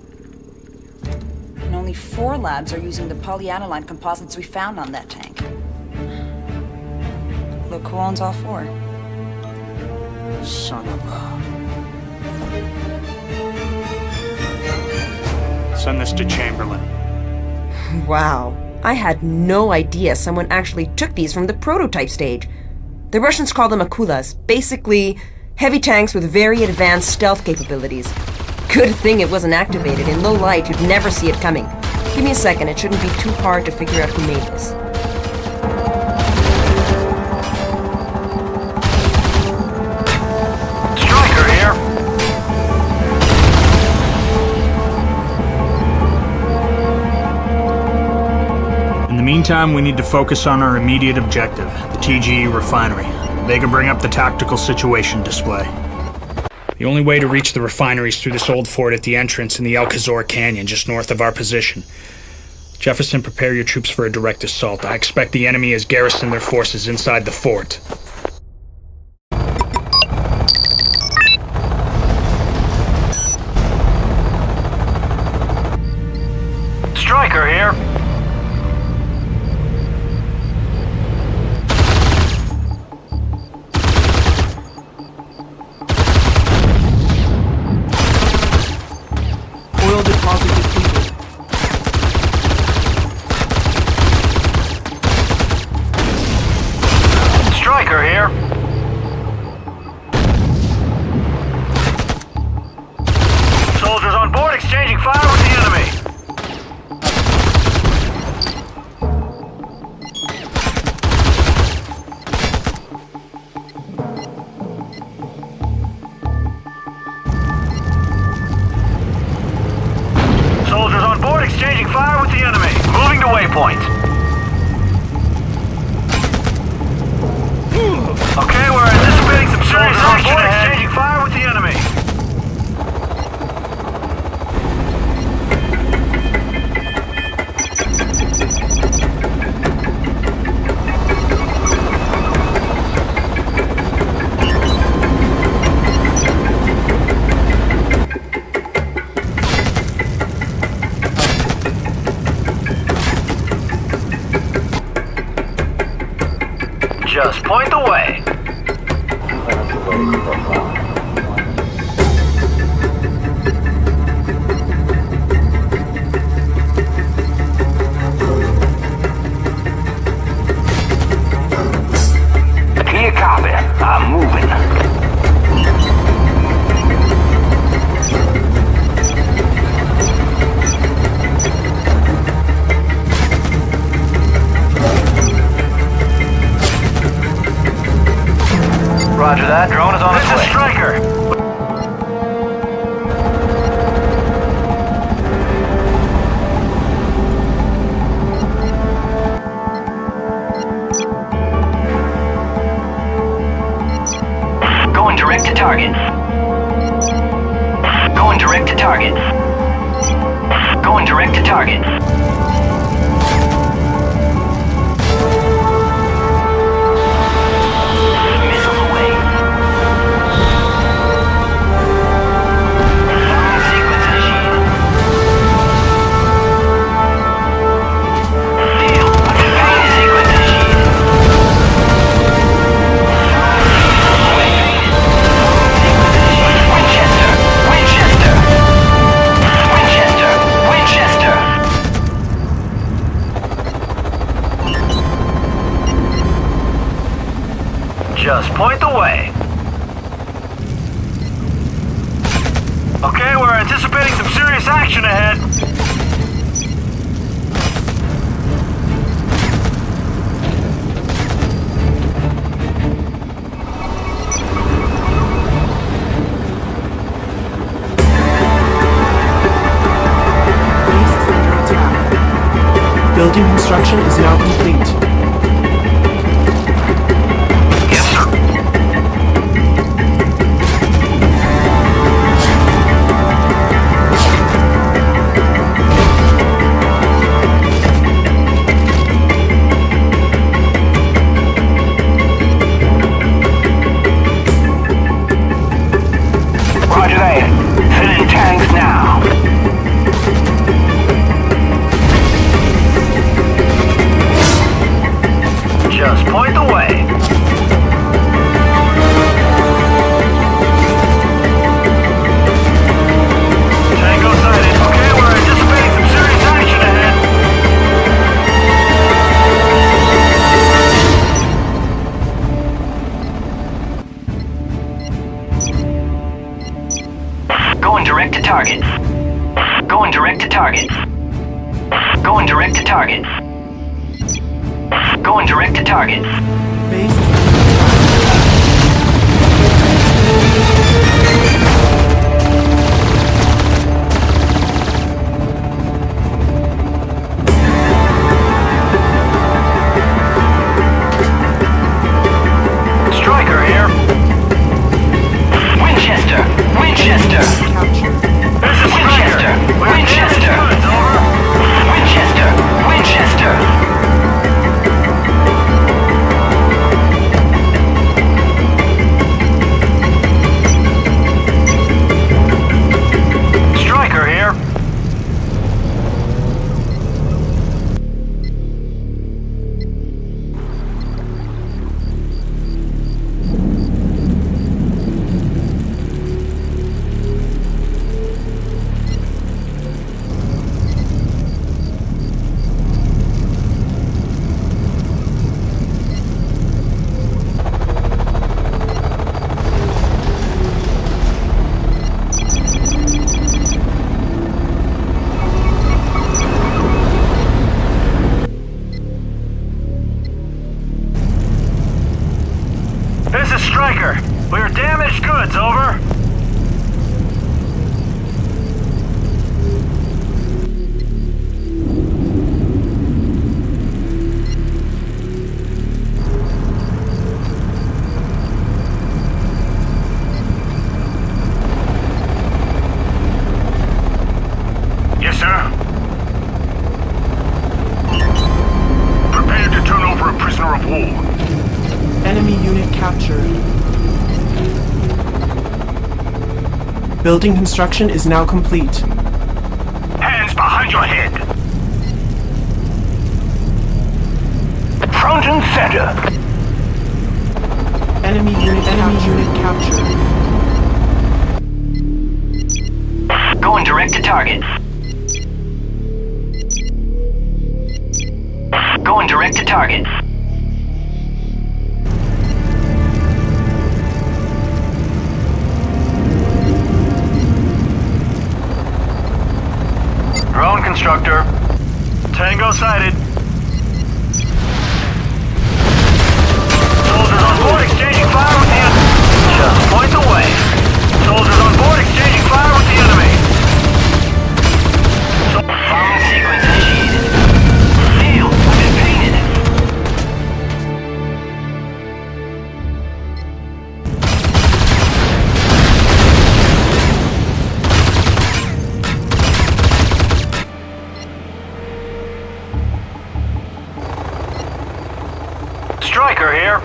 And only 4 labs are using the polyaniline composites we found on that tank. Look who owns all four. Son of a... Send this to Chamberlain. Wow. I had no idea someone actually took these from the prototype stage. The Russians call them Akulas, basically heavy tanks with very advanced stealth capabilities. Good thing it wasn't activated. In low light, you'd never see it coming. Give me a second, it shouldn't be too hard to figure out who made this. Striker here. In the meantime, we need to focus on our immediate objective, the TGE refinery. They can bring up the tactical situation display. The only way to reach the refinery is through this old fort at the entrance in the El Cazor Canyon, just north of our position. Jefferson, prepare your troops for a direct assault. I expect the enemy has garrisoned their forces inside the fort. Striker here. Oil deposit depleted. Striker here. Soldiers on board exchanging fire with the enemy. Soldiers on board exchanging fire with the enemy. Moving to waypoint. Okay, we're anticipating some serious action ahead. Exchanging fire with the enemy. Just point the way. Clear copy. I'm moving. Roger that. Drone is on its way. This is Striker. Going direct to target. Going direct to target. Going direct to target. Just point the way. Okay, we're anticipating some serious action ahead. Base is under attack. Building construction is now complete. Going direct to target. Going direct to target. Going direct to target. Going direct to target. Base is Striker here. Winchester. Winchester. This is Winchester. Winchester. Winchester. Winchester. Striker here. This is Striker. We're damaged goods, over. Yes, sir. Prepare to turn over a prisoner of war. enemy unit captured. Building construction is now complete. Hands behind your head. Front and center. Enemy unit captured. Going direct to target. Going direct to target. Drone constructor. Tango sighted. Soldiers on board exchanging fire with the enemy. Just points away. Soldiers on board exchanging fire with the enemy. Following sequence initiated. Field has been painted. Striker here.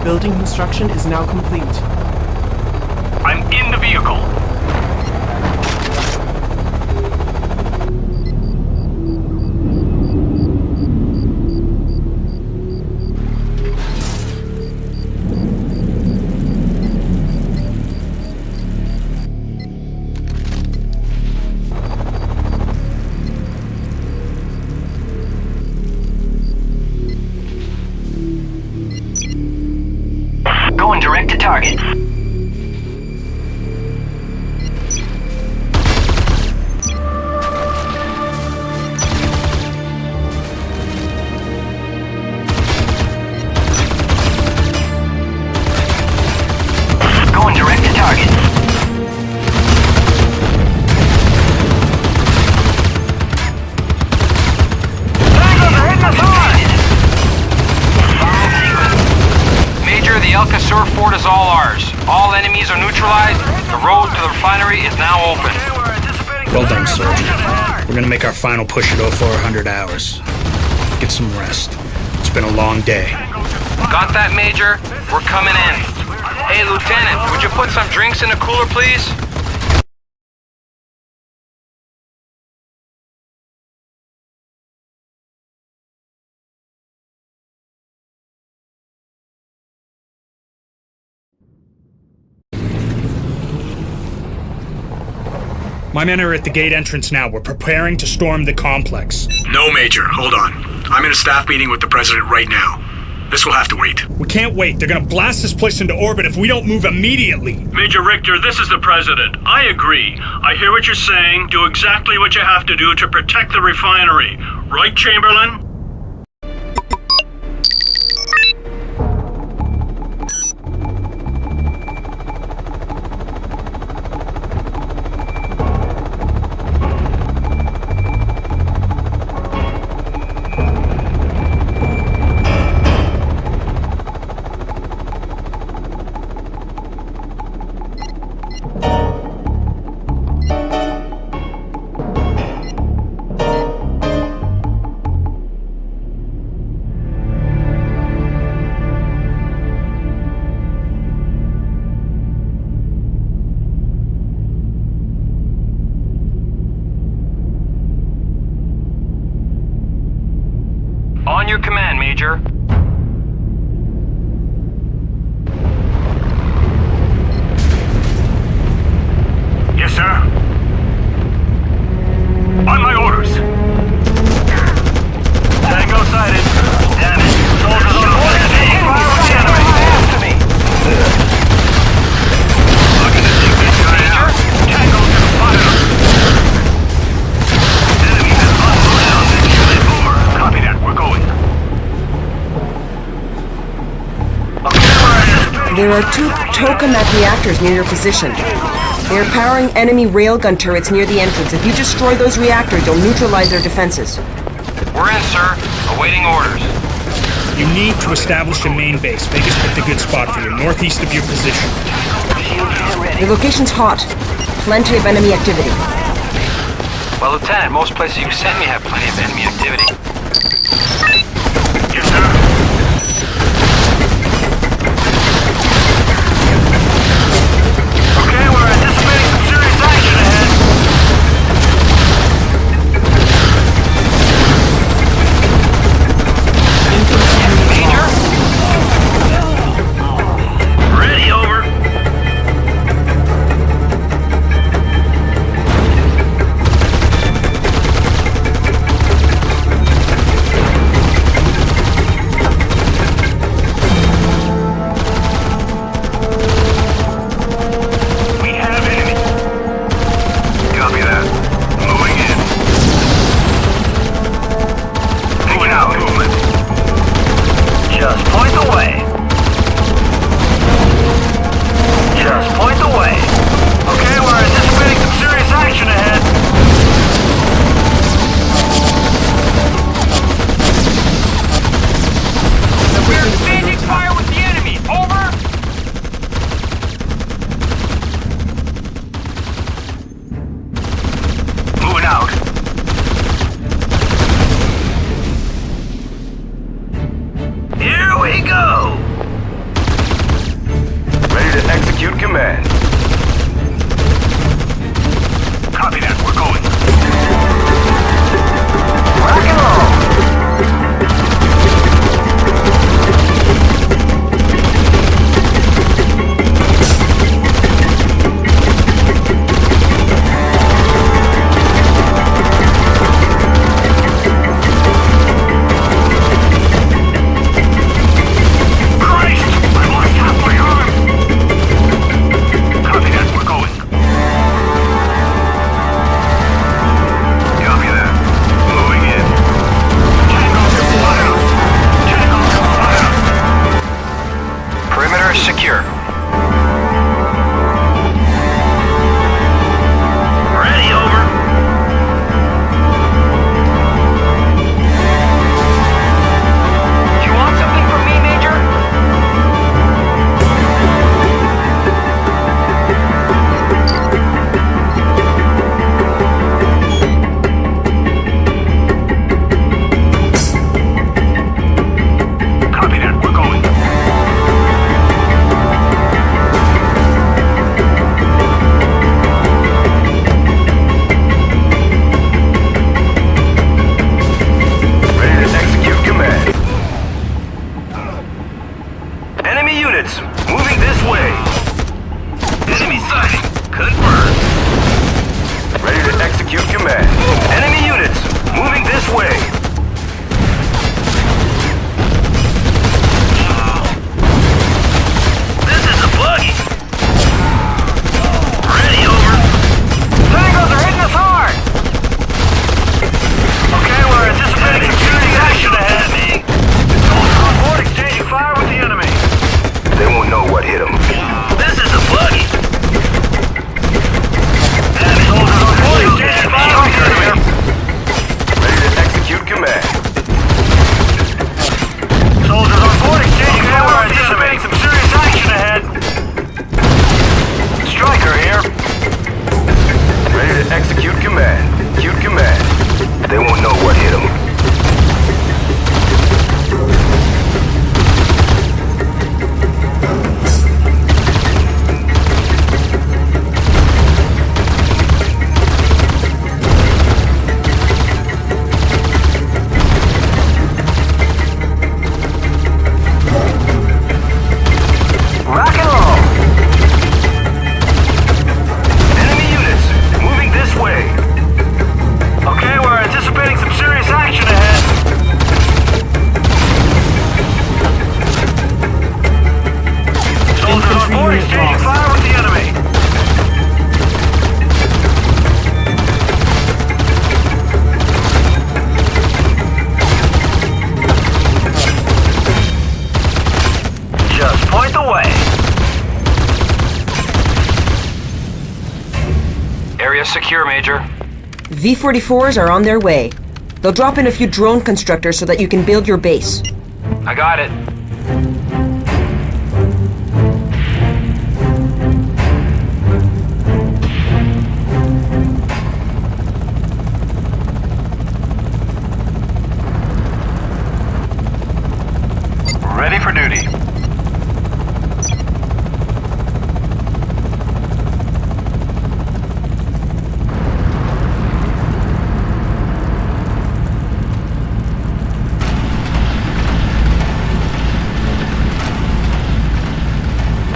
Building construction is now complete. I'm in the vehicle. Going direct to target. Going direct to target. Tangos are hitting us hard! Major, the Alcazar fort is all ours. All enemies are neutralized. The road to the refinery is now open. Well done, soldier. We're gonna make our final push at 0400 hours. Get some rest. It's been a long day. Got that, Major? We're coming in. Hey, Lieutenant, would you put some drinks in the cooler, please? My men are at the gate entrance now. We're preparing to storm the complex. No, Major. Hold on. I'm in a staff meeting with the President right now. This will have to wait. We can't wait. They're gonna blast this place into orbit if we don't move immediately. Major Richter, this is the President. I agree. I hear what you're saying. Do exactly what you have to do to protect the refinery. Right, Chamberlain? On your command, Major. Yes, sir. On my orders. Tango sighted. Damn it. Soldiers on the way. Fire on the enemy. After me. Looking to take this guy out. Tango to the fire. Enemy has unloaded on the Chile boomer. Copy that. We're going. There are 2 tokamak reactors near your position. They are powering enemy railgun turrets near the entrance. If you destroy those reactors, you'll neutralize their defenses. We're in, sir. Awaiting orders. You need to establish a main base. Vegas picked a good spot for you, northeast of your position. The location's hot. Plenty of enemy activity. Well, Lieutenant, most places you sent me have plenty of enemy activity. Yes, sir. Okay, we're anticipating some serious action ahead. Major? Ready, over. here, Major. V-44s are on their way. They'll drop in a few drone constructors so that you can build your base. I got it. Ready for duty.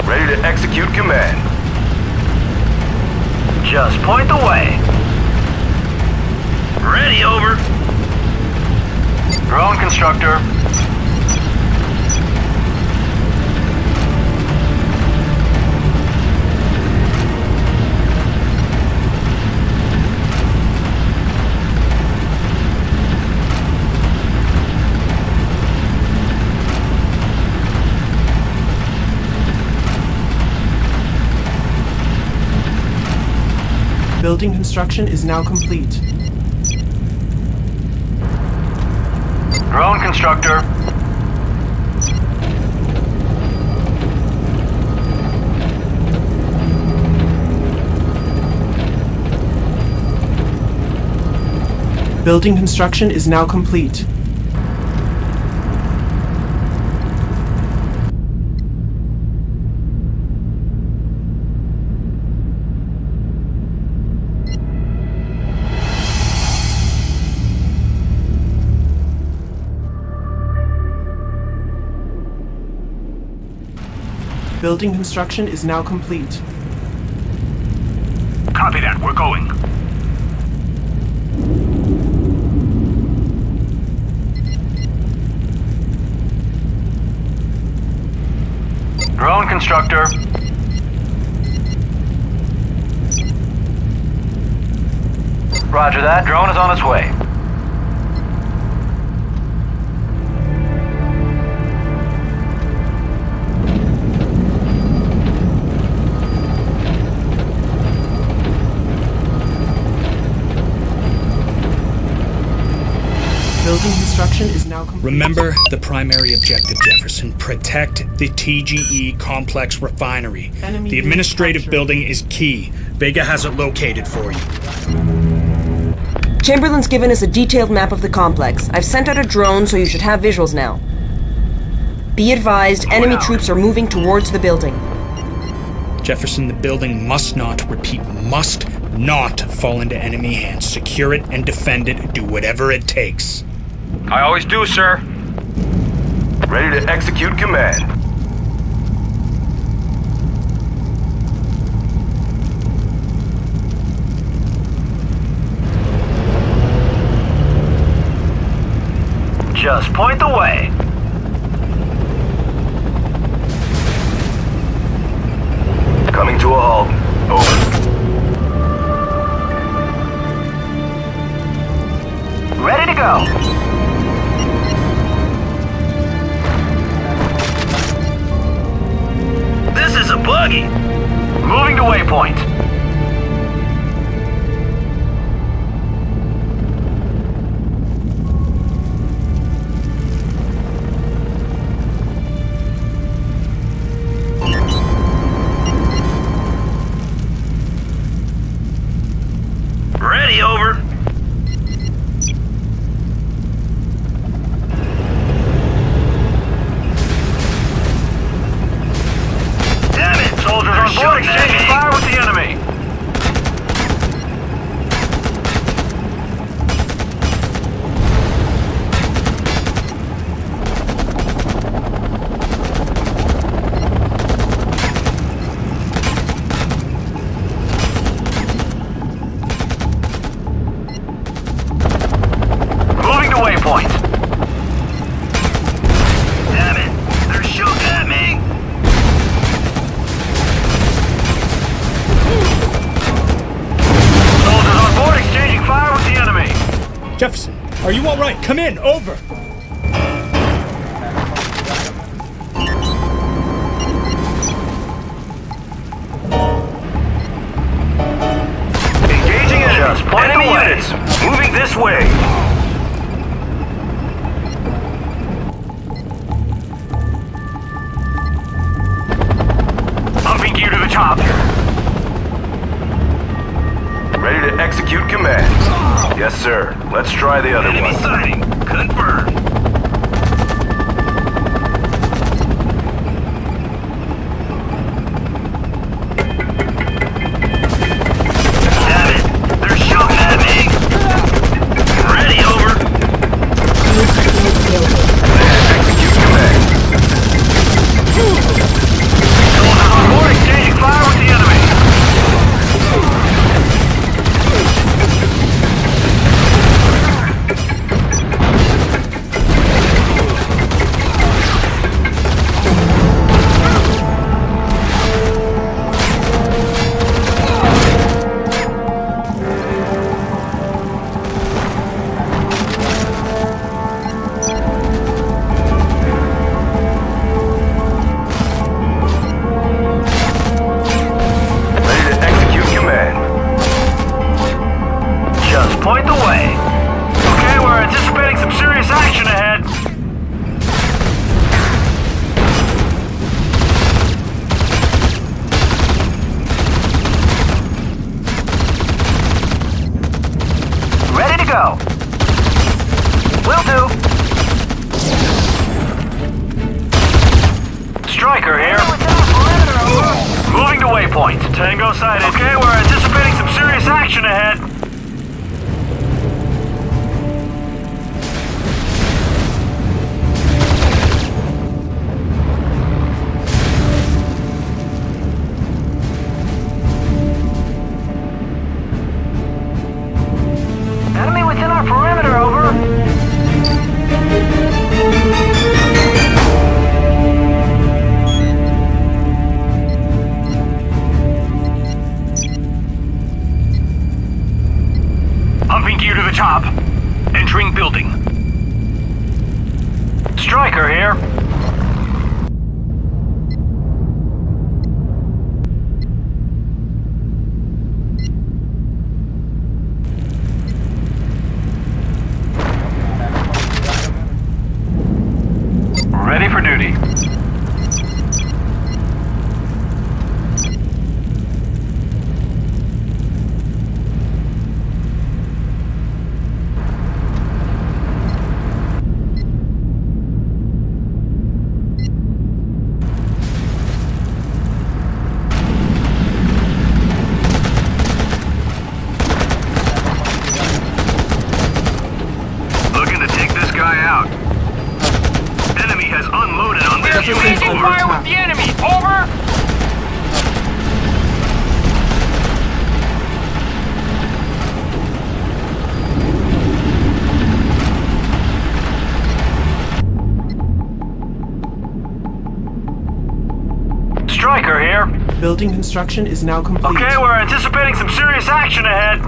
Ready to execute command. Just point the way. Ready, over. Drone constructor. Building construction is now complete. Drone constructor. Building construction is now complete. Building construction is now complete. Copy that, we're going. Drone constructor. Roger that. Drone is on its way. Building construction is now complete. Remember the primary objective, Jefferson. Protect the TGE complex refinery. Enemy The administrative captured. building is key. Vega has it located for you. Chamberlain's given us a detailed map of the complex. I've sent out a drone, so you should have visuals now. Be advised, enemy troops are moving towards the building. Jefferson, the building must not, repeat, must not fall into enemy hands. Secure it and defend it. Do whatever it takes. I always do, sir. Ready to execute command. Just point the way. Coming to a halt. Over. Ready to go. This is a buggy. Moving to waypoint. Ready, over. Damn it! Soldiers on board exchanging fire with the enemy. Moving to waypoint. Damn it! They're shooting at me! Soldiers on board exchanging fire with the enemy. Jefferson, are you all right? Come in. Over. Engaging enemy. Moving this way. Pumping gear to the top. Ready to execute command. Yes, sir. Let's try the other Enemy one. sighting. Confirmed. Damn it! They're shooting at me! Ready, over. Execute command. Going on board, exchanging fire with the enemy. Ready to execute command. Just point the way. Okay, we're anticipating some serious action ahead. Ready to go. Will do. Striker here. Moving to waypoint. Tango sighted. Okay, we're anticipating some serious action ahead. Enemy within our perimeter, over. Pumping gear to the top. Entering building. Striker here. Ready for duty. Looking to take this guy out. Enemy has unloaded on this unit. Executives under Fire with attack. the enemy. Over. Striker here. Building construction is now complete. Okay, we're anticipating some serious action ahead.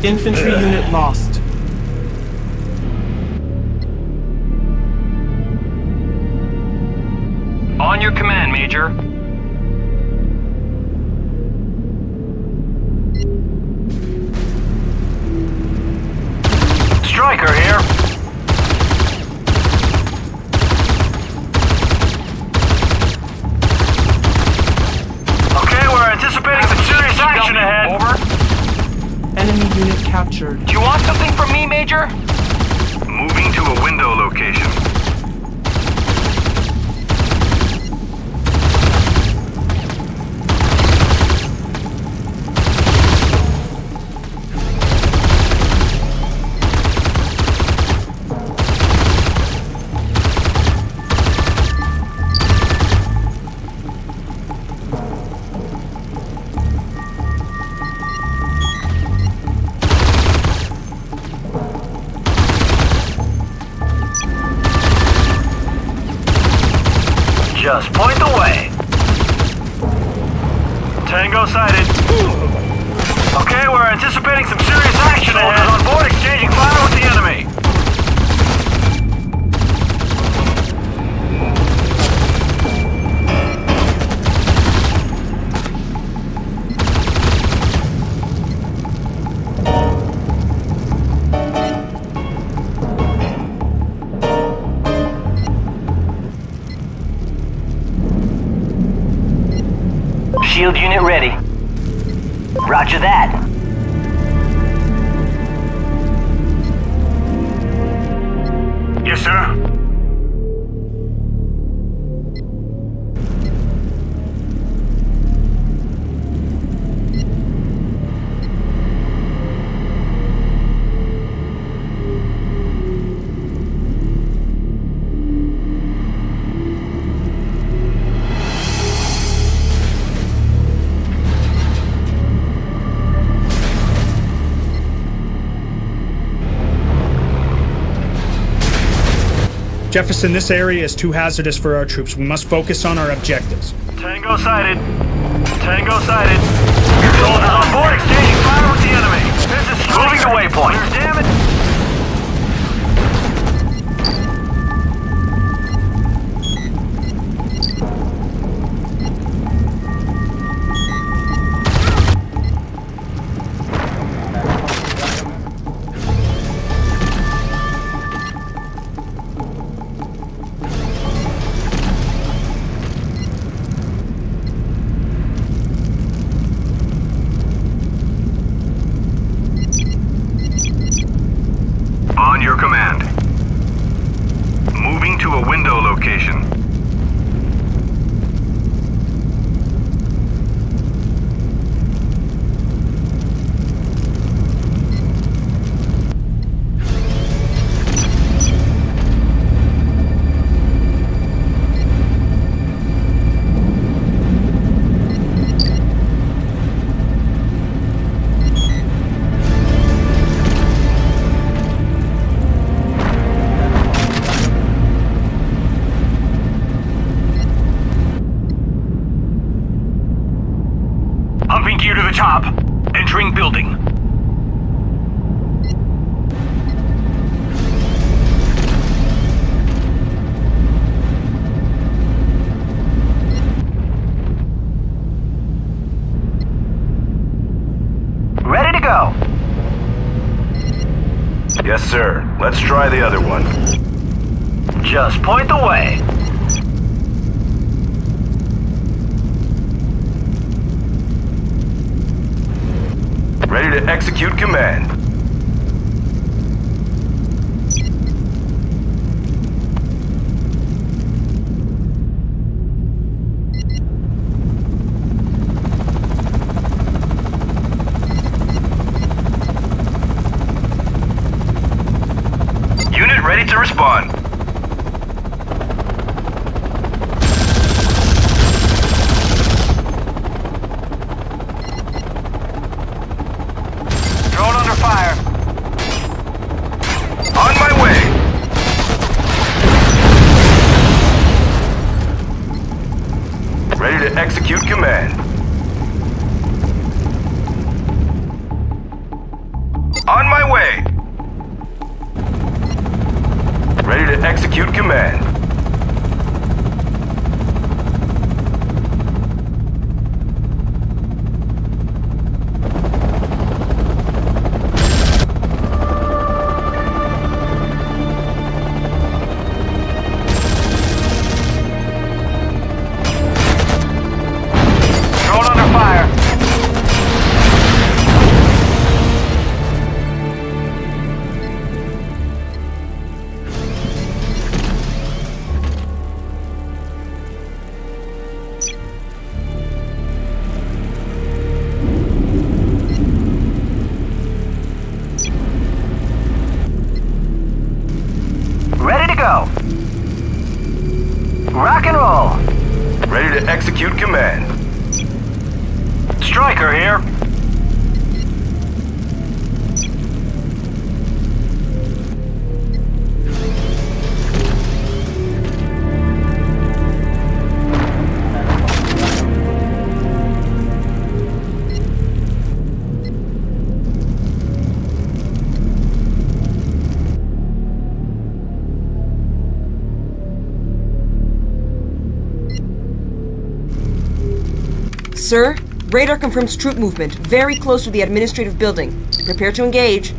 Infantry unit lost. On your command, Major. Striker here. Okay, we're anticipating some serious action ahead. Over. Enemy unit captured. Do you want something from me, Major? Moving to a window location. Just point the way. Tango sighted. Okay, we're anticipating some serious action ahead. On board, exchanging fire with the enemy. Shield unit ready. Roger that. Yes, sir. Jefferson, this area is too hazardous for our troops. We must focus on our objectives. Tango sighted. Tango sighted. Soldiers on board, exchanging fire with the enemy. This is moving to waypoint. Damn it. On your command. Moving to a window location. Humping gear to the top. Entering building. Ready to go. Yes, sir. Let's try the other one. Just point the way. Ready to execute command. Unit ready to respond. Drone under fire. On my way. Ready to execute command. On my way. Ready to execute command. Drone under fire. Sir, radar confirms troop movement very close to the administrative building. Prepare to engage.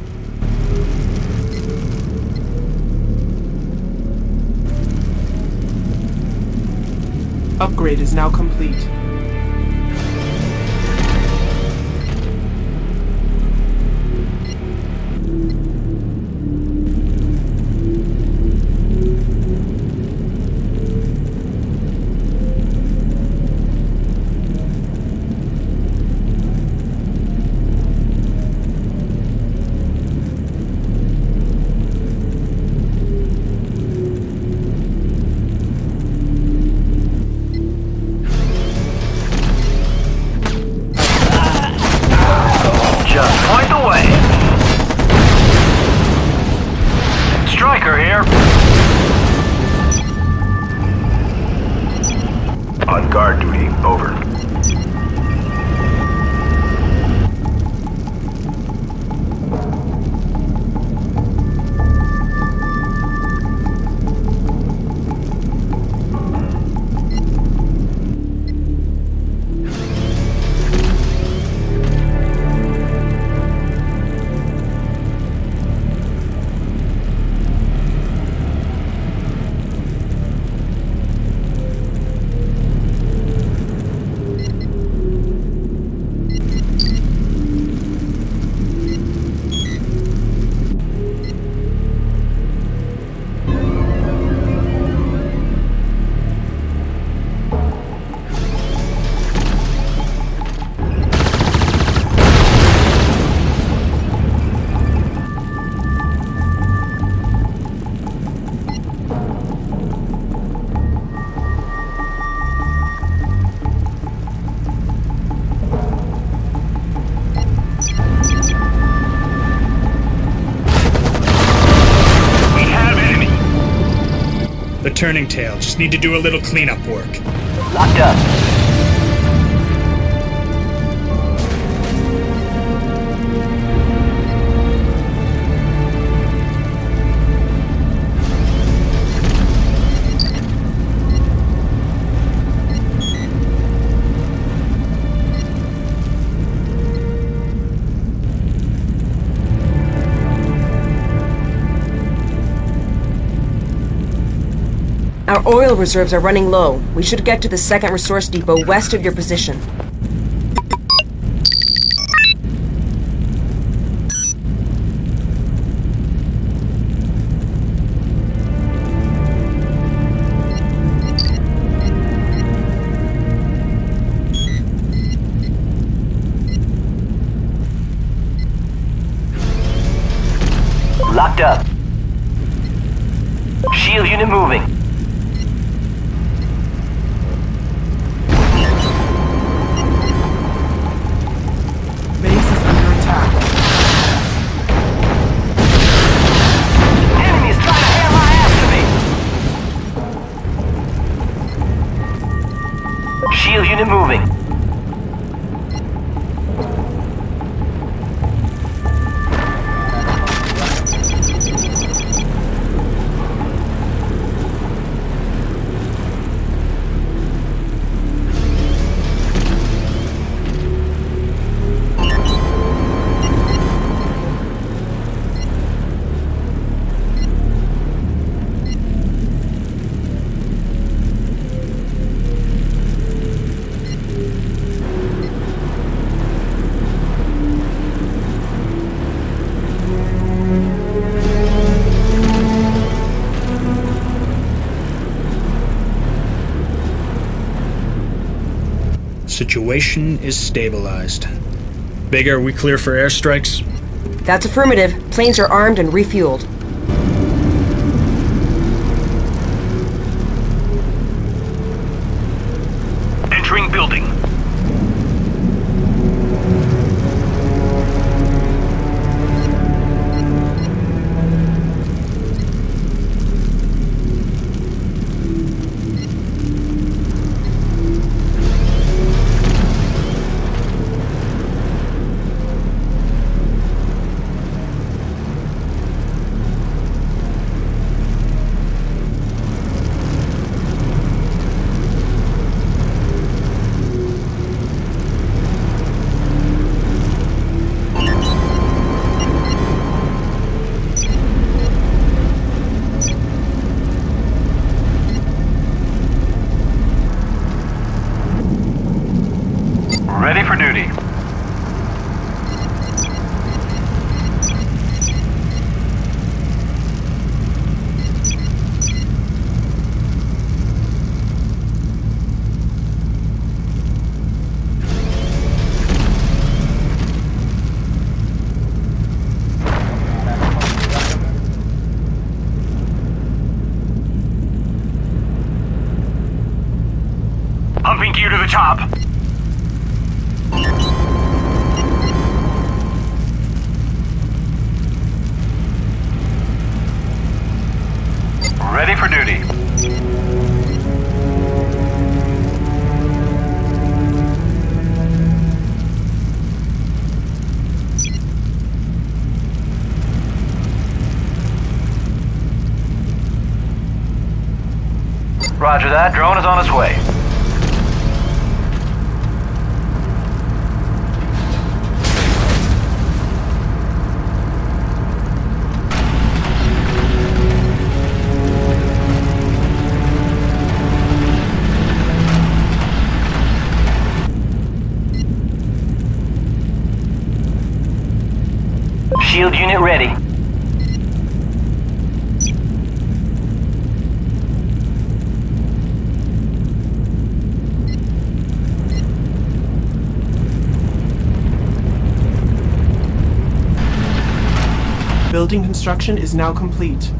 Upgrade is now complete. Striker here. On guard duty, over. The turning tail. Just need to do a little cleanup work. Locked up. Our oil reserves are running low. We should get to the second resource depot west of your position. Locked up. Shield unit moving. Shield unit moving. Situation is stabilized. Big, are we clear for airstrikes? That's affirmative. Planes are armed and refueled. Entering building. Ready for duty. Pumping gear to the top. Ready for duty. Roger that. Drone is on its way. Shield unit ready. Building construction is now complete.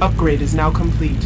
Upgrade is now complete.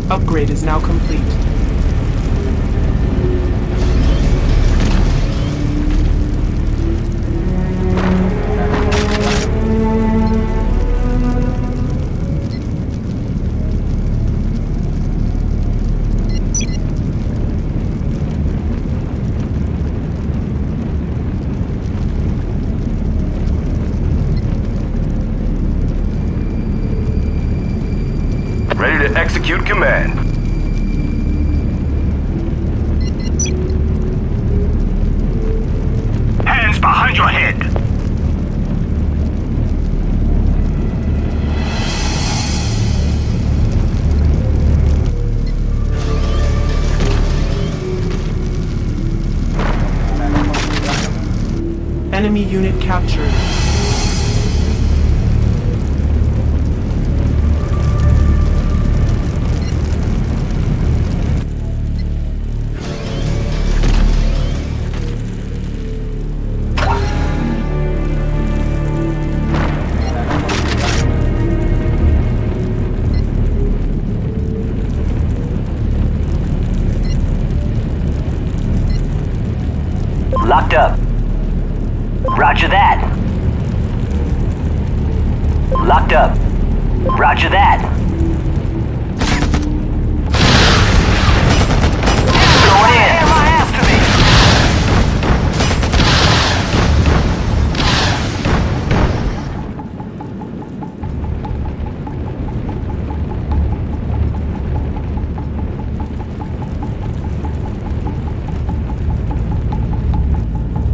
Upgrade is now complete. Ready to execute command. Hands behind your head. Enemy unit captured. Locked up. Roger that. Locked up. Roger that. Going in.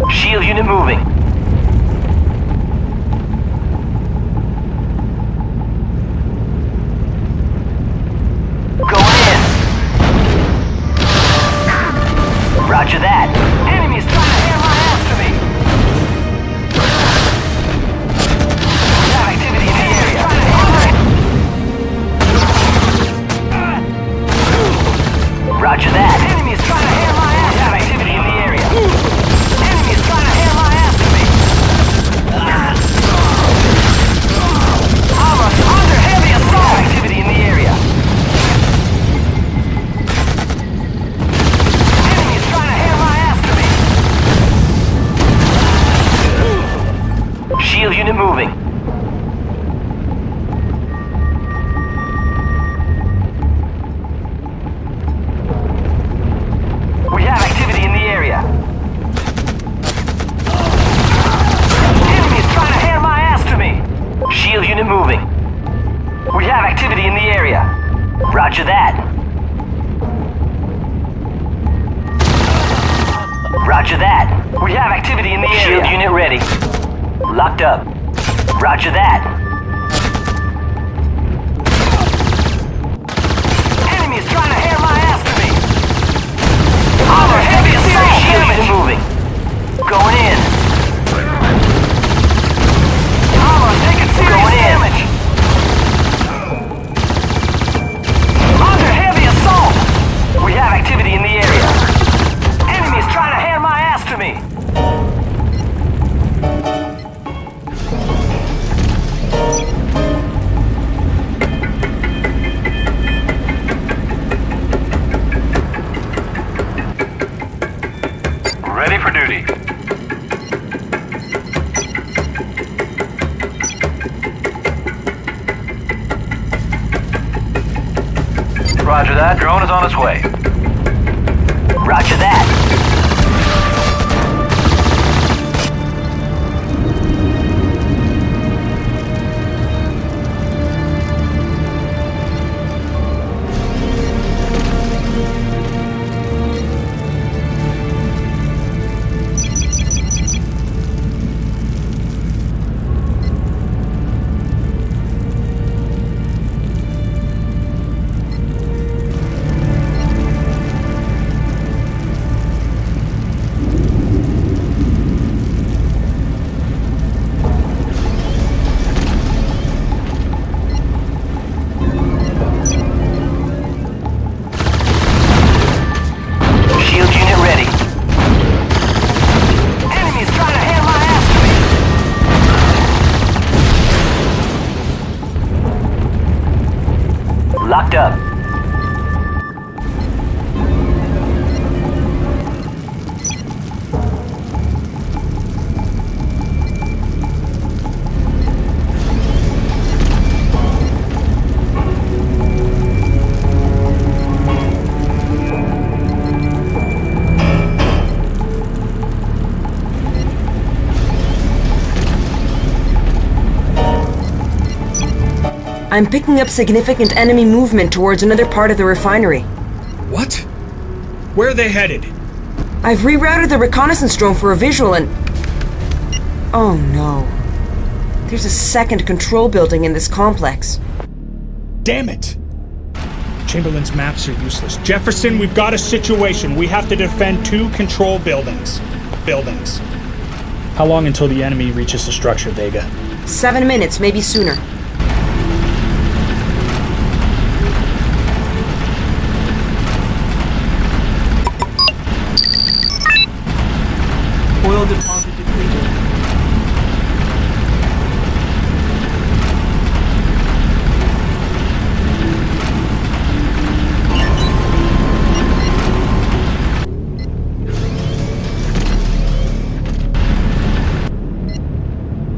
Shield unit moving. Going in. Roger that. Enemies trying to hammer my ass to me. We have activity in the area. Roger that. Enemies trying to hammer my ass. We have activity in the area. Enemies trying to hammer my ass to me. I'm under heavy assault. Activity in the area. Enemies trying to hammer my ass to me. Shield unit moving. activity in the area. Shield unit ready. Locked up. Roger that. Enemy is trying to hair my ass to me. Armor heavy assault. Shield unit moving. Going in. Armor taking serious damage. Under heavy assault. We have activity in the area. Enemy is trying to hair my ass to me. Ready for duty. Roger that. Drone is on its way. Roger that. Locked up. I'm picking up significant enemy movement towards another part of the refinery. What? Where are they headed? I've rerouted the reconnaissance drone for a visual and... Oh no. There's a second control building in this complex. Damn it! Chamberlain's maps are useless. Jefferson, we've got a situation. We have to defend 2 control buildings. How long until the enemy reaches the structure, Vega? 7 minutes, maybe sooner. Oil deposit depleted.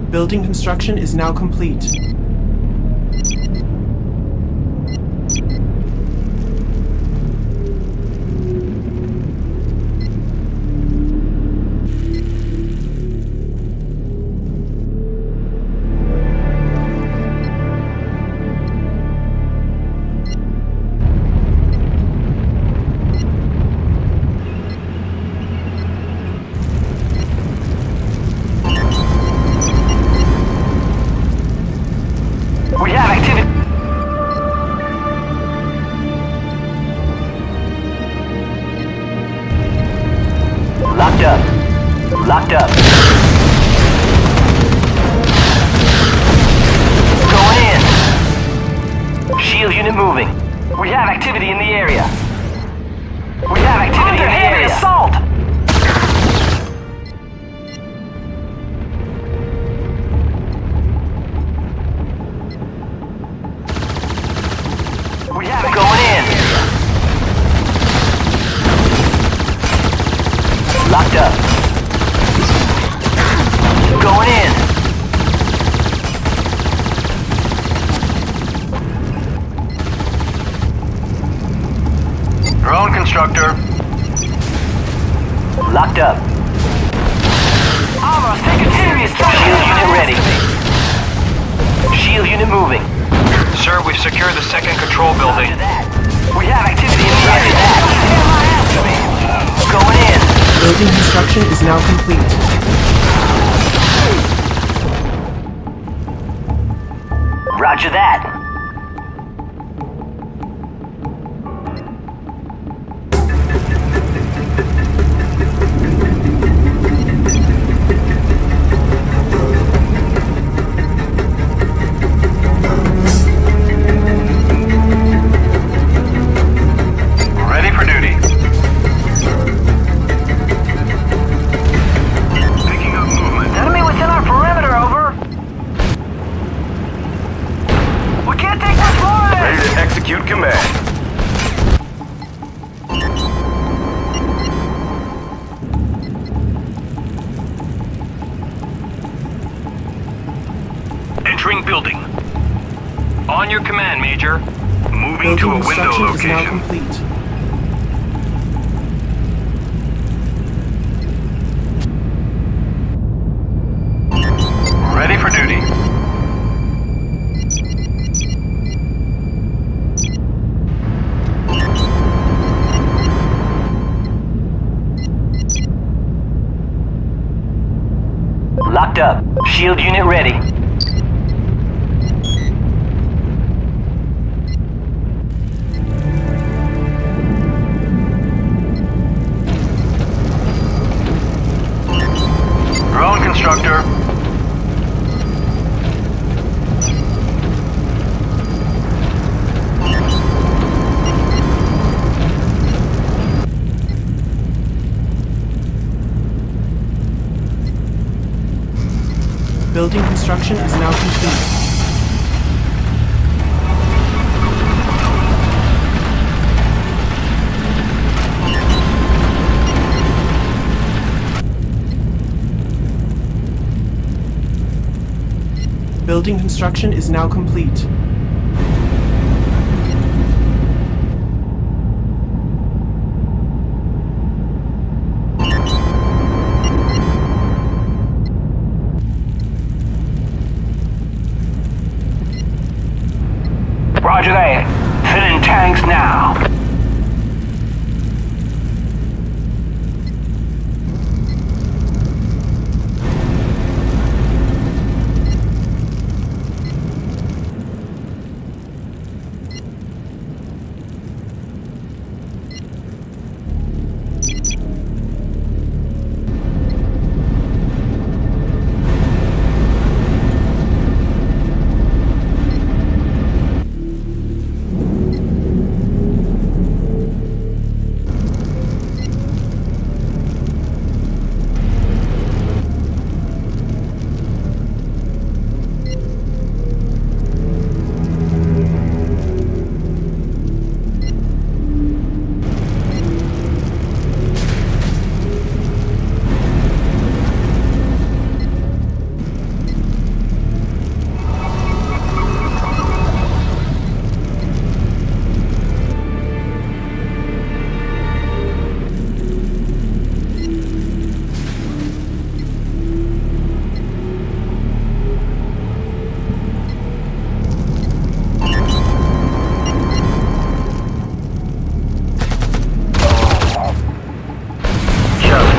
Building construction is now complete. Locked up. Going in. Shield unit moving. We have activity in the area. We have activity in the area. Assault! We have it going in. Locked up. Going in. Drone constructor. Locked up. Armor's taking serious damage. Shield unit ready. Shield unit moving. Sir, we've secured the second control building. We have activity in the area. Going in. Building construction is now complete. Roger that. Ready for duty. Picking up movement. Enemy within our perimeter, over. We can't take much more of this! Ready to execute command. Entering building. On your command, Major. Moving to a Building window construction is now location. complete. Ready for duty. Locked up. Shield unit ready. Drone constructor. Building construction is now complete. Building construction is now complete. Roger that. Filling tanks now.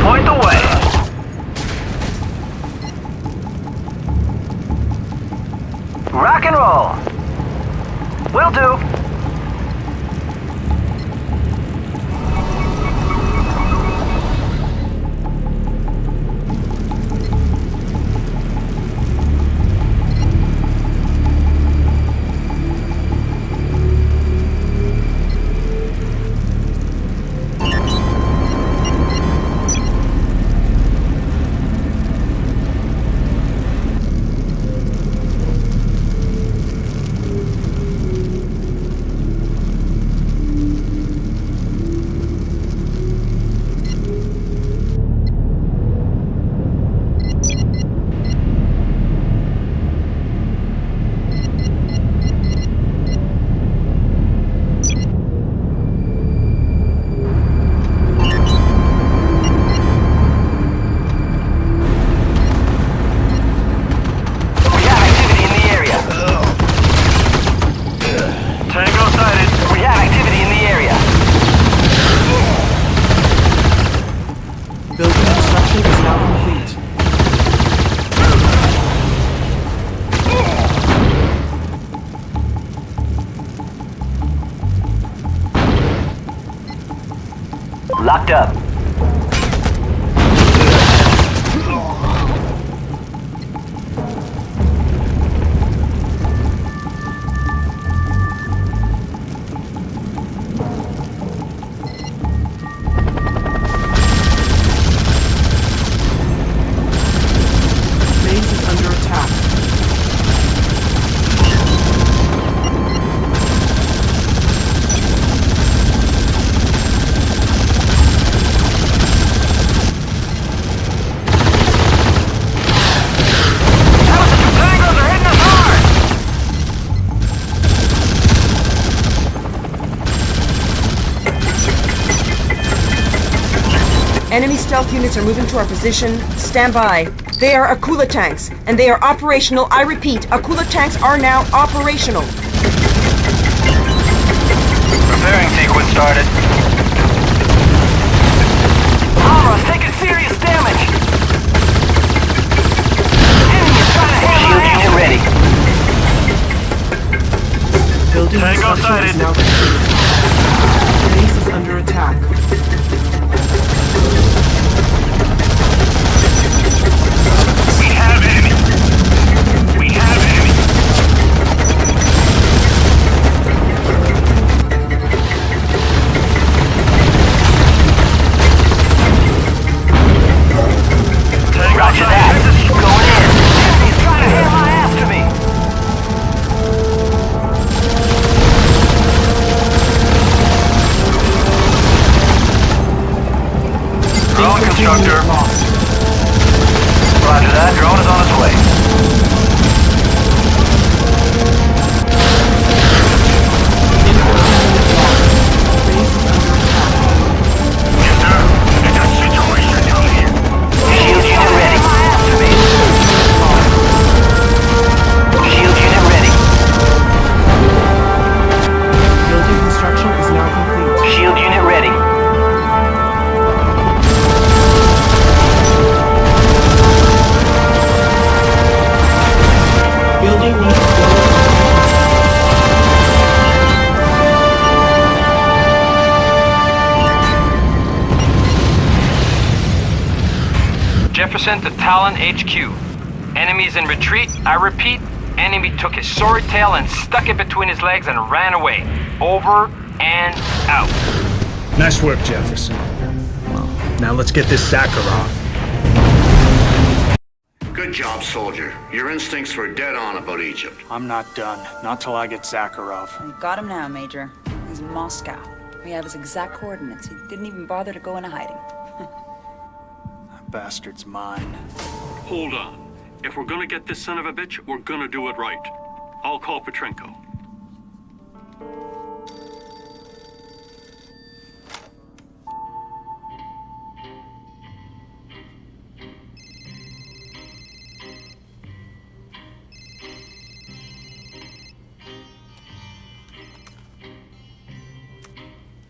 Point the way. Rock and roll. Will do. up. Base is under attack. Enemy stealth units are moving to our position. Stand by. They are Akula tanks, and they are operational. I repeat, Akula tanks are now operational. Repairing sequence started. Alma's taking serious damage! Enemy is trying to handle my unit ready. Building construction is now complete. Base is under attack. We have enemy! We have enemy! Roger that. Going in. Enemy's trying to hand my ass to me. Drone constructor. Roger that. Drone is on its way. Shield unit ready. Shield unit ready. Building construction is now complete. Shield unit ready. Building needs Jefferson to Talon HQ. Enemies in retreat. I repeat, enemy took his sword tail and stuck it between his legs and ran away. Over and out. Nice work, Jefferson. Well, now let's get this Zakharov. Good job, soldier. Your instincts were dead on about Egypt. I'm not done. Not till I get Zakharov. We got him now, Major. He's in Moscow. We have his exact coordinates. He didn't even bother to go into hiding. That bastard's mine. Hold on. If we're gonna get this son of a bitch, we're gonna do it right. I'll call Petrenko.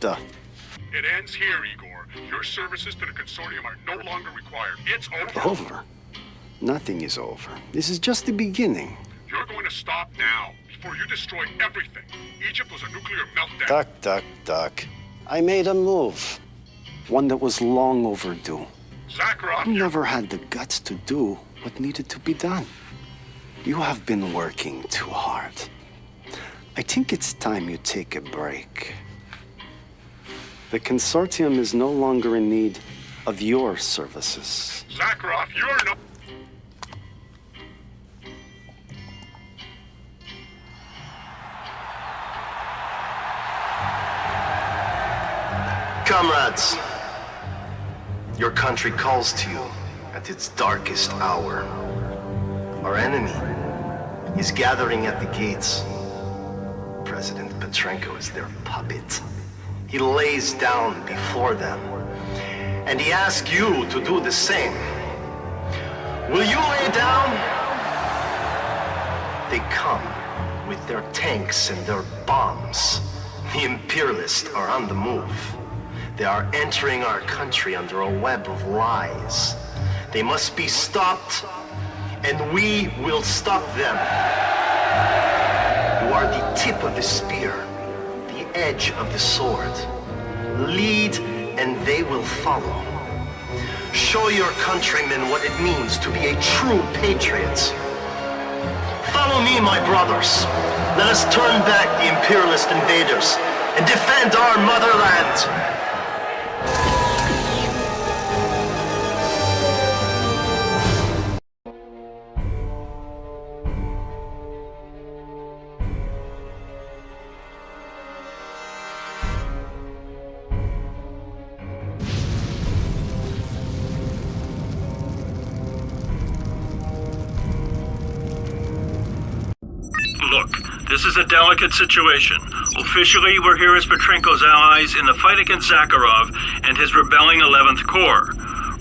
Duh. It ends here, Igor. Your services to the consortium are no longer required. It's over. Over? Nothing is over. This is just the beginning. You're going to stop now, before you destroy everything. Egypt was a nuclear meltdown. Duck. I made a move. One that was long overdue. Zakharov, You never had the guts to do what needed to be done. You have been working too hard. I think it's time you take a break. The consortium is no longer in need of your services. Zakharov, you're no... Comrades, your country calls to you at its darkest hour. Our enemy is gathering at the gates. President Petrenko is their puppet. He lays down before them, and he asks you to do the same. Will you lay down? They come with their tanks and their bombs. The Imperialists are on the move. They are entering our country under a web of lies. They must be stopped, and we will stop them. You are the tip of the spear, the edge of the sword. Lead and they will follow. Show your countrymen what it means to be a true patriot. Follow me, my brothers. Let us turn back the imperialist invaders and defend our motherland. Look, this is a delicate situation. Officially, we're here as Petrenko's allies in the fight against Zakharov and his rebelling 11th Corps.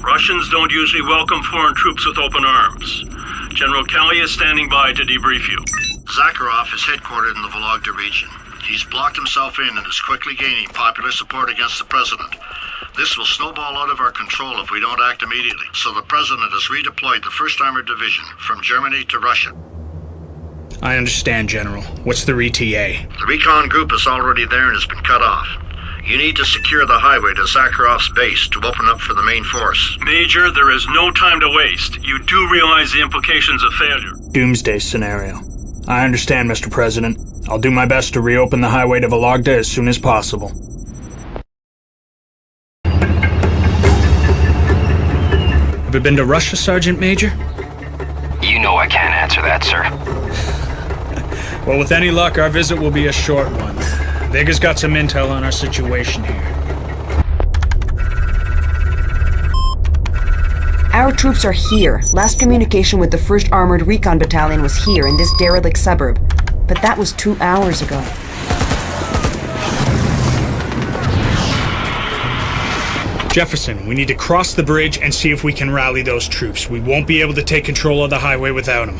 Russians don't usually welcome foreign troops with open arms. General Kelly is standing by to debrief you. Zakharov is headquartered in the Vologda region. He's blocked himself in and is quickly gaining popular support against the president. This will snowball out of our control if we don't act immediately, so the president has redeployed the 1st Armored Division from Germany to Russia. I understand, General. What's the ETA? The recon group is already there and has been cut off. You need to secure the highway to Zakharov's base to open up for the main force. Major, there is no time to waste. You do realize the implications of failure. Doomsday scenario. I understand, Mr. President. I'll do my best to reopen the highway to Vologda as soon as possible. Have you been to Russia, Sergeant Major? You know I can't answer that, sir. Well, with any luck, our visit will be a short one. Vega's got some intel on our situation here. Our troops are here. Last communication with the 1st Armored Recon Battalion was here in this derelict suburb. But that was 2 hours ago. Jefferson, we need to cross the bridge and see if we can rally those troops. We won't be able to take control of the highway without them.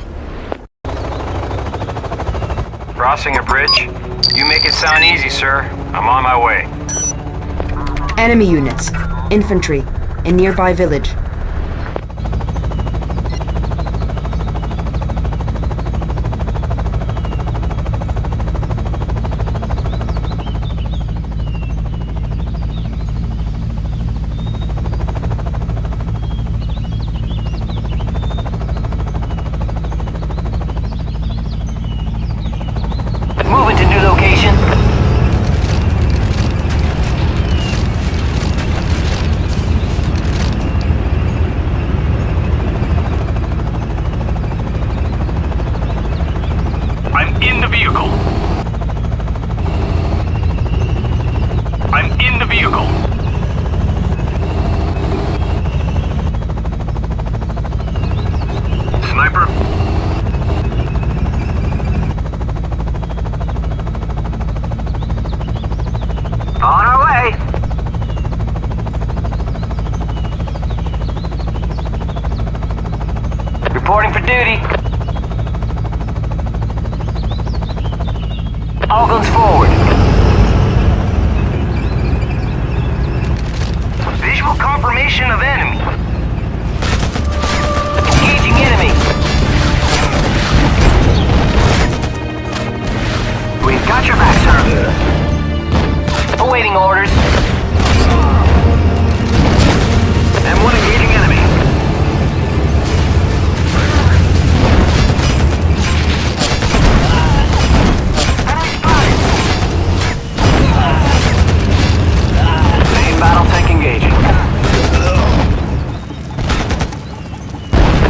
Crossing a bridge? You make it sound easy, sir. I'm on my way. Enemy units, infantry, in nearby village. Moving to new location. I'm in the vehicle. I'm in the vehicle. Sniper. On our way. Reporting for duty. All guns forward. Visual confirmation of enemy. Engaging enemy. We've got your back, sir. Awaiting orders. M1 engaging enemy. Main battle tank engaging.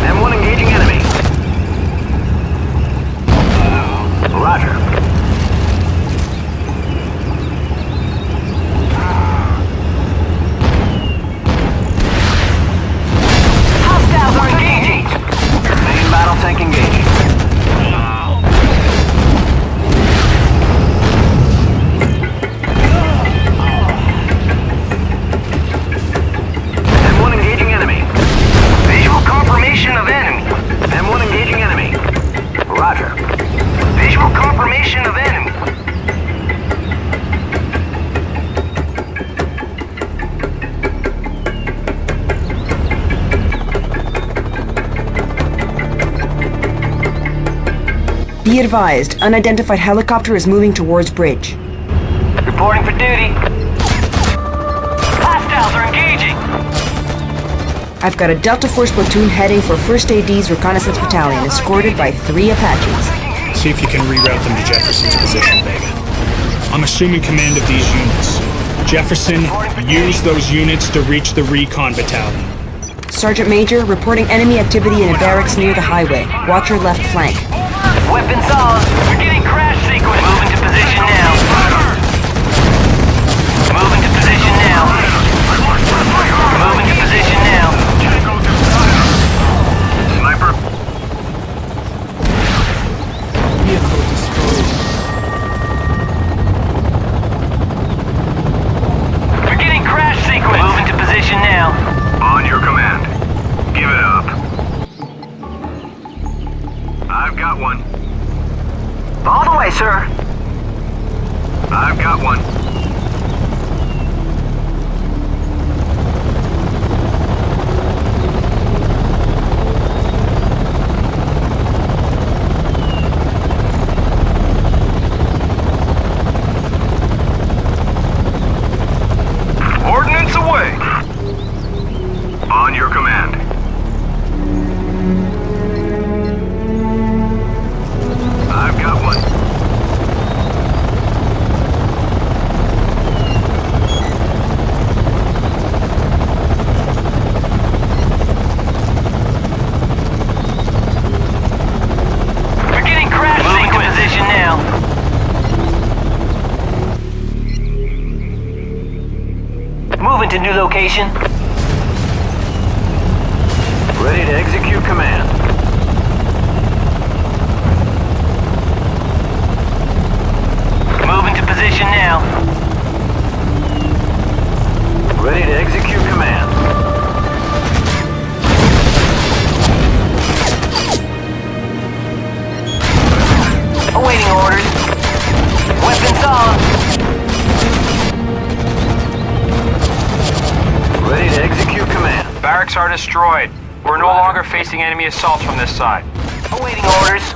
M1 engaging enemy. Roger. Battle tank engaging. M1 engaging enemy. Visual confirmation of enemy. M1 engaging enemy. Roger. Visual confirmation of enemy. Be advised, unidentified helicopter is moving towards bridge. Reporting for duty. Hostile I've got a Delta Force platoon heading for 1st AD's Reconnaissance Battalion, escorted by 3 Apaches. See if you can reroute them to Jefferson's position, Vega. I'm assuming command of these units. Jefferson, use those units to reach the recon battalion. Sergeant Major, reporting enemy activity in a barracks near the highway. Watch your left flank. Weapons on. Beginning crash sequence. Moving to position now. Moving to position now. Moving to position now. Sniper. Vehicle destroyed. Beginning crash sequence. Moving to position now. On your command. Give it up. I've got one. All the way, sir. I've got one. Ordnance away. On your command. I've got one. Beginning crash sequence. Position now. Moving to new location. Ready to execute command. Moving to position now. Ready to execute command. Awaiting orders. Weapons on. Ready to execute command. Barracks are destroyed. We're no longer facing enemy assaults from this side. Awaiting orders.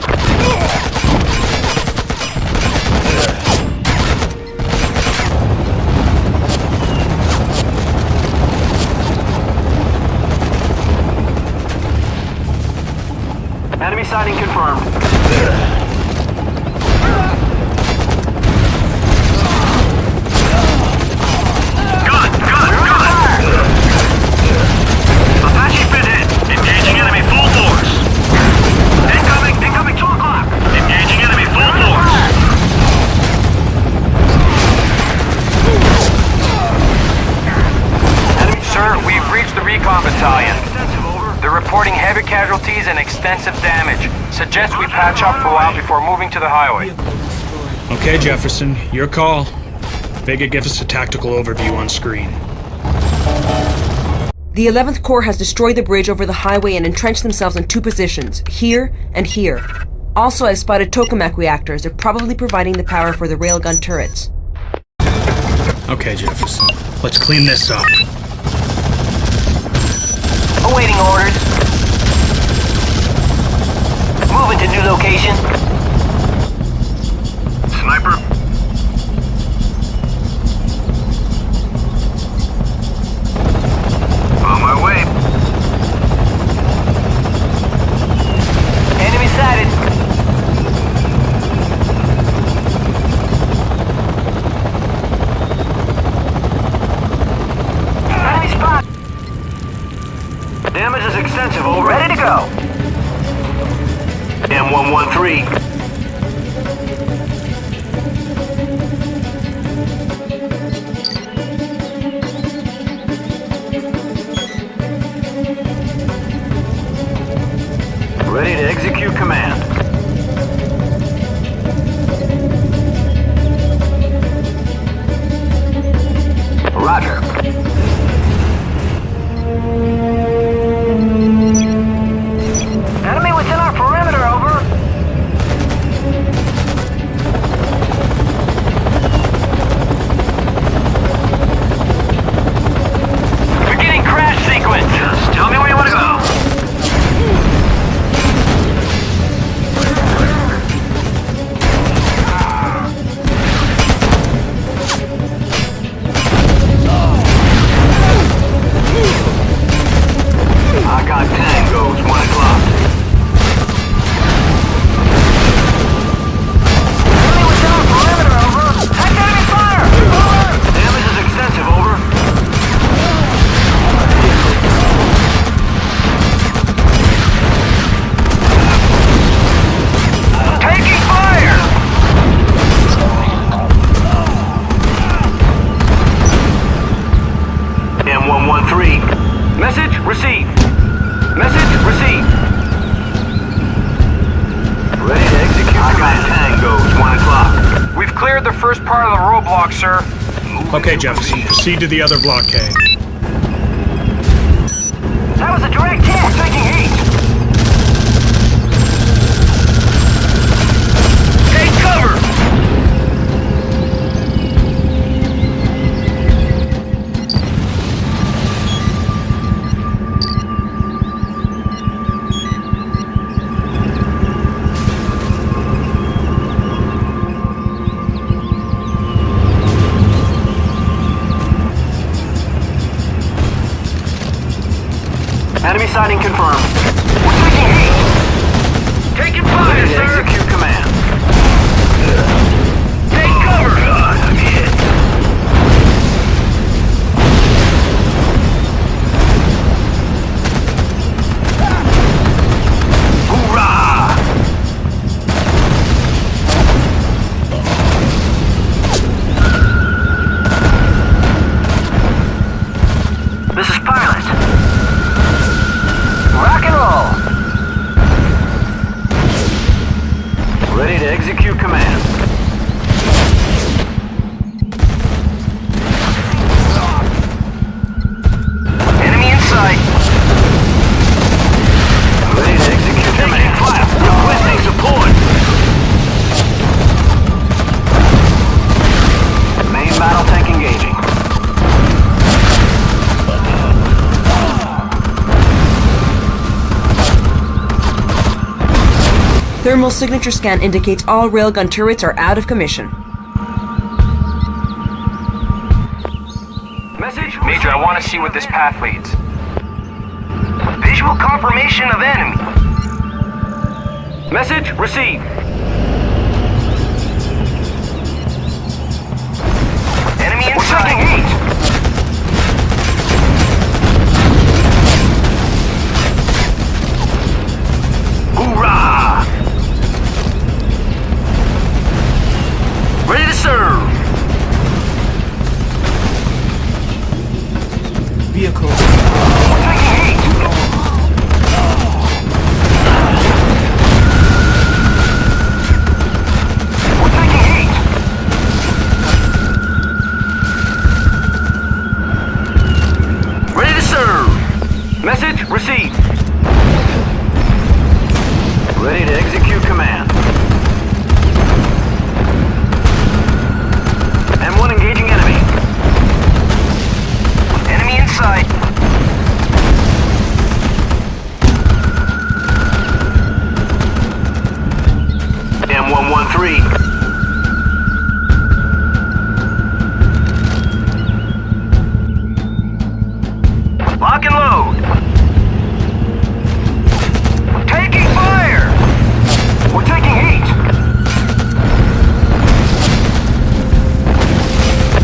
Enemy sighting confirmed. Apache pinhead. Engaging enemy full force. Incoming 2 o'clock. Engaging enemy full force. Sir, we've reached the recon battalion. They're reporting heavy casualties and extensive damage. Suggest we patch up for a while before moving to the highway. Okay, Jefferson, your call. Vega, give us a tactical overview on screen. The 11th Corps has destroyed the bridge over the highway and entrenched themselves in 2 positions, here and here. Also, I've spotted tokamak reactors. They're probably providing the power for the railgun turrets. Okay, Jefferson, let's clean this up. Awaiting orders. Moving to new location. Sniper. On my way. Enemy sighted. Enemy spot. Damage is extensive. Over. Ready to go. M113. Ready to execute command. Roger. Enemy within our perimeter, over. Beginning crash sequence. Just tell me where you want to go. block, sir. Okay, Jefferson, proceed to the other blockade. That was a direct hit. We're taking heat. Take cover! Enemy sighting confirmed. We're taking heat. Taking fire, Ready to sir! execute command. Take cover! God, I'm hit. Hoorah! This is Pilot. Rock and roll. Ready to execute command. Enemy in sight. Ready to execute command. Fire. Requesting support. Main battle tank engaging. Thermal signature scan indicates all railgun turrets are out of commission. Message. Major, I want to see what this path leads. Visual confirmation of enemy. Message received. Enemy in sight. Taking heat. Hoorah! Ready to serve. Vehicle. Taking heat. We're taking heat. Ready to serve. Message received. Ready to execute command. M1 engaging enemy. Enemy in sight. M113. Lock and load. Taking fire. We're taking heat.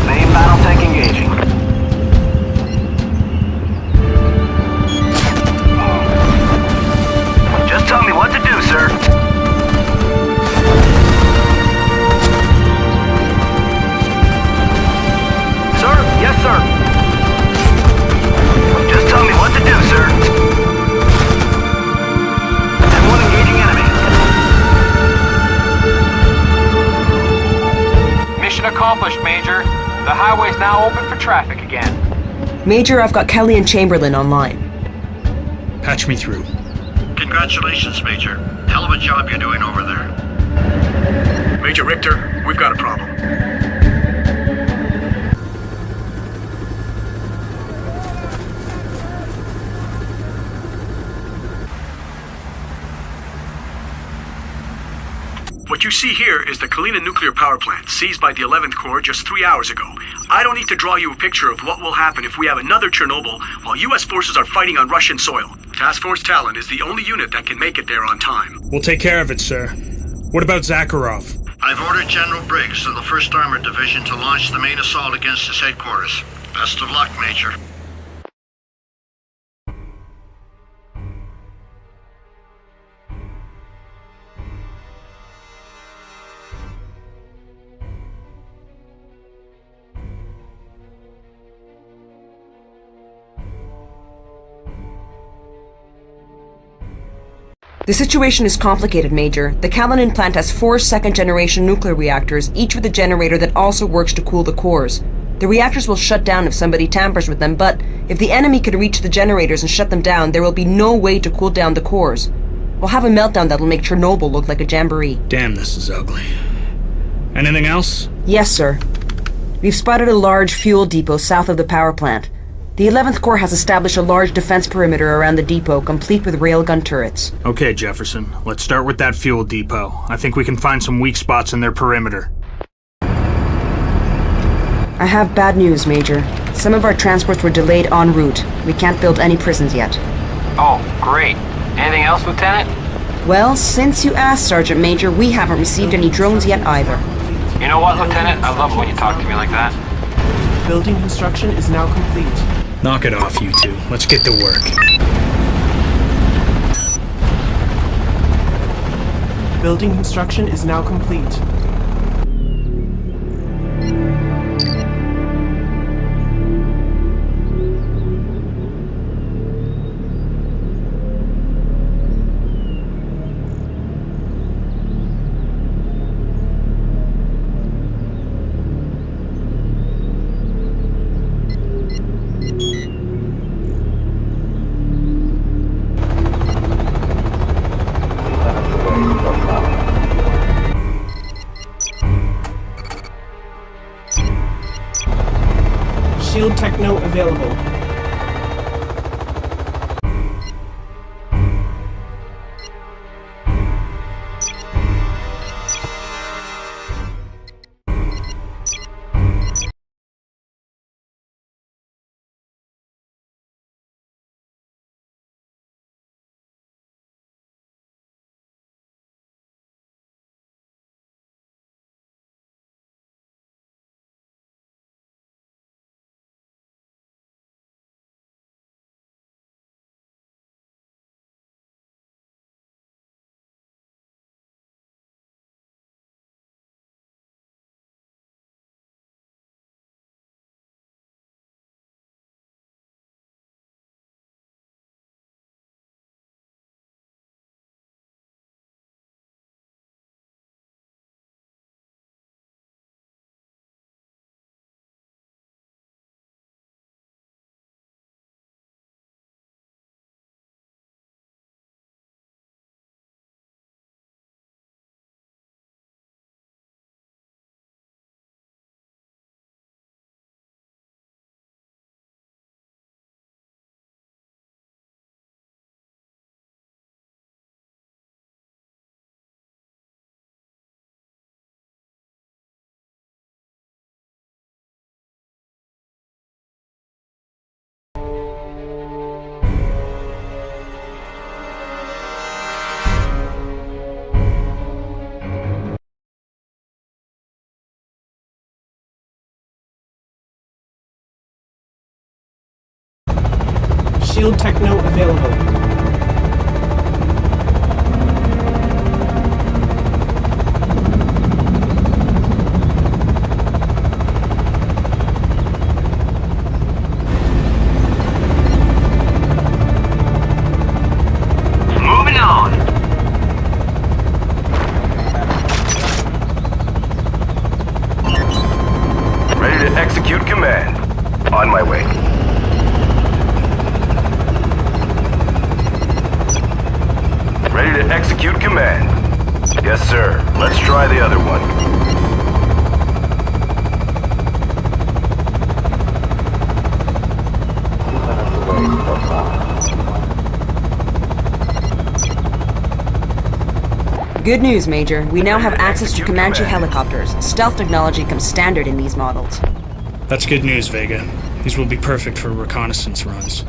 Main battle tank engaging. Just tell me what to do, sir. Sir? Yes, sir. Just tell me what to do, sir. M1 engaging enemy. Mission accomplished, Major. The highway's now open for traffic again. Major, I've got Kelly and Chamberlain online. Patch me through. Congratulations, Major. Hell of a job you're doing over there. Major Richter, we've got a problem. What you see here is the Kalina nuclear power plant, seized by the 11th Corps just 3 hours ago. I don't need to draw you a picture of what will happen if we have another Chernobyl while U.S. forces are fighting on Russian soil. Task Force Talon is the only unit that can make it there on time. We'll take care of it, sir. What about Zakharov? I've ordered General Briggs of the 1st Armored Division to launch the main assault against his headquarters. Best of luck, Major. The situation is complicated, Major. The Kalinin plant has 4 second-generation nuclear reactors, each with a generator that also works to cool the cores. The reactors will shut down if somebody tampers with them, but if the enemy can reach the generators and shut them down, there will be no way to cool down the cores. We'll have a meltdown that'll make Chernobyl look like a jamboree. Damn, this is ugly. Anything else? Yes, sir. We've spotted a large fuel depot south of the power plant. The 11th Corps has established a large defense perimeter around the depot, complete with railgun turrets. Okay, Jefferson. Let's start with that fuel depot. I think we can find some weak spots in their perimeter. I have bad news, Major. Some of our transports were delayed en route. We can't build any prisons yet. Oh, great. Anything else, Lieutenant? Well, since you asked, Sergeant Major, we haven't received any drones yet either. You know what, Lieutenant? I love it when you talk to me like that. Building construction is now complete. Knock it off, you two. Let's get to work. Building construction is now complete. Shield Techno available. Shield Techno available. Moving on. Ready to execute command. On my way. Ready to execute command. Yes, sir. Let's try the other one. Good news, Major. We now have access to Comanche helicopters. Stealth technology comes standard in these models. That's good news, Vega. These will be perfect for reconnaissance runs.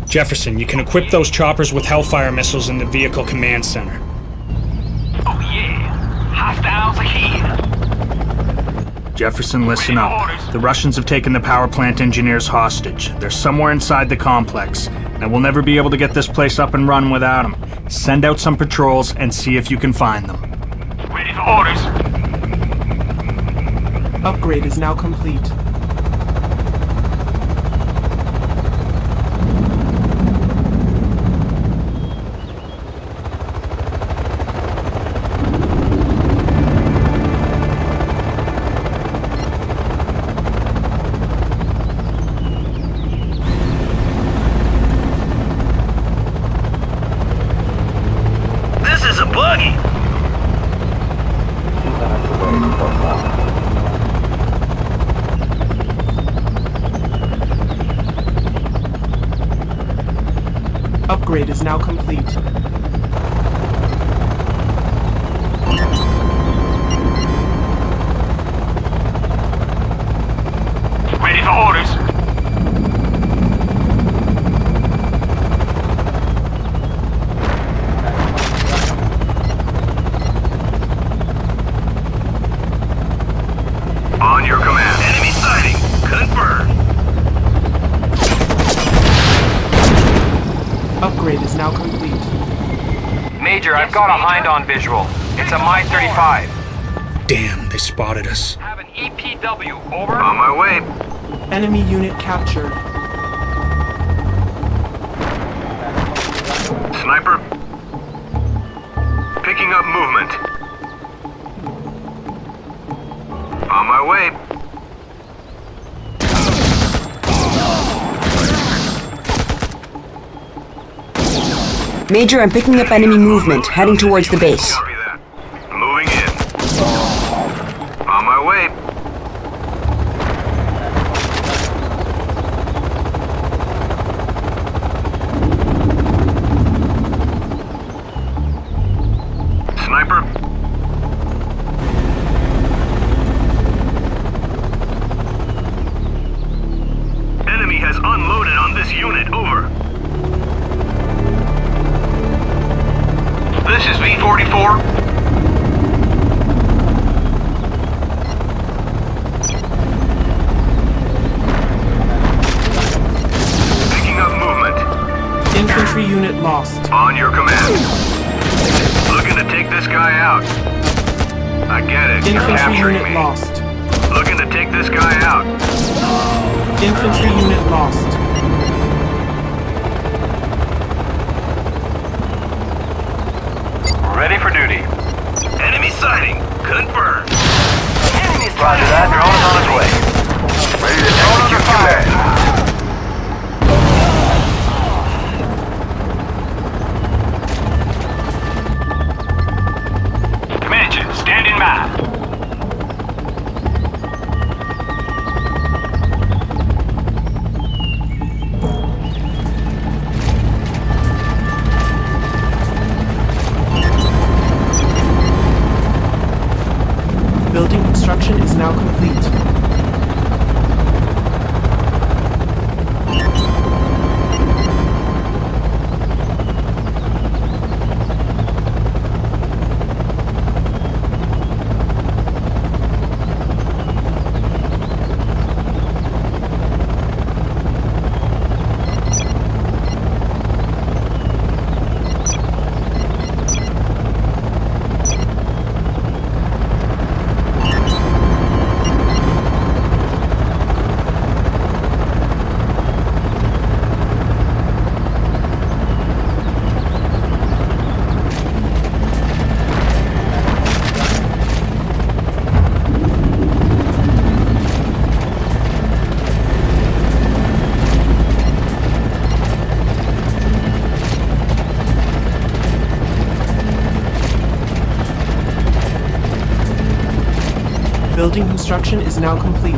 Jefferson, you can equip those choppers with Hellfire missiles in the vehicle command center. Oh yeah. Hostiles ahead. Jefferson, listen up. The Russians have taken the power plant engineers hostage. They're somewhere inside the complex, and we'll never be able to get this place up and run without them. Send out some patrols and see if you can find them. Ready for orders. Upgrade is now complete. buggy. Upgrade is now complete. Ready for orders. On your command. Enemy sighting. Confirmed. Upgrade is now complete. Major, I've got a Hind on visual. It's a Mi-35. Damn, they spotted us. Have an EPW, over. On my way. Enemy unit captured. Sniper. Picking up movement. On my way. Major, I'm picking up enemy movement, heading towards the base. Copy that. Moving in. On my way. Sniper. Enemy has unloaded on this unit. Over. This is V-44. Picking up movement. Infantry unit lost. On your command. Looking to take this guy out. I get it. You're Infantry capturing unit me. lost. Looking to take this guy out. Infantry unit lost. Ready for duty. Enemy sighting. Confirmed. Enemy's Roger that. Drone is on its way. Ready to execute command. Comanche, standing by. Building construction is now complete. Building construction is now complete.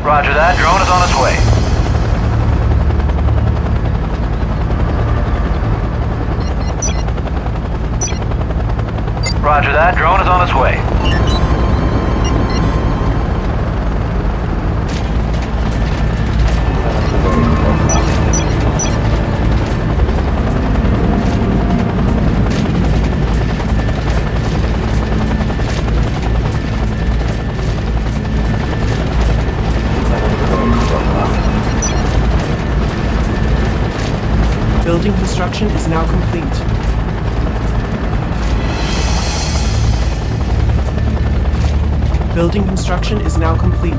Roger that. Drone is on its way. Roger that. Drone is on its way. Building construction is now complete. Building construction is now complete.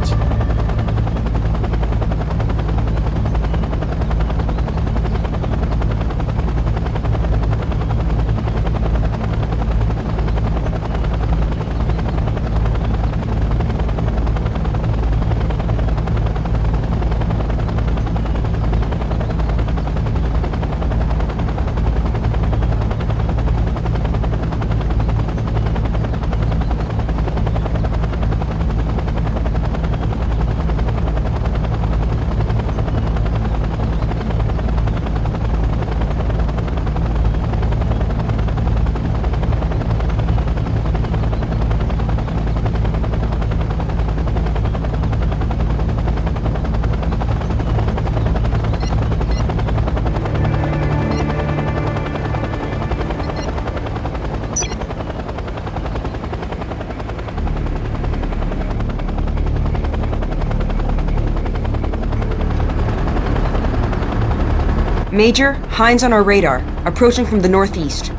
Major, Hines on our radar, approaching from the northeast.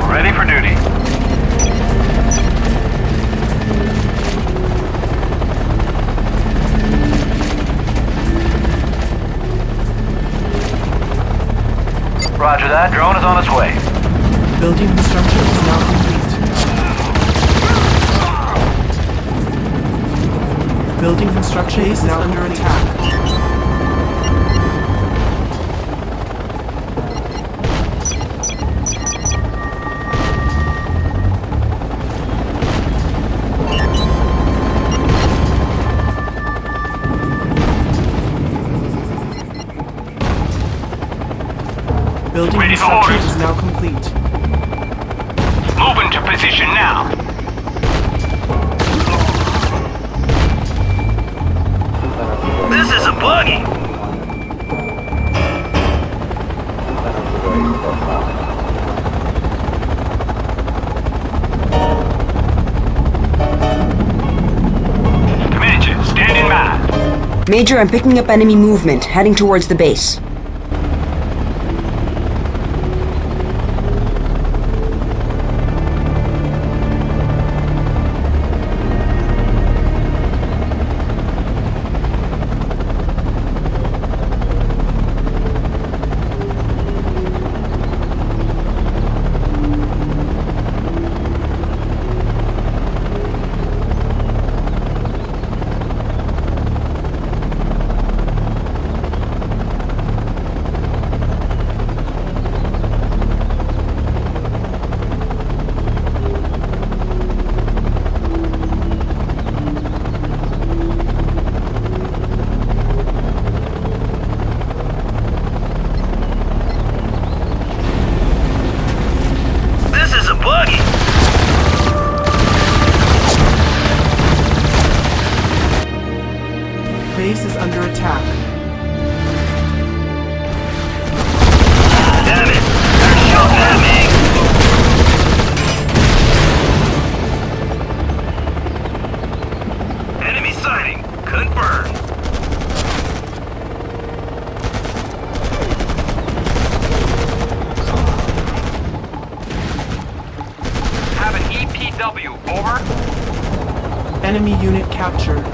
Ready for duty. Roger that. Drone is on its way. Building construction is now complete. Building construction is now under attack. Building Ready for construction orders. is now complete. Move into position now. This is a buggy. Comanche, standing by. Major, I'm picking up enemy movement, heading towards the base. Base is under attack. Damn it! They're shooting at me! Enemy sighting. Confirmed. Have an EPW, over. Enemy unit captured.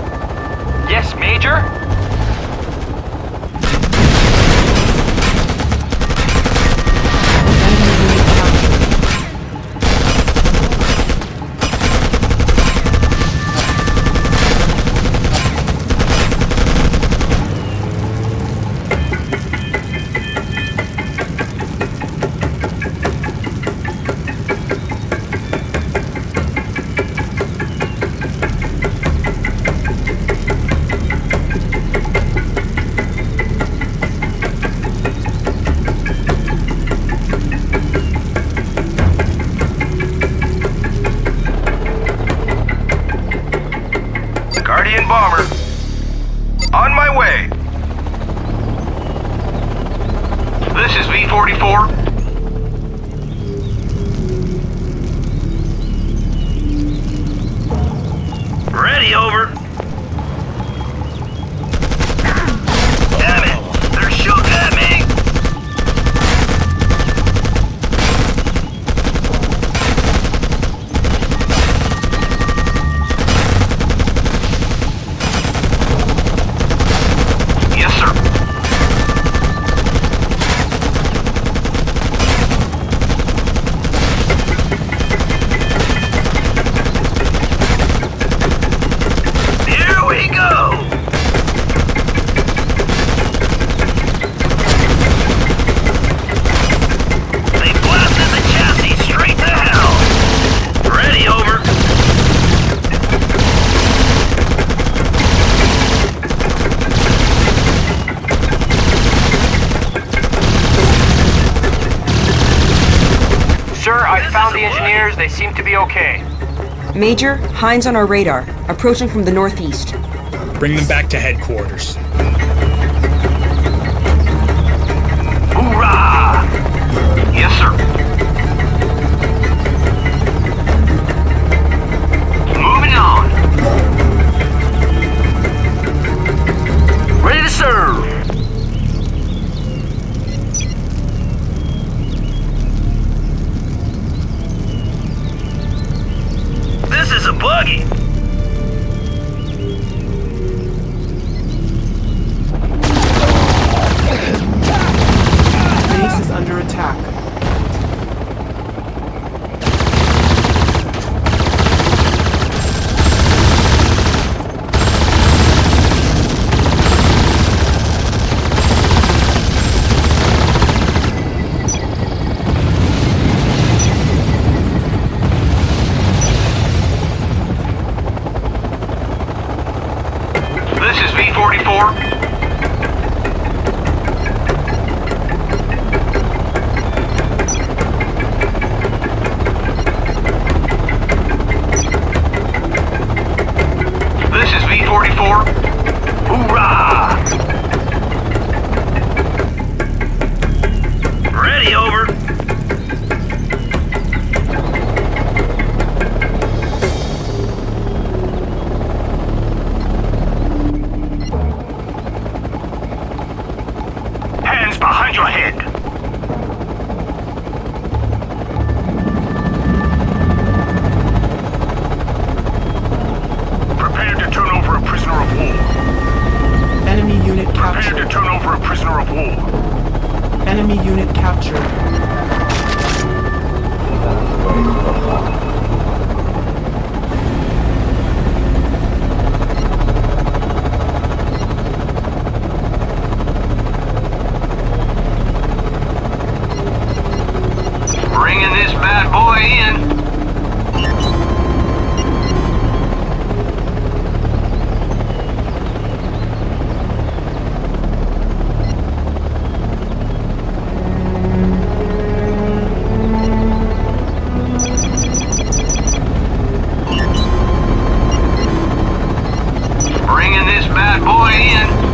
Yes, Major? I found the engineers. They seem to be okay. Major, Hines on our radar, approaching from the northeast. Bring them back to headquarters. Hoorah! Yes, sir. Moving on. Ready to serve. This is a buggy. Base is under attack. This is V-44. This is V-44. Hoorah! Ready, over. Hands behind your head. Prepare to turn over a prisoner of war. Enemy unit Prepare captured. to turn over a prisoner of war. Enemy unit captured. Bringing this bad boy in. Bringing this bad boy in.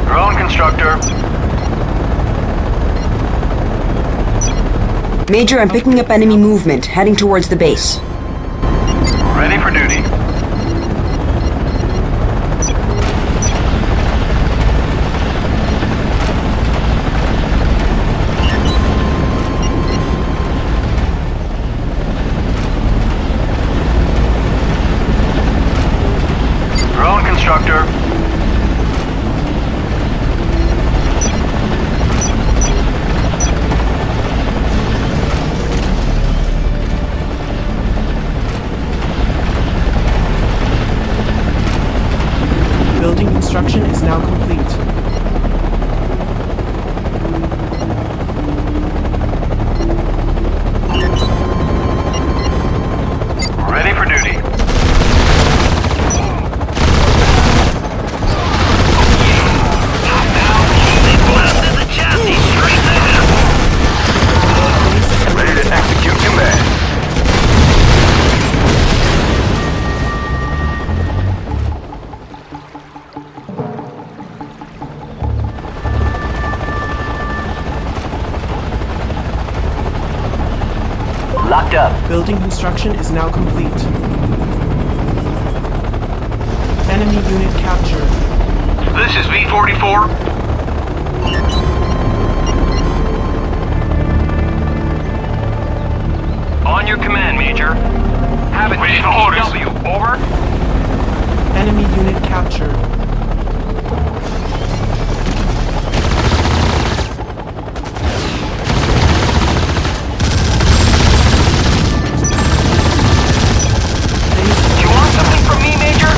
Drone constructor. Major, I'm picking up enemy movement, heading towards the base. Ready for duty. Drone constructor. Building construction is now complete. Ready for duty. Ready to execute command. Building construction is now complete. Enemy unit captured. This is V-44. On your command, Major. Have it EPW, over. Enemy unit captured. You want something from me, Major?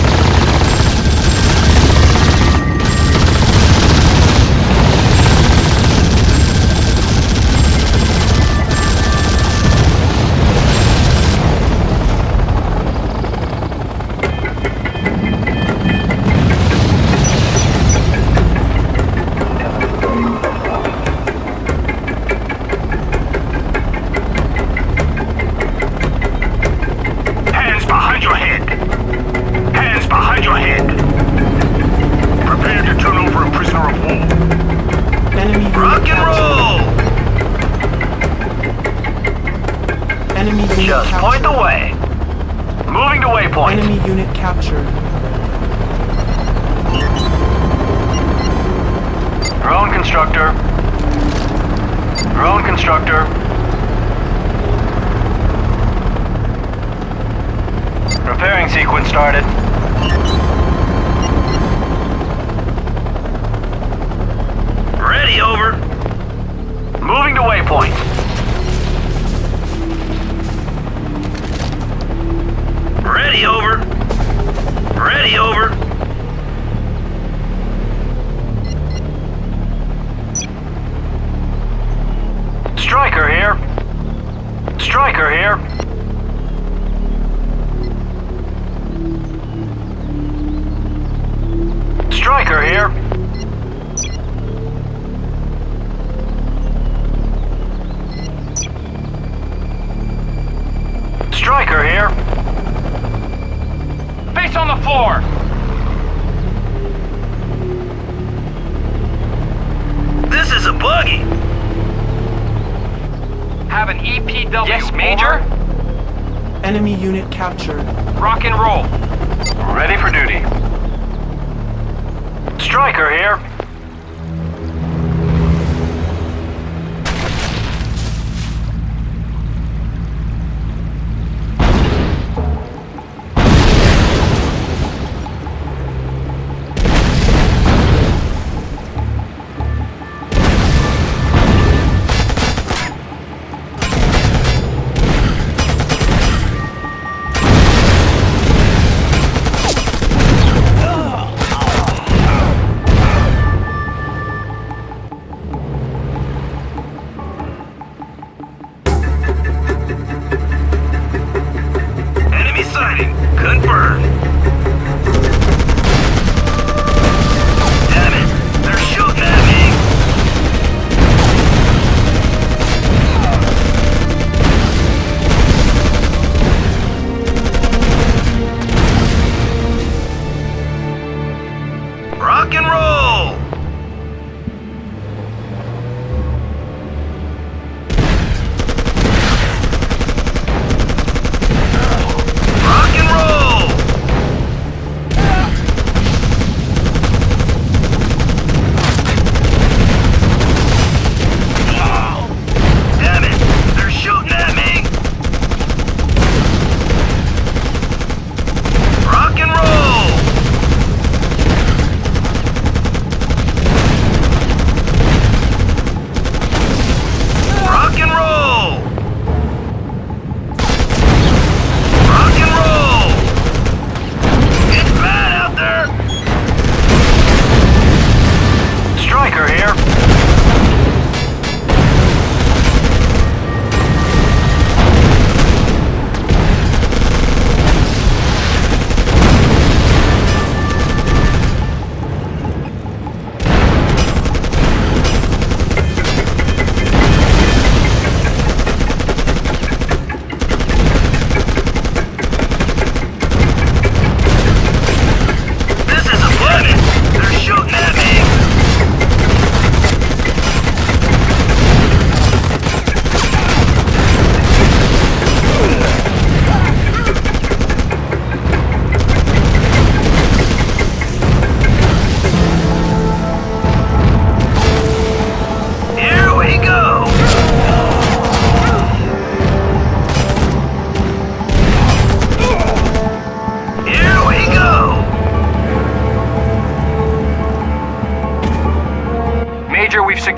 Hands behind your head. Hands behind your head. Prepare to turn over a prisoner of war. Enemy unit Rock and roll! Enemy unit Just captured. point the way. Moving to waypoint. Enemy unit captured. Drone constructor. Drone constructor. Repairing sequence started. Ready, over. Moving to waypoint. Ready, over. Ready, over. Striker here. Striker here. Striker here. Striker here. Face on the floor. This is a buggy. Have an EPW, yes, Major. Enemy unit captured. Rock and roll. Ready for duty. Striker here.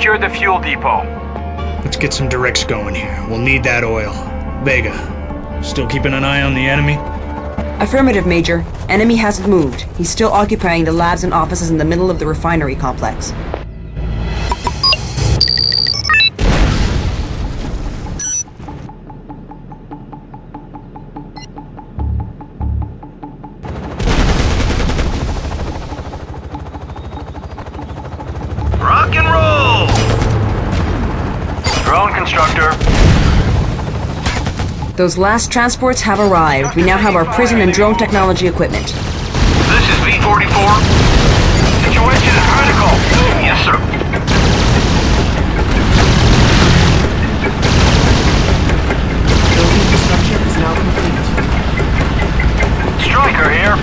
secured the fuel depot. Let's get some directs going here. We'll need that oil. Vega, still keeping an eye on the enemy? Affirmative, Major. Enemy hasn't moved. He's still occupying the labs and offices in the middle of the refinery complex. Rock and roll! Drone constructor. Those last transports have arrived. We now have our prison and drone technology equipment. This is V-44. Situation is critical. Yes, sir. Building construction is now complete. Striker here.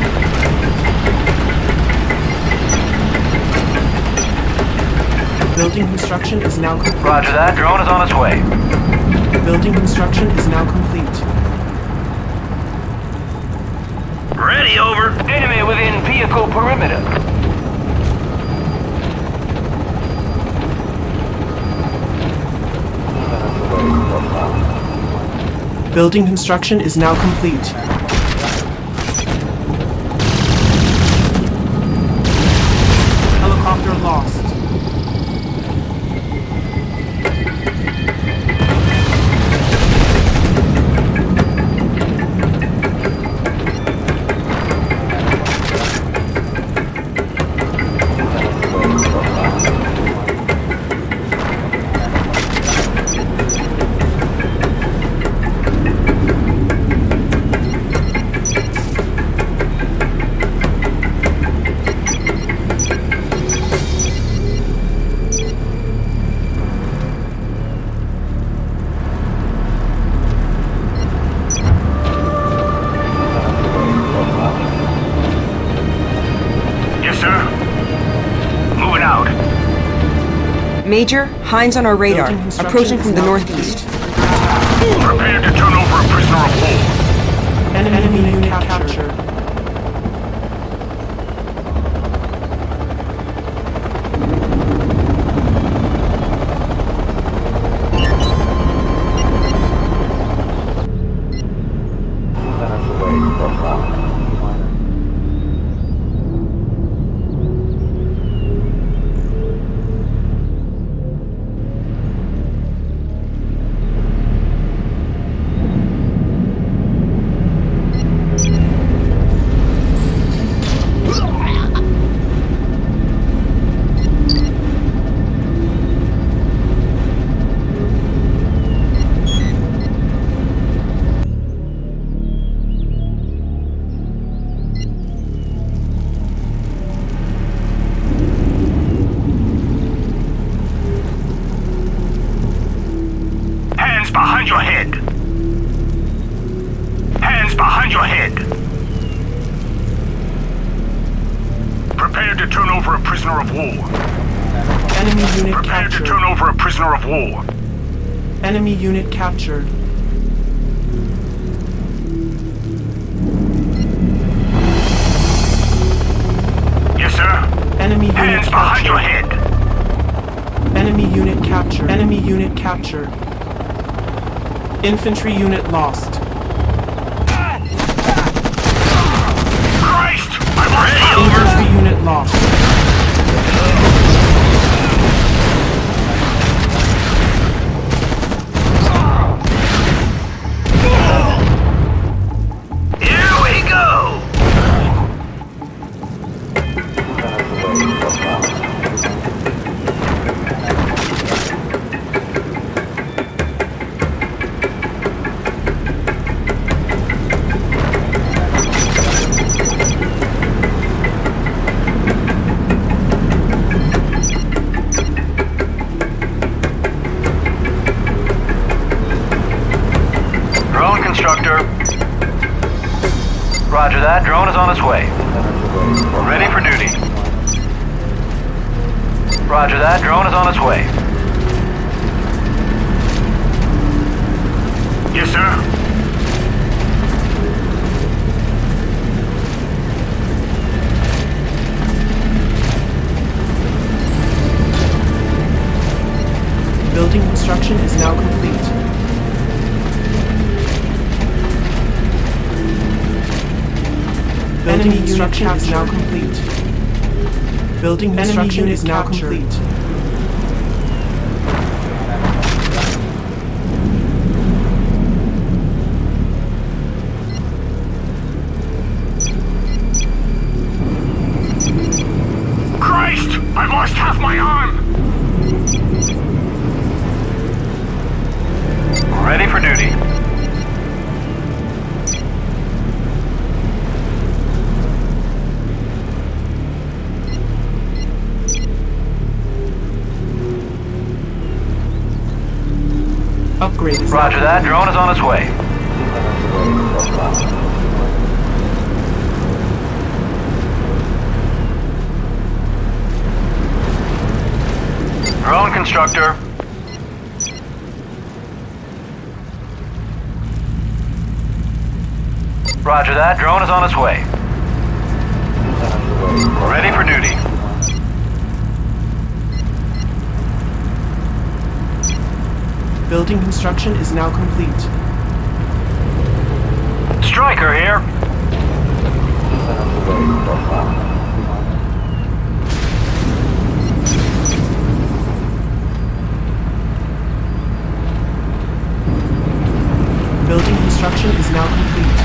Building construction is now complete. Roger that. Drone is on its way. Building construction is now complete. Ready, over. Enemy within vehicle perimeter. Building construction is now complete. Helicopter lost. Major, Hines on our radar, approaching from the northeast. Prepare to turn over a prisoner of war. Enemy unit captured. Behind your head! Hands behind your head! Prepare to turn over a prisoner of war. Enemy unit Prepare captured. to turn over a prisoner of war. Enemy unit captured. Yes, sir. Enemy unit Hands captured. behind your head! Enemy unit captured. Enemy unit captured. Infantry unit lost. Christ! I'm ready, over! Infantry unit lost. Here we go! Drone constructor. Roger that. Drone is on its way. Ready for duty. Roger that. Drone is on its way. Yes, sir. construction is now complete. Building construction is now complete. Building construction is now complete. Christ! I've lost half my arm! Ready for duty. Upgrade is Roger that. Drone is on its way. Drone constructor. Roger that. Drone is on its way. Ready for duty. Building construction is now complete. Stryker here. Building construction is now complete.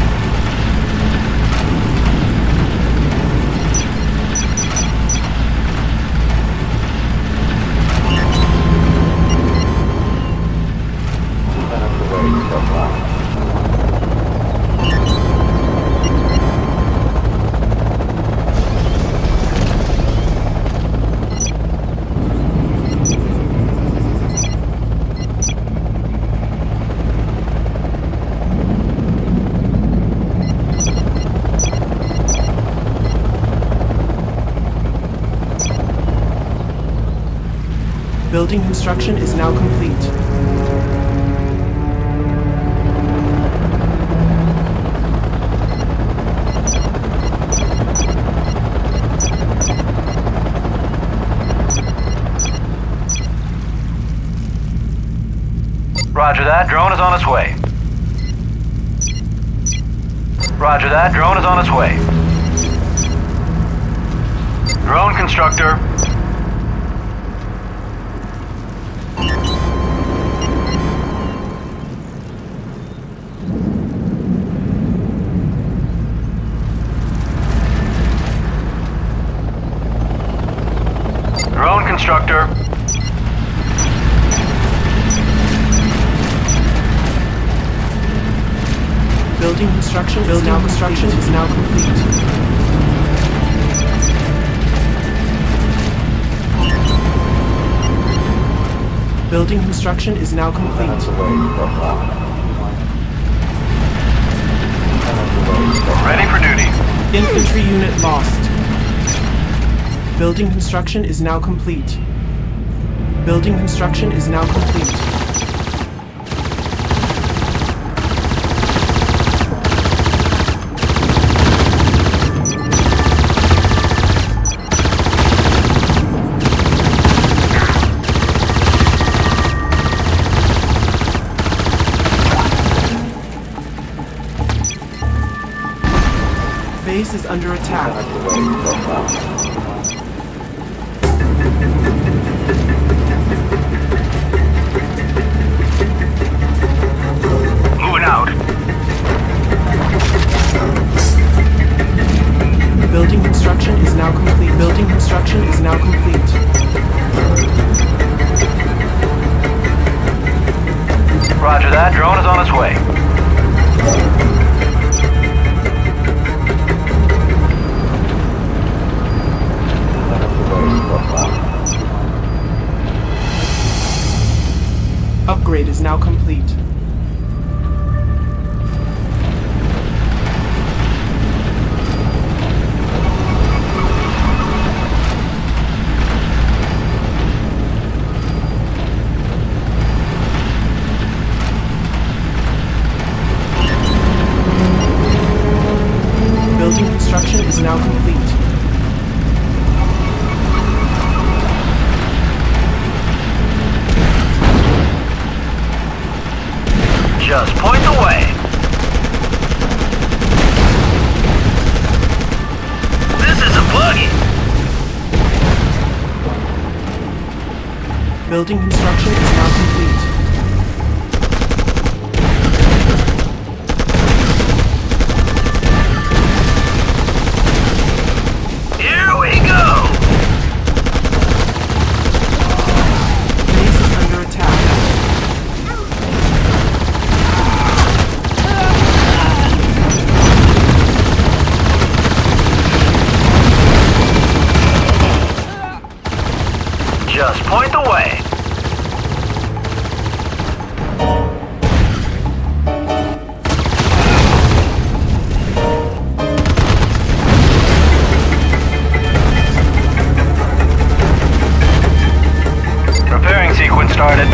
Building construction is now complete. Roger that. Drone is on its way. Roger that. Drone is on its way. Drone constructor. Drone constructor. Building construction is now complete. Building construction is now complete. Ready for duty. Infantry unit lost. Building construction is now complete. Building construction is now complete. Base is under attack. Moving out. Building construction is now complete. Building construction is now complete. Roger that. Drone is on its way. Upgrade is now complete. Building construction is now complete. Building construction is now complete. Here we go! Base is under attack. Just point the way. Repairing sequence started.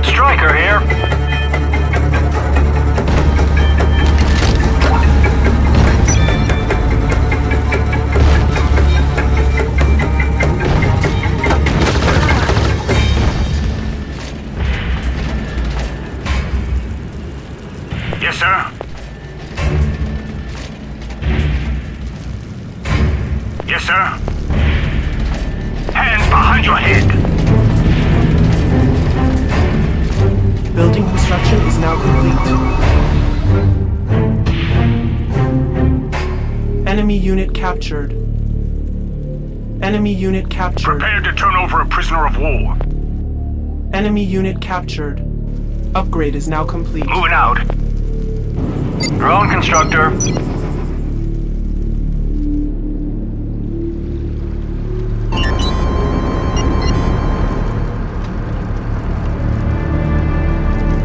Striker here. Yes, sir. Yes, sir. Hands behind your head. Building construction is now complete. Enemy unit captured. Enemy unit captured. Prepare to turn over a prisoner of war. Enemy unit captured. Upgrade is now complete. Moving out. Drone constructor.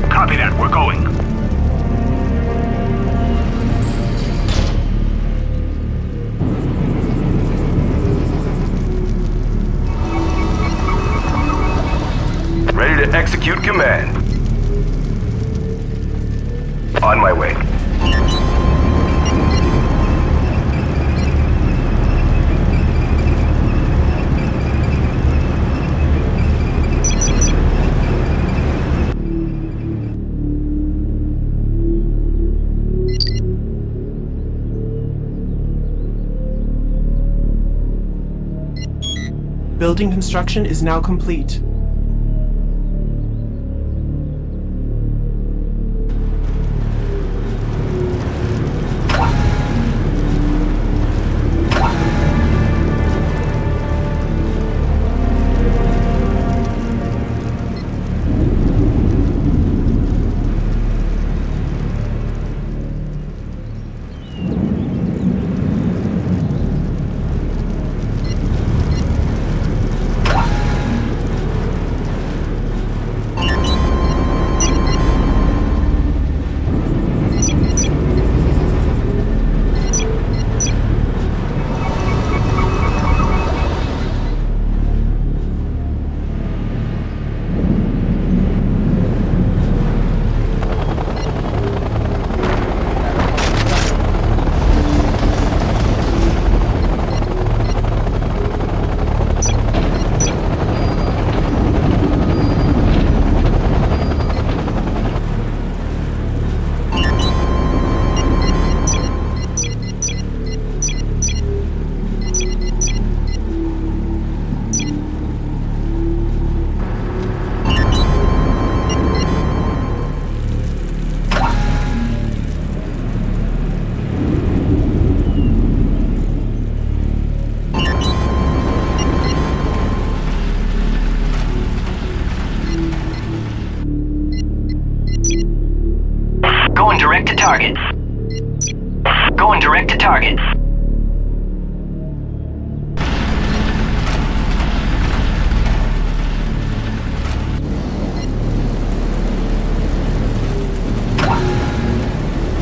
Copy that, we're going. Ready to execute command. On my way. Building construction is now complete. Going direct to target. Going direct to target.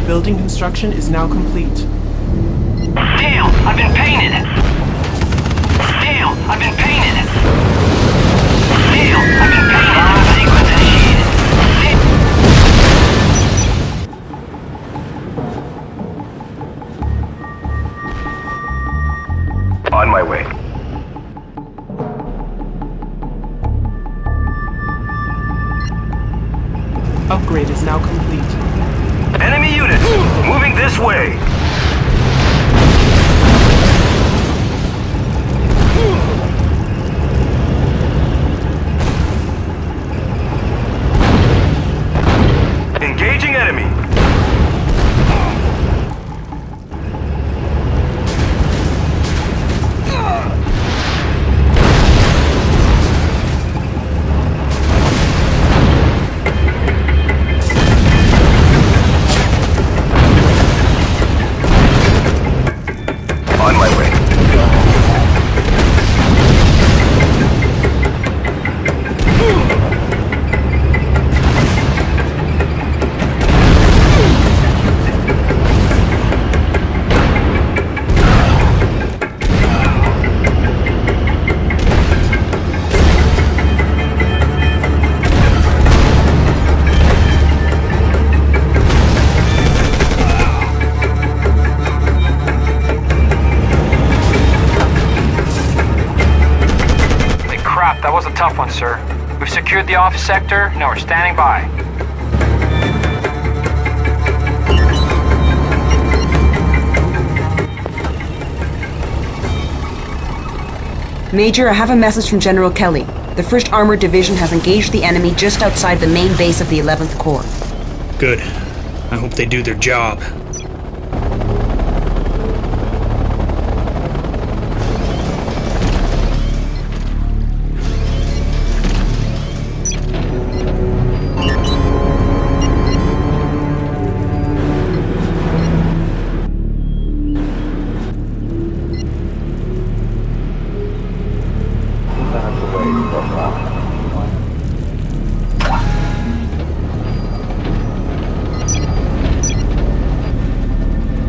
Building construction is now complete. Damn, I've been painted. Damn, I've been painted. Damn, I've been painted. Sequence initiated. On my way. Upgrade is now complete. Enemy units moving this way. Engaging enemy. On my way. That was a tough one, sir. We've secured the office sector, now we're standing by. Major, I have a message from General Kelly. The 1st Armored Division has engaged the enemy just outside the main base of the 11th Corps. Good. I hope they do their job.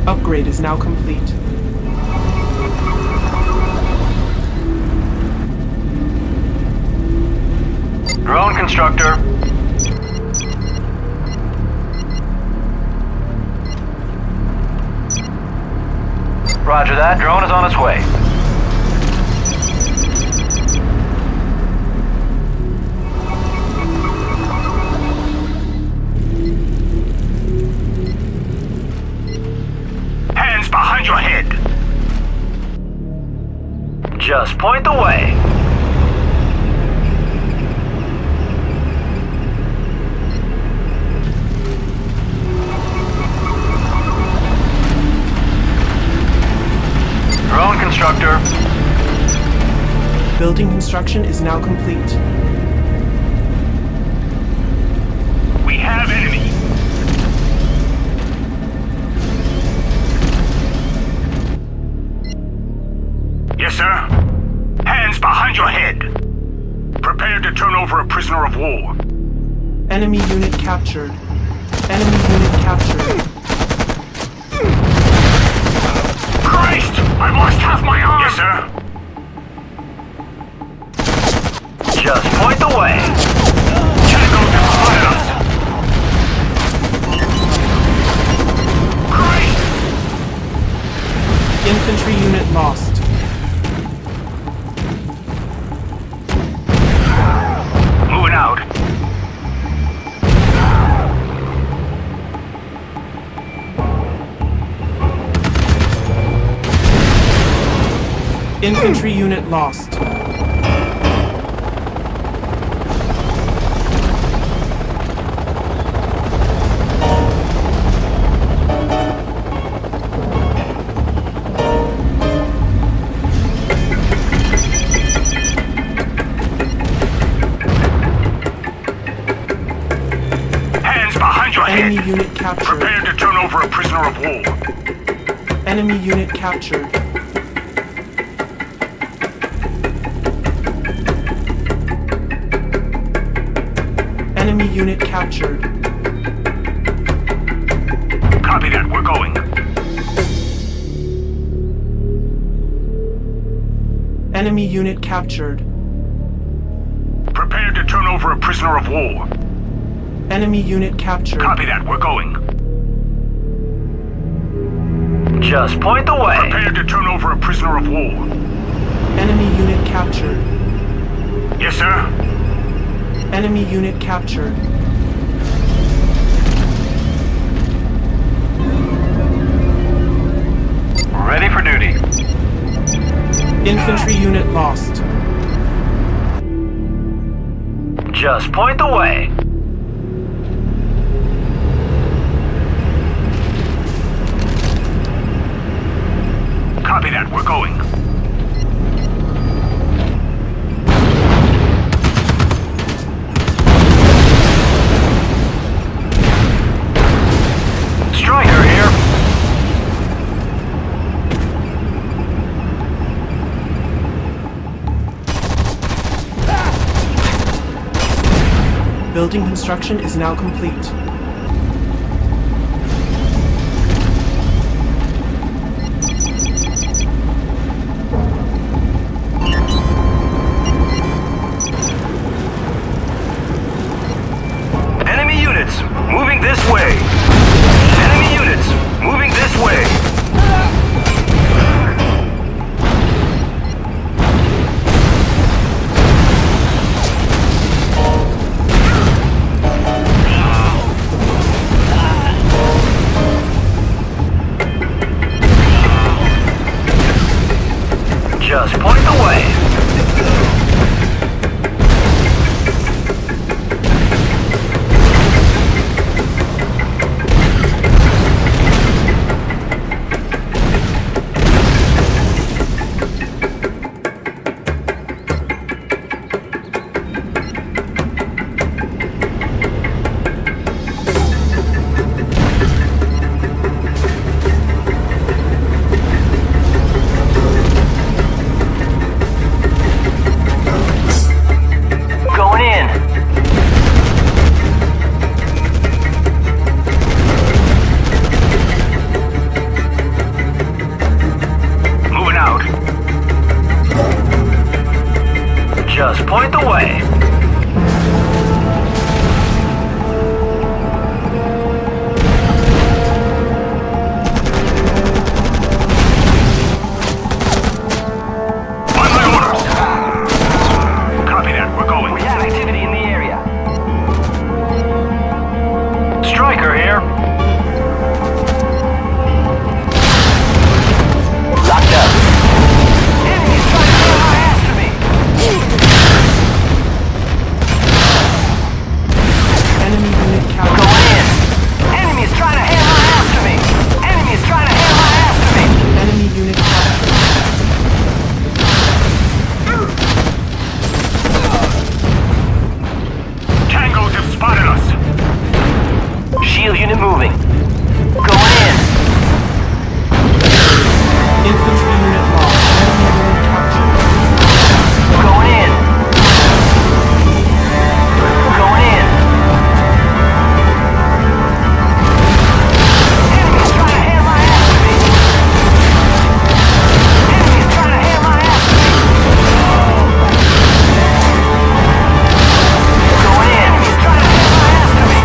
Upgrade is now complete. Drone constructor. Roger that. Drone is on its way. Hands behind your head. Just point the way. Drone constructor. Building construction is now complete. We have enemy. Yes, sir. Hands behind your head. Prepare to turn over a prisoner of war. Enemy unit captured. Enemy unit captured. Christ! I've lost half my arm! Yes, sir. Just point the way. Tangos have spotted us. Christ! Infantry unit lost. Moving out. Infantry unit lost. Hands behind your head. Enemy unit captured. Prepare to turn over a prisoner of war. Enemy unit captured. Enemy unit captured. Copy that, we're going. Enemy unit captured. Prepare to turn over a prisoner of war. Enemy unit captured. Copy that, we're going. Just point the way. Prepare to turn over a prisoner of war. Enemy unit captured. Yes, sir. Enemy unit captured. Ready for duty. Infantry unit lost. Just point the way. Copy that. We're going. Striker here. Building construction is now complete. Enemy units, moving this way. Enemy units, moving this way. Just point the way. Going in. Moving out. Just point the way. On my orders. Copy that. We're going. We have activity in the area. Striker here. Locked up. Enemies trying to get my ass to me. Enemy unit captured. Going in. Enemies trying to hand my ass to me. Enemies trying to hand my ass to me. Enemy unit captured. Tangos have spotted us. Shield unit moving. Going in. Infantry unit lost. Enemy unit captured. Going in. Going in. Enemies trying to hand my ass to me. Enemies trying to hand my ass to me. Going in. Enemies trying to hand my ass to me.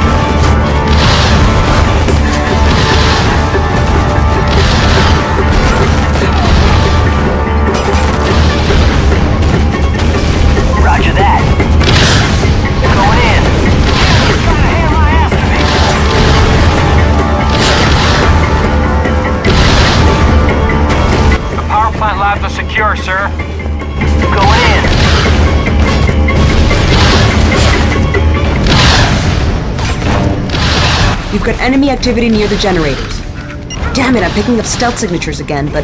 Roger that. Going in. Enemies trying to hand my ass to me. The power plant labs are secure, sir. Going in. You've got enemy activity near the generators. Damn it, I'm picking up stealth signatures again, but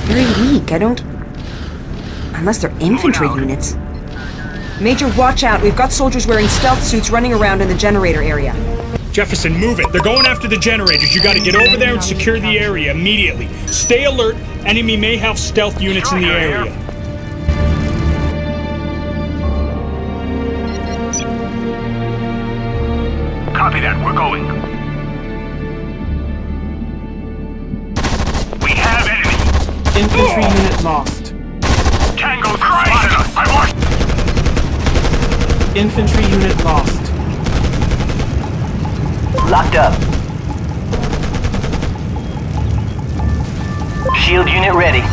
very weak. I don't... Unless they're infantry units. Major, watch out. We've got soldiers wearing stealth suits running around in the generator area. Jefferson, move it. They're going after the generators. You gotta get over there and secure the area immediately. Stay alert. Enemy may have stealth units in the area. Copy that. We're going. We have enemy. Infantry unit lost. Tangos have spotted us. I want. Infantry unit lost. Locked up. Shield unit ready.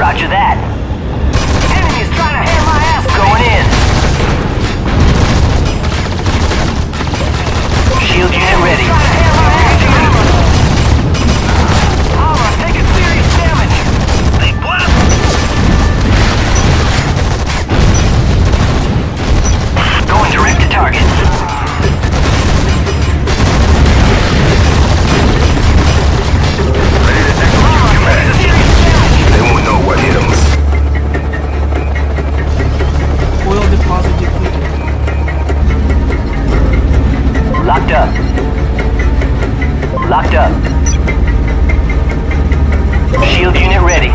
Roger that. Enemy's trying to hand my ass. Going in. Shield unit ready. Armor taking serious damage. They blast. Going direct to target. They won't know what hit them. Oil deposit depleted. Locked up. Locked up. Shield unit ready.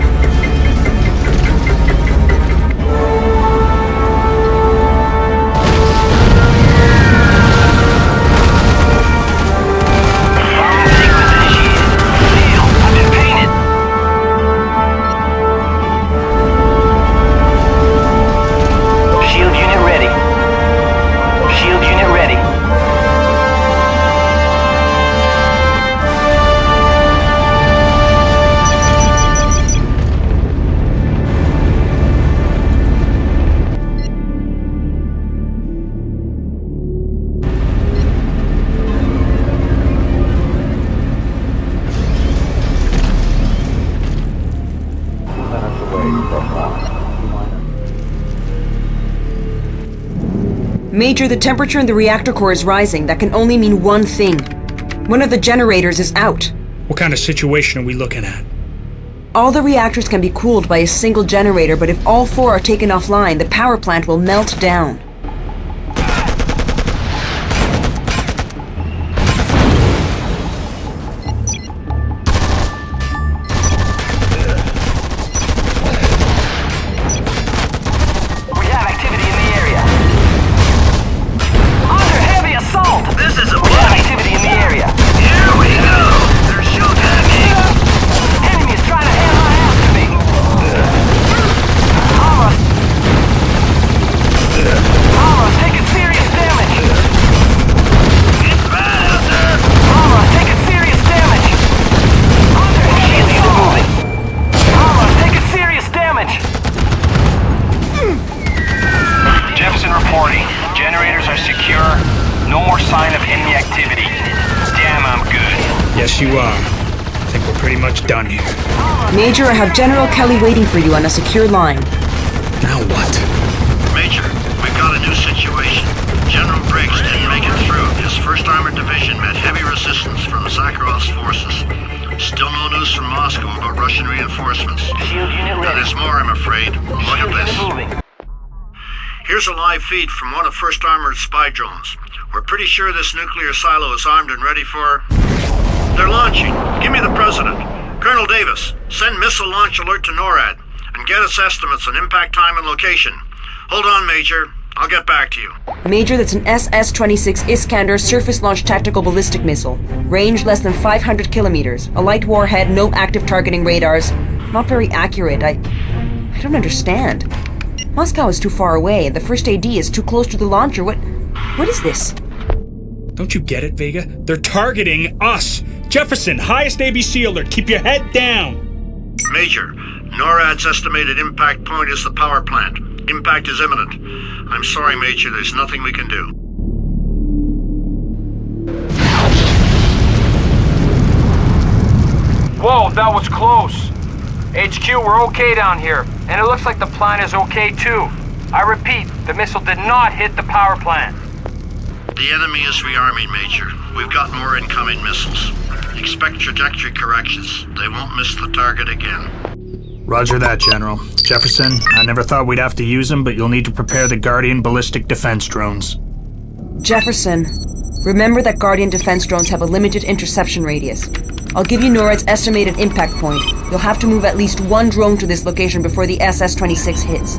Shield unit ready. Shield unit ready. Major, the temperature in the reactor core is rising. That can only mean one thing. One of the generators is out. What kind of situation are we looking at? All the reactors can be cooled by a single generator, but if all 4 are taken offline, the power plant will melt down. We have activity in the area. Under heavy assault! This is a we have activity in the area. Here we go! They're shield tagging! Enemy is trying to hand my ass to me! Armor's taking serious damage! It's bad out there! Armor's taking serious damage! Under heavy assault! Armor's taking serious damage! Jefferson reporting. Generators are secure. No more sign of enemy activity. Damn, I'm good. Yes, you are. I think we're pretty much done here. Major, I have General Kelly waiting for you on a secure line. Now what? Major, we've got a new situation. General Briggs didn't make it through. His 1st Armored Division met heavy resistance from Zakharov's forces. Still no news from Moscow about Russian reinforcements. Shield unit ready. There's more, I'm afraid. Look at this. Here's a live feed from one of 1st Armored spy drones. We're pretty sure this nuclear silo is armed and ready for... They're launching. Give me the president. Colonel Davis, send missile launch alert to NORAD and get us estimates on impact time and location. Hold on, Major. I'll get back to you. Major, that's an SS-26 Iskander surface-launched tactical ballistic missile. Range less than 500 kilometers. A light warhead, no active targeting radars. Not very accurate. I don't understand. Moscow is too far away, and the first AD is too close to the launcher. What is this? Don't you get it, Vega? They're targeting us! Jefferson, highest ABC alert. Keep your head down! Major, NORAD's estimated impact point is the power plant. Impact is imminent. I'm sorry, Major, there's nothing we can do. Whoa, that was close. HQ, we're okay down here. And it looks like the plant is okay too. I repeat, the missile did not hit the power plant. The enemy is rearming, Major. We've got more incoming missiles. Expect trajectory corrections. They won't miss the target again. Roger that, General. Jefferson, I never thought we'd have to use them, but you'll need to prepare the Guardian ballistic defense drones. Jefferson, remember that Guardian defense drones have a limited interception radius. I'll give you NORAD's estimated impact point. You'll have to move at least one drone to this location before the SS-26 hits.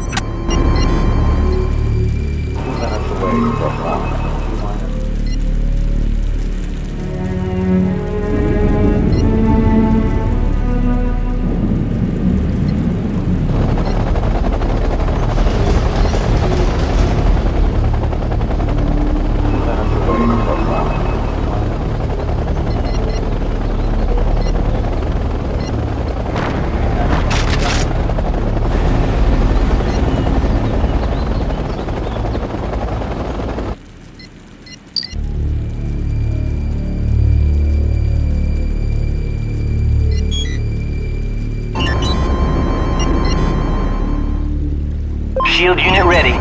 Shield unit ready.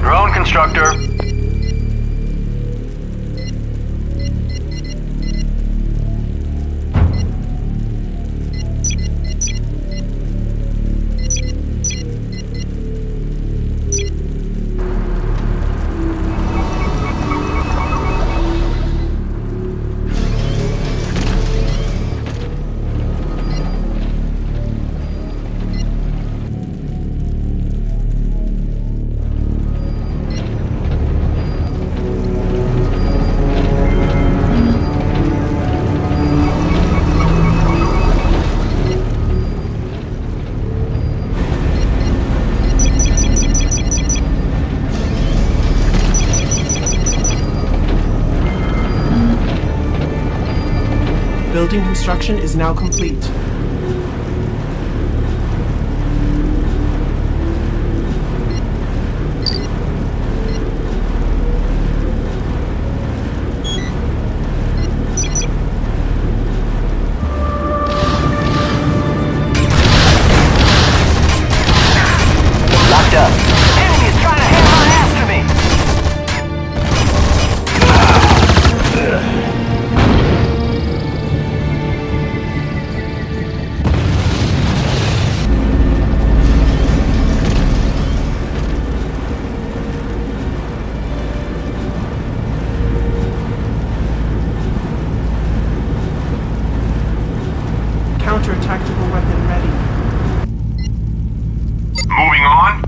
Drone constructor. Building construction is now complete. Locked up. Enemy is trying to hang on after me. Counter-tactical weapon ready. Moving on.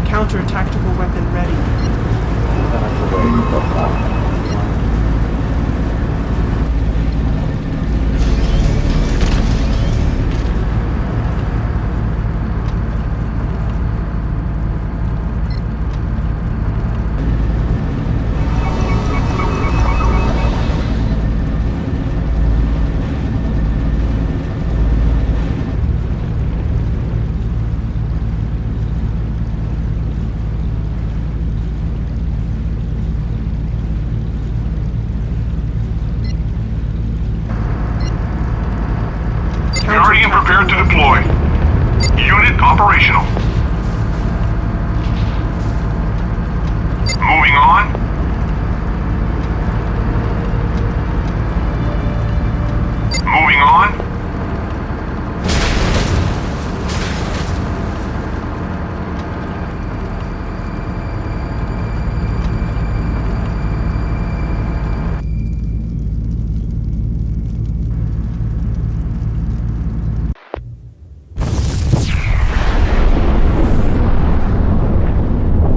Counter-tactical weapon ready. Ready and prepared to deploy. Unit operational. Moving on. Moving on.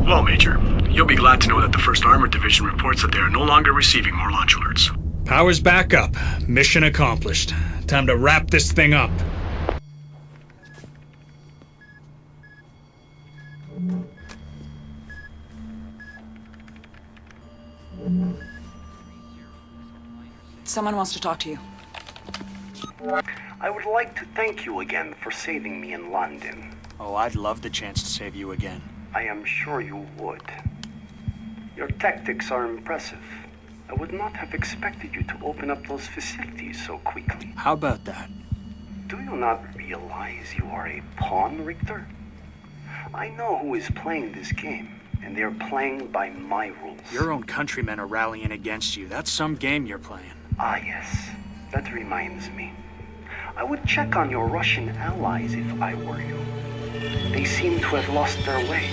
Well, Major, you'll be glad to know that the 1st Armored Division reports that they are no longer receiving more launch alerts. Power's back up. Mission accomplished. Time to wrap this thing up. Someone wants to talk to you. I would like to thank you again for saving me in London. Oh, I'd love the chance to save you again. I am sure you would. Your tactics are impressive. I would not have expected you to open up those facilities so quickly. How about that? Do you not realize you are a pawn, Richter? I know who is playing this game, and they're playing by my rules. Your own countrymen are rallying against you. That's some game you're playing. Ah, yes. That reminds me. I would check on your Russian allies if I were you. They seem to have lost their way.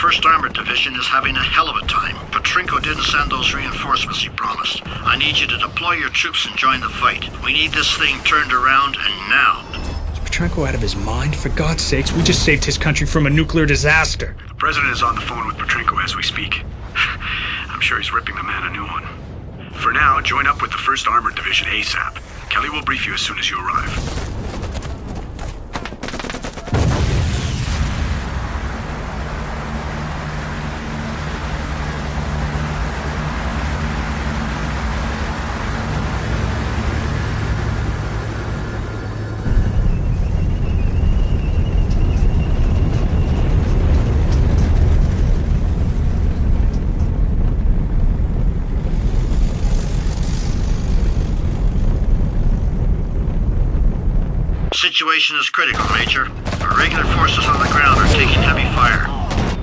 1st Armored Division is having a hell of a time. Petrenko didn't send those reinforcements he promised. I need you to deploy your troops and join the fight. We need this thing turned around, and now. Is Petrenko out of his mind? For God's sakes, we just saved his country from a nuclear disaster. The President is on the phone with Petrenko as we speak. I'm sure he's ripping the man a new one. For now, join up with the 1st Armored Division ASAP. Kelly will brief you as soon as you arrive. Situation is critical, Major. Our regular forces on the ground are taking heavy fire.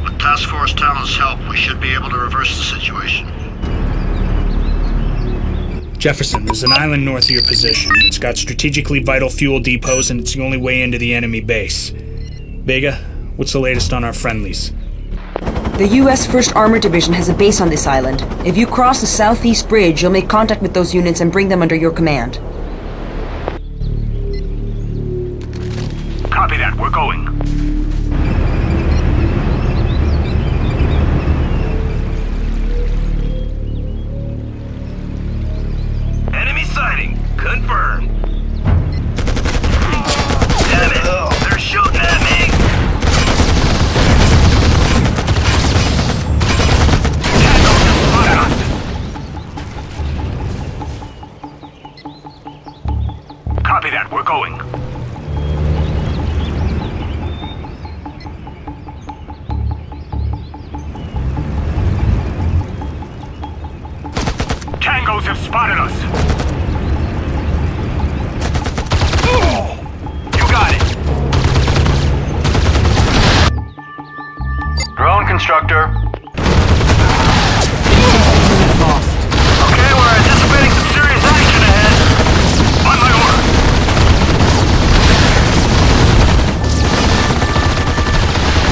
With Task Force Talon's help, we should be able to reverse the situation. Jefferson, there's an island north of your position. It's got strategically vital fuel depots, and it's the only way into the enemy base. Vega, what's the latest on our friendlies? The U.S. 1st Armored Division has a base on this island. If you cross the southeast bridge, you'll make contact with those units and bring them under your command. Copy that, we're going. Enemy sighting. Confirmed. Damn it! They're shooting at me! Copy that, we're going. Tangos have spotted us. You got it. Drone constructor. Okay, we're anticipating some serious action ahead. On my order.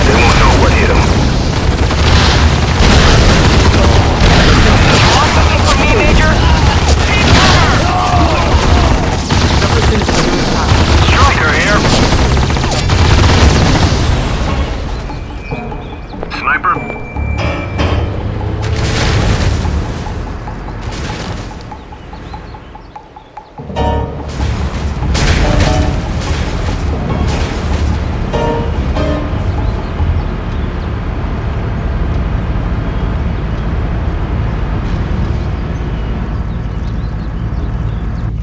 They won't know what hit them. Striker here. Sniper.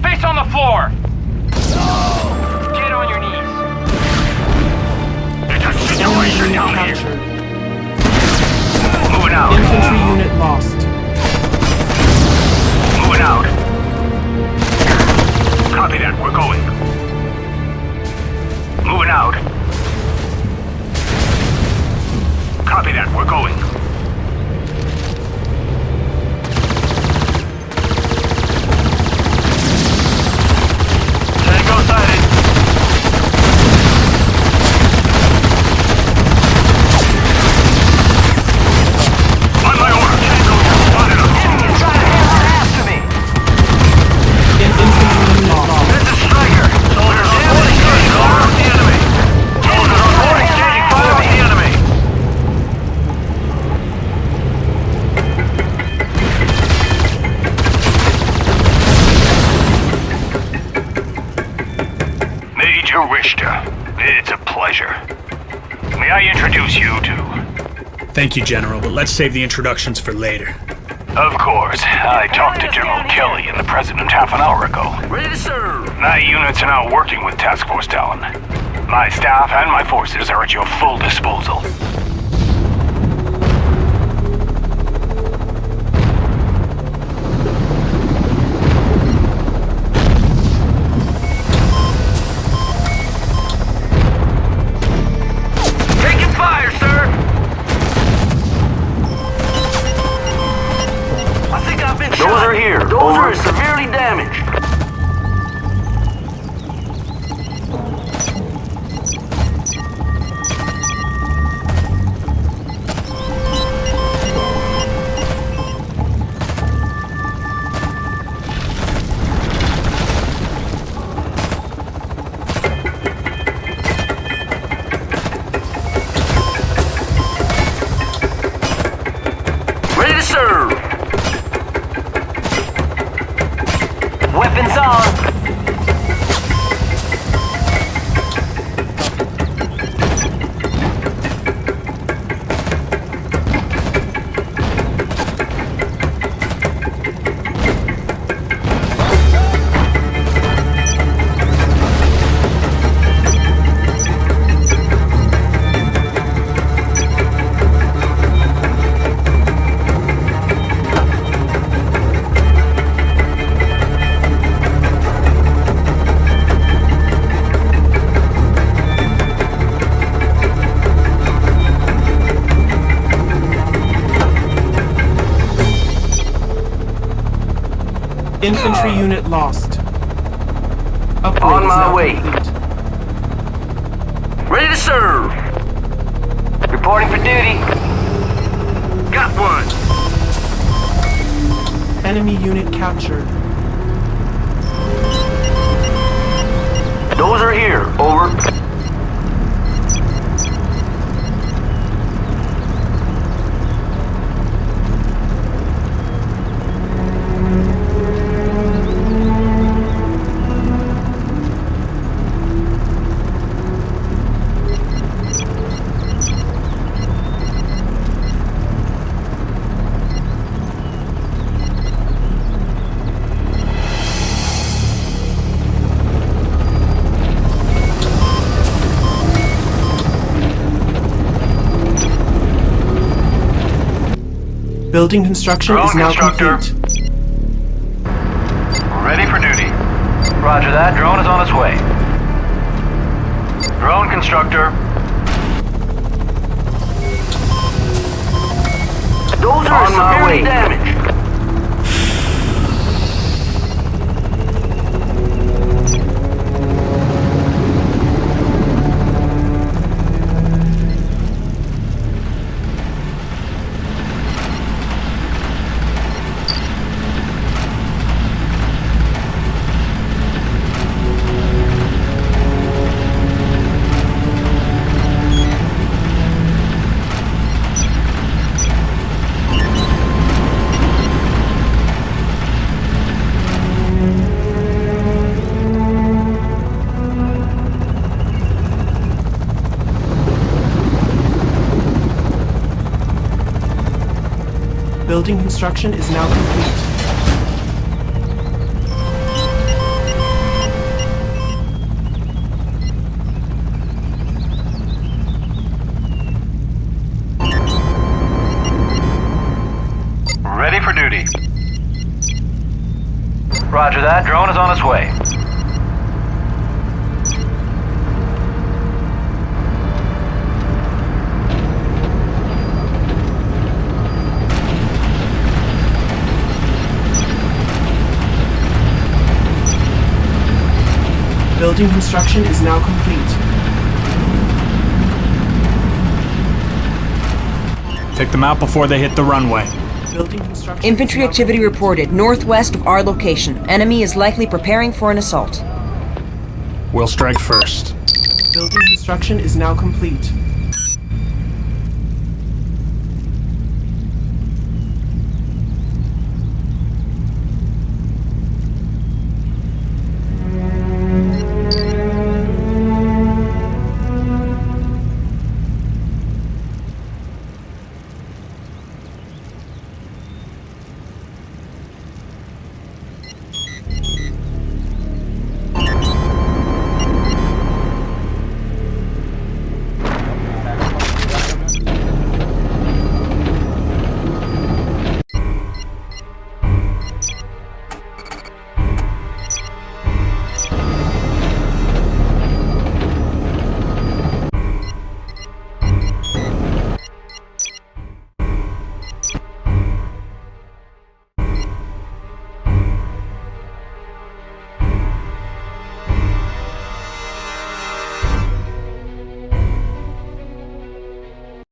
Face on the floor! Get on your knees. It's a situation down here. Moving out. Infantry unit lost. Moving out. Copy that, we're going. Moving out. Copy that, we're going. Tango sighted. On my order, Tango has spotted us. Enemy trying to hammer ass to me. Infantry unit lost. This is Striker. Soldiers on board engaging fire with the enemy. Soldiers on board engaging fire with the enemy. Major Richter, it's a pleasure. May I introduce you to... Thank you, General, but let's save the introductions for later. Of course. I talked to General Kelly and the President half an hour ago. Ready to serve. My units are now working with Task Force Talon. My staff and my forces are at your full disposal. Taking fire, sir. I think I've been shot. Dozer here. Dozer is severely damaged. Weapons on! Infantry unit lost. Upgrade On is my now way. complete. Ready to serve! Reporting for duty. Got one! Enemy unit captured. Those are here. Over. Building construction is now complete. Ready for duty. Roger that. Drone is on its way. Drone constructor. Those are severely damaged. Building construction is now complete. Ready for duty. Roger that. Drone is on its way. Building construction is now complete. Take them out before they hit the runway. Building construction. Infantry activity reported northwest of our location. Enemy is likely preparing for an assault. We'll strike first. Building construction is now complete.